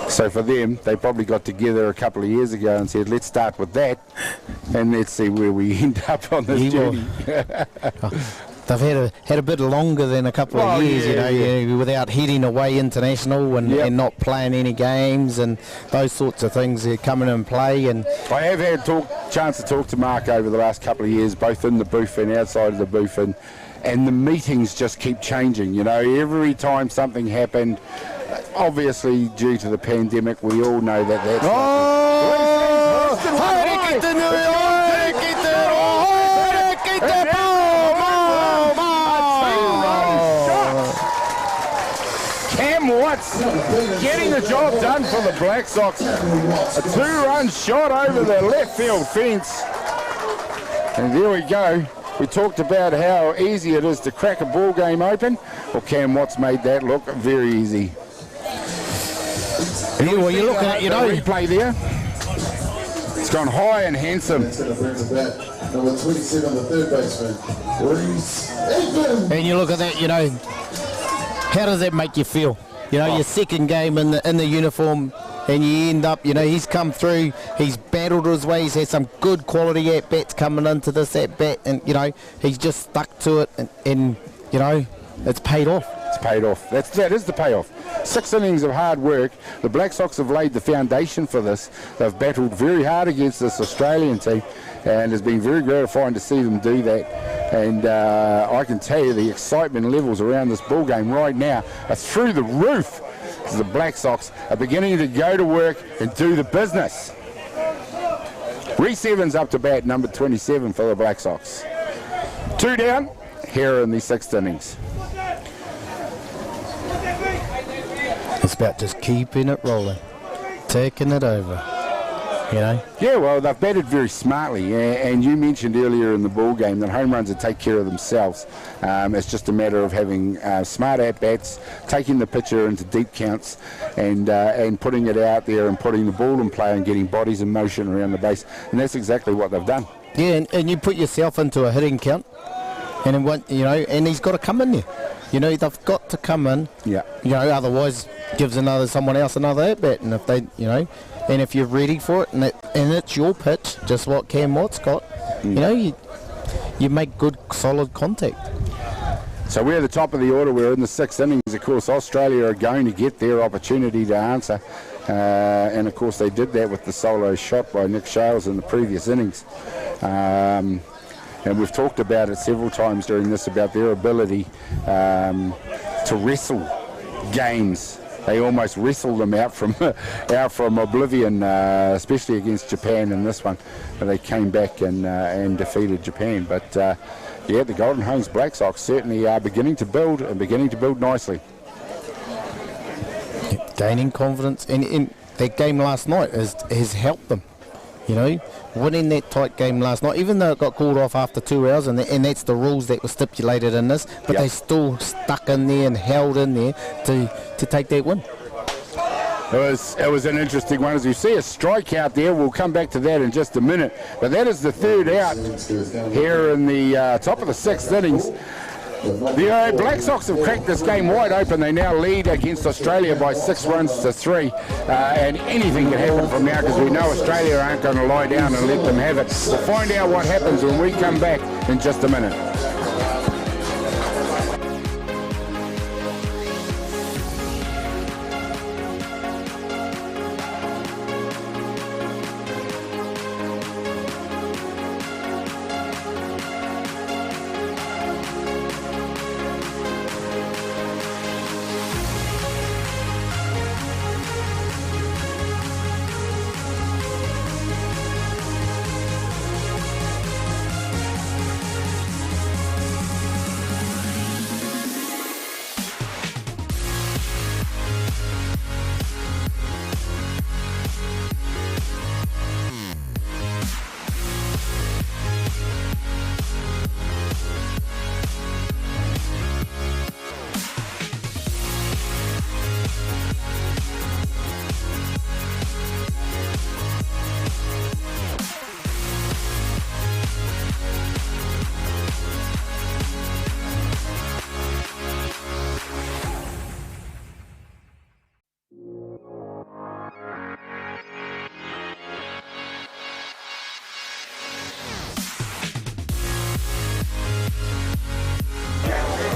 Speaker 2: So for them, they probably got together a couple of years ago and said, let's start with that and let's see where we end up on this journey.
Speaker 1: They've had a bit longer than a couple of years, you know, without heading away international and not playing any games and those sorts of things that come in and play. And
Speaker 2: I have had chance to talk to Mark over the last couple of years, both in the booth and outside of the booth, and the meetings just keep changing. You know, every time something happened, obviously due to the pandemic, we all know that's Watts getting the job done for the Black Sox. A 2-run shot over the left field fence. And there we go. We talked about how easy it is to crack a ball game open. Well, Cam Watts made that look very easy.
Speaker 1: Yeah, well, you're looking at, you know,
Speaker 2: replay there. It's gone high and handsome.
Speaker 3: That's going to bring to bat number 27, the third baseman, Reese Evans.
Speaker 1: And you look at that, you know, how does that make you feel? You know, your second game in the uniform, and you end up, you know, he's come through, he's battled his way, he's had some good quality at-bats coming into this at-bat, and, you know, he's just stuck to it, and you know, it's paid off.
Speaker 2: It's paid off. That is the payoff. 6 innings of hard work. The Black Sox have laid the foundation for this. They've battled very hard against this Australian team, and it's been very gratifying to see them do that. And I can tell you the excitement levels around this ball game right now are through the roof. The Black Sox are beginning to go to work and do the business. Reese Evans up to bat, number 27 for the Black Sox. 2 down here in the 6th innings.
Speaker 1: It's about just keeping it rolling, taking it over, you know.
Speaker 2: Yeah, well, they've batted very smartly, and you mentioned earlier in the ball game that home runs would take care of themselves. It's just a matter of having smart at-bats, taking the pitcher into deep counts, and putting it out there and putting the ball in play and getting bodies in motion around the base, and that's exactly what they've done.
Speaker 1: Yeah, and you put yourself into a hitting count, and you know, and he's got to come in there. You know, they've got to come in.
Speaker 2: Yeah.
Speaker 1: You know, otherwise gives someone else another at-bat, and if they, you know, and if you're ready for it, and it's your pitch, just what Cam Watts got, you know, you make good, solid contact.
Speaker 2: So we're at the top of the order. We're in the 6th innings. Of course, Australia are going to get their opportunity to answer, and of course they did that with the solo shot by Nick Shales in the previous innings. And we've talked about it several times during this about their ability to wrestle games. They almost wrestled them out from oblivion, especially against Japan in this one. But they came back and defeated Japan. But yeah, the Golden Hose Black Sox certainly are beginning to build nicely.
Speaker 1: Gaining confidence, and that game last night has helped them. You know, winning that tight game last night, even though it got called off after 2 hours, and that's the rules that were stipulated in this, but they still stuck in there and held in there to take that win.
Speaker 2: It was an interesting one. As we see a strikeout there, we'll come back to that in just a minute. But that is the third out here in the top of the 6th innings. The Black Sox have cracked this game wide open. They now lead against Australia by 6 runs to 3. And anything can happen from now, because we know Australia aren't going to lie down and let them have it. We'll find out what happens when we come back in just a minute.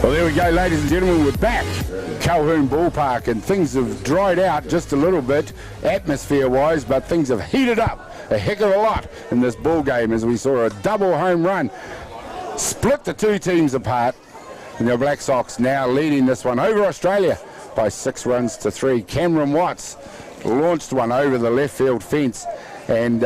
Speaker 2: Well, there we go, ladies and gentlemen, we're back. Colquhoun Ballpark, and things have dried out just a little bit, atmosphere-wise, but things have heated up a heck of a lot in this ball game, as we saw a double home run split the two teams apart. And the Black Sox now leading this one over Australia by 6 runs to 3. Cameron Watts launched one over the left field fence. And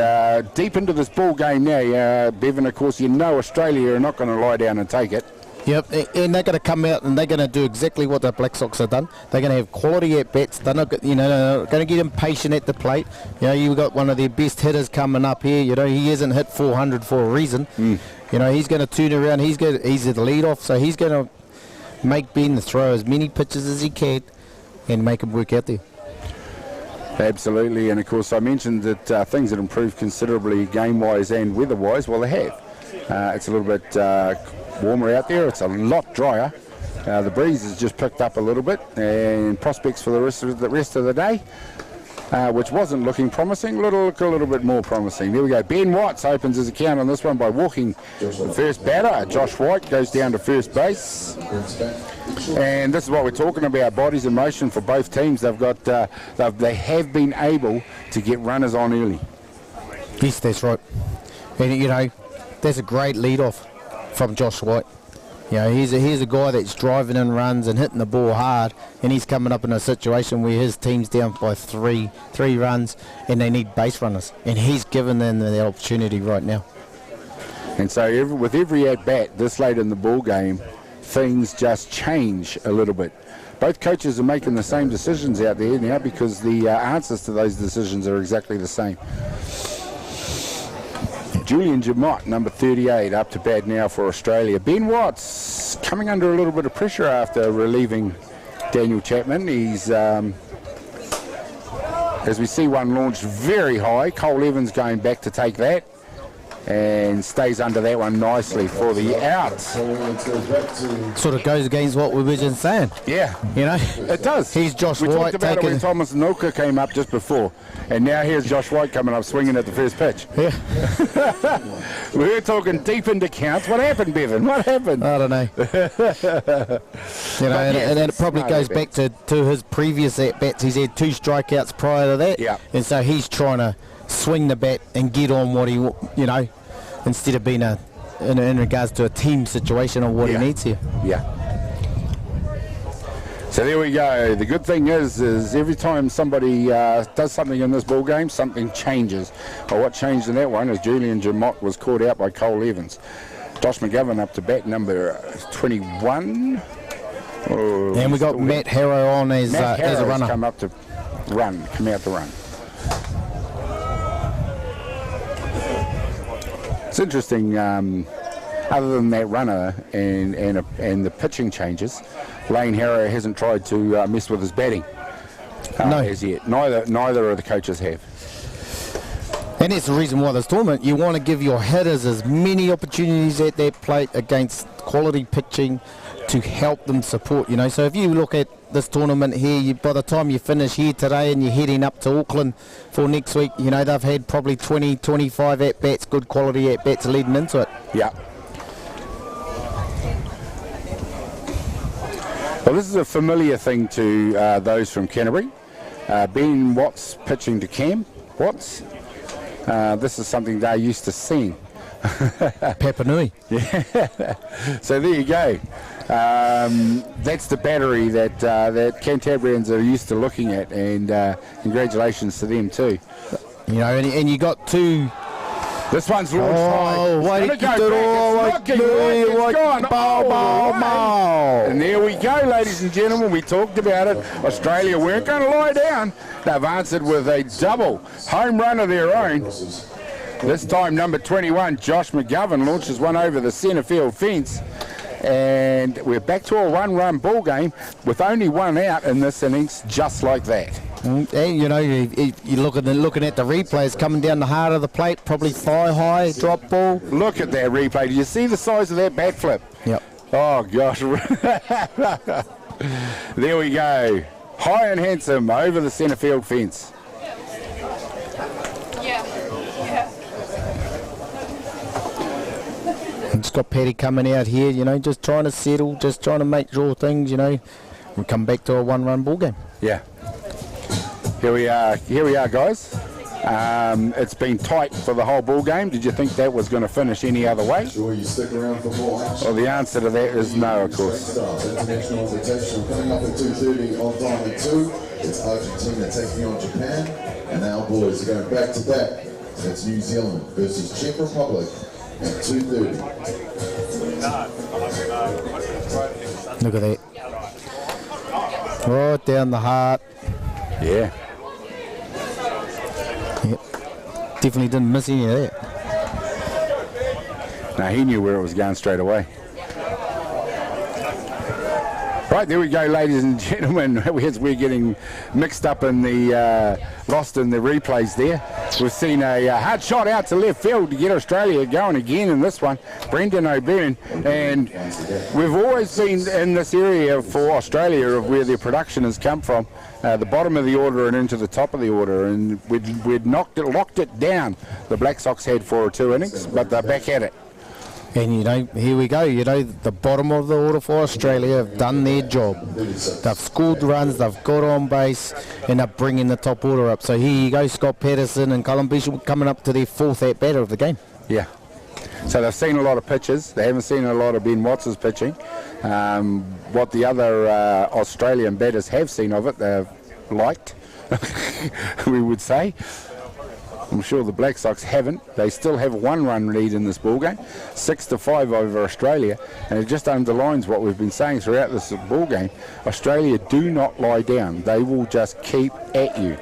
Speaker 2: deep into this ball game now, Bevan, of course, you know Australia are not going to lie down and take it.
Speaker 1: Yep, and they're going to come out and they're going to do exactly what the Black Sox have done. They're going to have quality at bats. They're not, they're going to get impatient at the plate. You know, you've got one of their best hitters coming up here. You know, he hasn't hit 400 for a reason. You know, he's going to turn around. He's at the lead off, so he's going to make Ben throw as many pitches as he can and make him work out there.
Speaker 2: Absolutely, and of course I mentioned that things had improved considerably game-wise and weather-wise. Well, they have. It's a little bit warmer out there. It's a lot drier. The breeze has just picked up a little bit, and prospects for the rest of the day, which wasn't looking promising, look a little bit more promising. There we go. Ben Watts opens his account on this one by walking the first batter. Josh White goes down to first base. And this is what we're talking about, bodies in motion for both teams. They've got, they have been able to get runners on early.
Speaker 1: Yes, that's right. And, you know, that's a great lead-off from Josh White. You know, he's a guy that's driving in runs and hitting the ball hard, and he's coming up in a situation where his team's down by three runs, and they need base runners, and he's given them the opportunity right now.
Speaker 2: And so with every at-bat this late in the ball game, things just change a little bit. Both coaches are making the same decisions out there now because the answers to those decisions are exactly the same. Julian Jamot, number 38, up to bat now for Australia. Ben Watts coming under a little bit of pressure after relieving Daniel Chapman. He's, as we see one launched very high. Cole Evans going back to take that and stays under that one nicely for the out.
Speaker 1: Sort of goes against what we were just saying.
Speaker 2: Yeah.
Speaker 1: You know?
Speaker 2: It does.
Speaker 1: He's Josh
Speaker 2: White.
Speaker 1: We
Speaker 2: talked about it when Thomas Noka came up just before. And now here's Josh White coming up swinging at the first pitch.
Speaker 1: Yeah.
Speaker 2: We're talking deep into counts. What happened, Bevan? What happened?
Speaker 1: I don't know. You know, and it probably goes back to his previous at-bats. He's had 2 strikeouts prior to that.
Speaker 2: Yeah.
Speaker 1: And so he's trying to swing the bat and get on what he, you know, instead of being in regards to a team situation or what he needs here.
Speaker 2: Yeah. So there we go. The good thing is every time somebody does something in this ball game, something changes. Well, what changed in that one is Julian Jamot was caught out by Cole Evans. Josh McGovern up to bat, number 21. Oh,
Speaker 1: and we got Matt Harrow on as a runner.
Speaker 2: Come out to run. It's interesting. Other than that runner and the pitching changes, Lane Harrow hasn't tried to mess with his batting as yet. Neither of the coaches have.
Speaker 1: And that's the reason why this tournament, you want to give your hitters as many opportunities at their plate against quality pitching to help them support, you know. So if you look at this tournament here, by the time you finish here today and you're heading up to Auckland for next week, you know, they've had probably 20, 25 at-bats, good quality at-bats leading into it.
Speaker 2: Yeah. Well, this is a familiar thing to those from Canterbury. Ben Watts pitching to Cam Watts. This is something they're used to seeing.
Speaker 1: Papanui.
Speaker 2: Yeah. So there you go. That's the battery that Cantabrians are used to looking at, and congratulations to them too.
Speaker 1: You know, and you got two.
Speaker 2: This one's launched high.
Speaker 1: Oh, wait,
Speaker 2: it's gone. And there we go, ladies and gentlemen. We talked about it. Australia weren't going to lie down. They've answered with a double home run of their own. This time, number 21, Josh McGovern, launches one over the centre field fence. And we're back to a one-run ball game with only one out in this innings, just like that.
Speaker 1: And you know, you're looking at the replays coming down the heart of the plate, probably thigh-high drop ball.
Speaker 2: Look at that replay. Do you see the size of that bat flip?
Speaker 1: Yep.
Speaker 2: Oh, gosh. There we go. High and handsome over the centre field fence.
Speaker 1: And Scott Petty coming out here, you know, just trying to settle, just trying to make sure things, you know, we come back to a one-run ball game.
Speaker 2: Yeah. Here we are, guys. It's been tight for the whole ball game. Did you think that was going to finish any other way?
Speaker 3: Sure, you stick around for more action.
Speaker 2: Well, the answer to that is no, of course.
Speaker 3: International Invitational coming up at 2:30 on Diamond 2. It's Argentina taking on Japan, and our boys are going back to back. That's New Zealand versus Czech Republic at 2:30.
Speaker 1: Look at that. Right down the heart.
Speaker 2: Yeah.
Speaker 1: Yep. Definitely didn't miss any of that.
Speaker 2: No, he knew where it was going straight away. Right, there we go, ladies and gentlemen. We're getting mixed up in the, lost in the replays there. We've seen a hard shot out to left field to get Australia going again in this one. Brendan O'Byrne. And we've always been in this area for Australia of where their production has come from. The bottom of the order and into the top of the order. And we'd locked it down. The Black Sox had 4 or 2 innings, but they're back at it.
Speaker 1: And, you know, here we go. You know, the bottom of the order for Australia have done their job. They've scored runs, they've got on base, and they're bringing the top order up. So here you go, Scott Patterson and Colin Bishop coming up to their 4th at-batter of the game.
Speaker 2: Yeah. So they've seen a lot of pitches. They haven't seen a lot of Ben Watts' pitching. What the other Australian batters have seen of it, they've liked, we would say. I'm sure the Black Sox haven't. They still have a 1-run lead in this ball game, 6-5 over Australia, and it just underlines what we've been saying throughout this ball game. Australia do not lie down. They will just keep at you.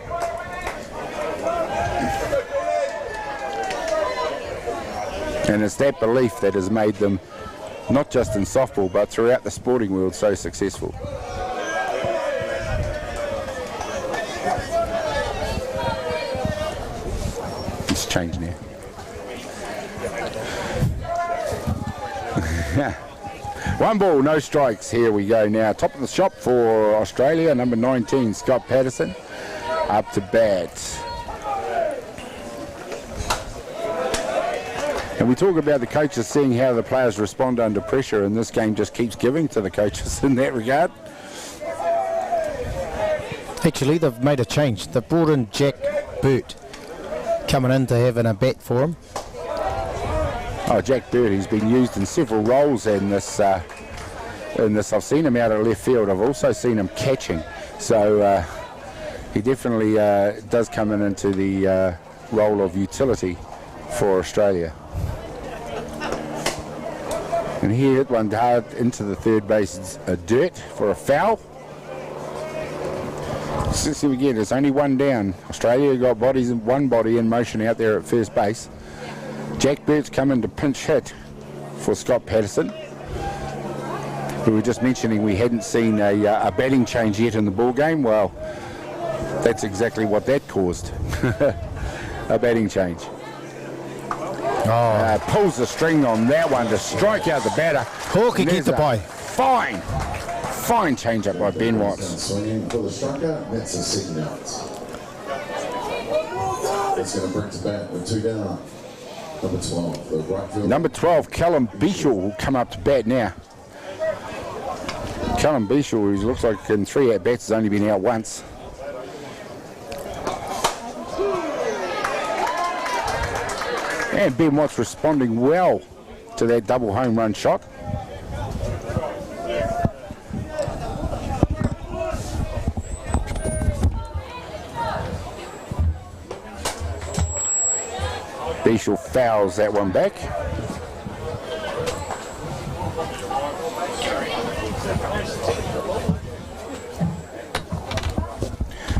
Speaker 2: And it's that belief that has made them, not just in softball, but throughout the sporting world, so successful. Change now. One ball, no strikes. Here we go now. Top of the shop for Australia, number 19, Scott Patterson, up to bat. And we talk about the coaches seeing how the players respond under pressure, and this game just keeps giving to the coaches in that regard.
Speaker 1: Actually, they've made a change. They've brought in Jack Burt coming in to having a bat for him.
Speaker 2: Oh, Jack Bird, he's been used in several roles in this. I've seen him out of left field. I've also seen him catching. So he definitely does come into the role of utility for Australia. And he hit one hard into the third base dirt for a foul. See again, it's only one down. Australia got one body in motion out there at first base. Jack Bird's come in to pinch hit for Scott Patterson. We were just mentioning we hadn't seen a batting change yet in the ball game. Well, that's exactly what that caused. A batting change. Pulls the string on that one to strike out the batter.
Speaker 1: Hoki get the bye.
Speaker 2: Fine change up by Ben Watts.
Speaker 3: Swinging for the striker, that's a second out. It's going to bring to bat with 2 down. Number 12, the right field.
Speaker 2: Number 12, Callum Beashall will come up to bat now. Callum Beashall, who looks like in 3 at-bats has only been out once. And Ben Watts responding well to that double home run shot. Beashall fouls that one back.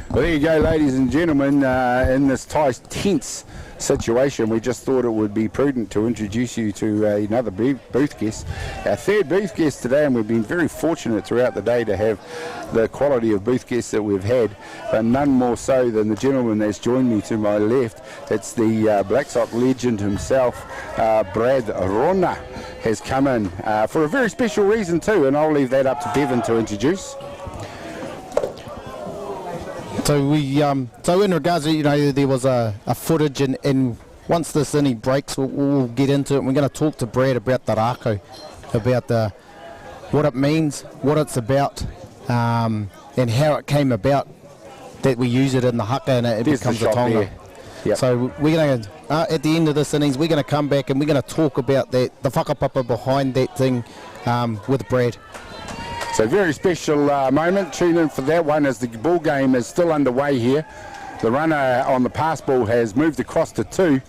Speaker 2: Well, there you go, ladies and gentlemen. In this tense situation, we just thought it would be prudent to introduce you to another booth guest, our third booth guest today, and we've been very fortunate throughout the day to have the quality of booth guests that we've had, but none more so than the gentleman that's joined me to my left. It's the Black Sox legend himself, Brad Rona, has come in for a very special reason too, and I'll leave that up to Bevan to introduce.
Speaker 1: So we, so in regards to, there was a footage, and once this inning breaks, we'll get into it. And we're going to talk to Brad about the rako, about what it means, what it's about, and how it came about that we use it in the haka and it becomes a tonga.
Speaker 2: Yep.
Speaker 1: So we're going to, at the end of this innings, we're going to come back and we're going to talk about that, the whakapapa behind that thing with Brad.
Speaker 2: So very special moment. Tune in for that one as the ball game is still underway here. The runner on the pass ball has moved across to 2.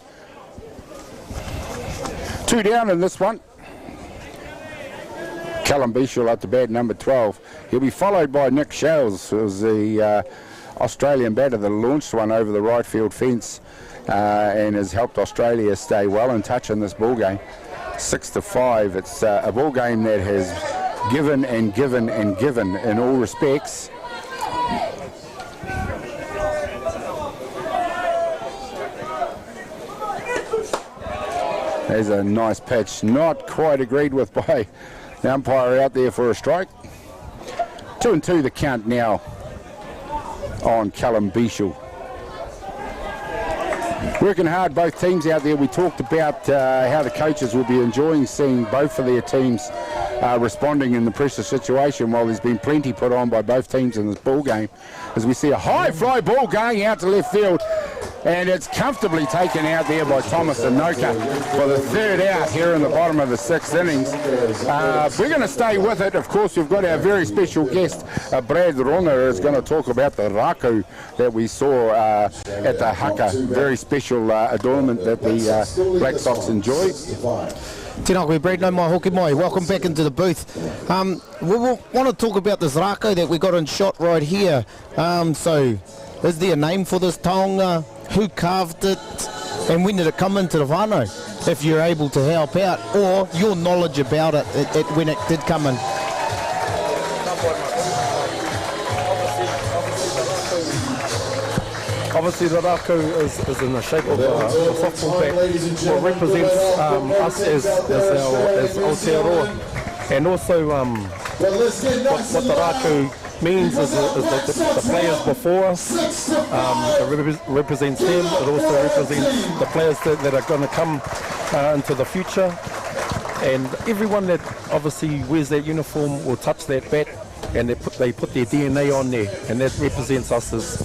Speaker 2: 2 down in this one. Callum Beashall up to bat, number 12. He'll be followed by Nick Shells, who was the Australian batter that launched one over the right field fence and has helped Australia stay well in touch in this ball game. 6-5. It's a ball game that has given and given and given in all respects. There's a nice pitch, not quite agreed with by the umpire out there for a strike. 2-2 the count now on Callum Beashall. Working hard, both teams out there. We talked about how the coaches will be enjoying seeing both of their teams responding in the pressure situation, while there's been plenty put on by both teams in this ball game, as we see a high fly ball going out to left field, and it's comfortably taken out there by Thomas Anoka for the 3rd out here in the bottom of the 6th innings. We're going to stay with it. Of course, we've got our very special guest, Brad Rona, is going to talk about the raku that we saw at the haka. Very special adornment that the Black Sox enjoy.
Speaker 1: Tēnā koe, Brad, no mai hoki mai. Welcome back into the booth. We want to talk about this rako that we got in shot right here. So, is there a name for this taonga? Who carved it? And when did it come into the whānau? If you're able to help out, or your knowledge about it when it did come in.
Speaker 8: Obviously the rako is in the shape of a softball bat, what represents us as Aotearoa. And also what the rako means is the players before us. It represents them. It also represents the players that are going to come into the future. And everyone that obviously wears that uniform will touch that bat, and they put their DNA on there, and that represents us as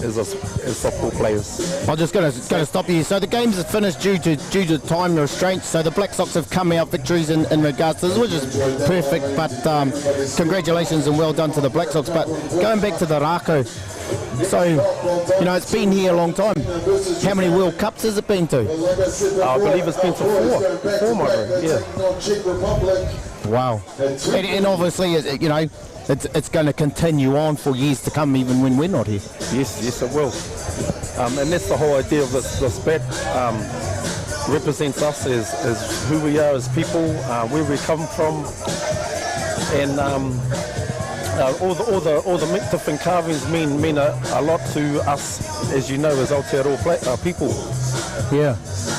Speaker 8: softball players.
Speaker 1: I'm just going to stop you. So the games are finished due to time restraints. So the Black Sox have come out victories in regards to this, which is perfect. But congratulations and well done to the Black Sox. But going back to the rako, so it's been here a long time. How many World Cups has it been to?
Speaker 8: I believe it's been to 4, my friend. Yeah.
Speaker 1: Wow. And obviously, it's going to continue on for years to come, even when we're not here.
Speaker 8: Yes, it will. And that's the whole idea of this bat.
Speaker 10: represents us as who we are as people, where we come from, and all the different carvings mean a lot to us, as you know, as Aotearoa people.
Speaker 1: Yeah.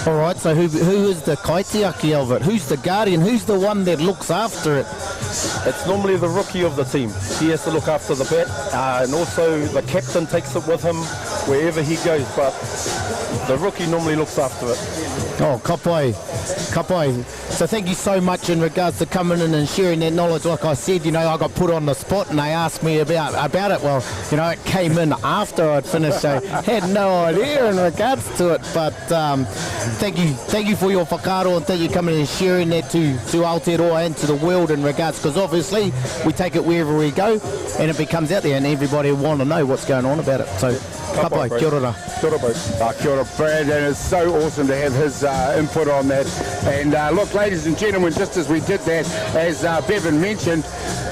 Speaker 1: All right, so who is the kaitiaki of it? Who's the guardian? Who's the one that looks after it?
Speaker 10: It's normally the rookie of the team. He has to look after the bat, and also the captain takes it with him wherever he goes, but the rookie normally looks after it.
Speaker 1: Oh, kapai. So thank you so much in regards to coming in and sharing that knowledge. Like I said, you know, I got put on the spot and they asked me about it. Well, you know, it came in after I'd finished, so had no idea in regards to it. But thank you for your whakaaro, and thank you coming in and sharing that to Aotearoa and to the world in regards, because obviously we take it wherever we go and it becomes out there and everybody will want to know what's going on about it. So kapai, kia ora.
Speaker 2: Kia ora, kia ora, Brad, and it's so awesome to have his input on that. And look, ladies and gentlemen, just as we did that, as Bevan mentioned,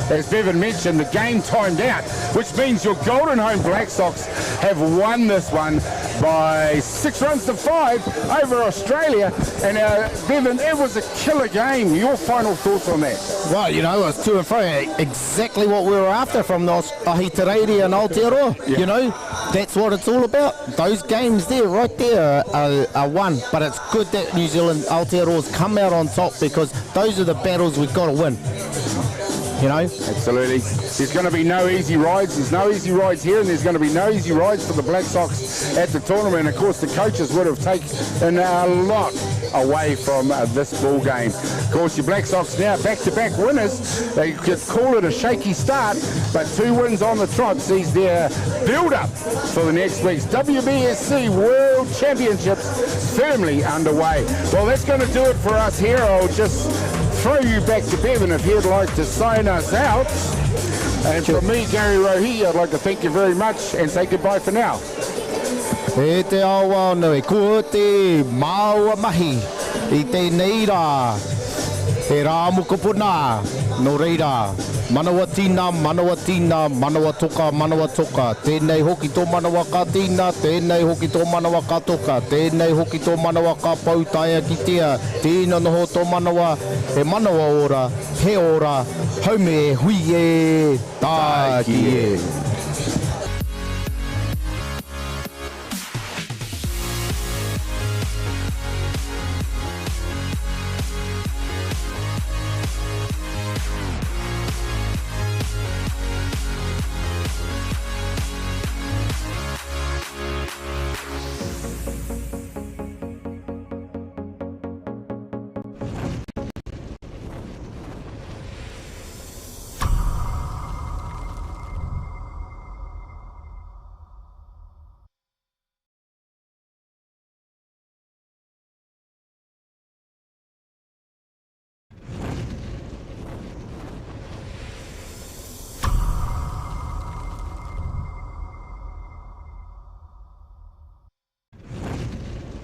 Speaker 2: the game timed out, which means your Golden Home Black Sox have won this one by 6 runs to 5 over Australia. And Bevan, it was a killer game. Your final thoughts on that?
Speaker 1: Well, you know, it was to and fro, exactly what we were after from the Ahitereiria and Aotearoa. Yeah. You know, that's what it's all about. Those games there, right there, are won. But it's good that New Zealand Aotearoa's come out on top, because those are the battles we've got to win. You know? Absolutely.
Speaker 2: There's going to be no easy rides. There's no easy rides here, and there's going to be no easy rides for the Black Sox at the tournament. Of course, the coaches would have taken a lot away from this ball game. Of course, your Black Sox now back-to-back winners. They could call it a shaky start, but 2 wins on the trot sees their build-up for the next week's WBSC World Championships firmly underway. Well, that's going to do it for us here. I'll just throw you back to Bevan if he'd like to sign us out. And from me, Gary Rohi, I'd like to thank you very much and say goodbye for now.
Speaker 1: E te awa nui, kua te maua mahi, I te neira, e rā mukapuna, no reira, Manawatū, Manawatoka, tēnei hoki tō manawa ka tīna, tēnei hoki tō manawa ka toka, tēnei hoki tō manawa ka pautaia ki tea, tēnā noho tō manawa, e manawa ora, he ora, haume e hui e, tā ki e.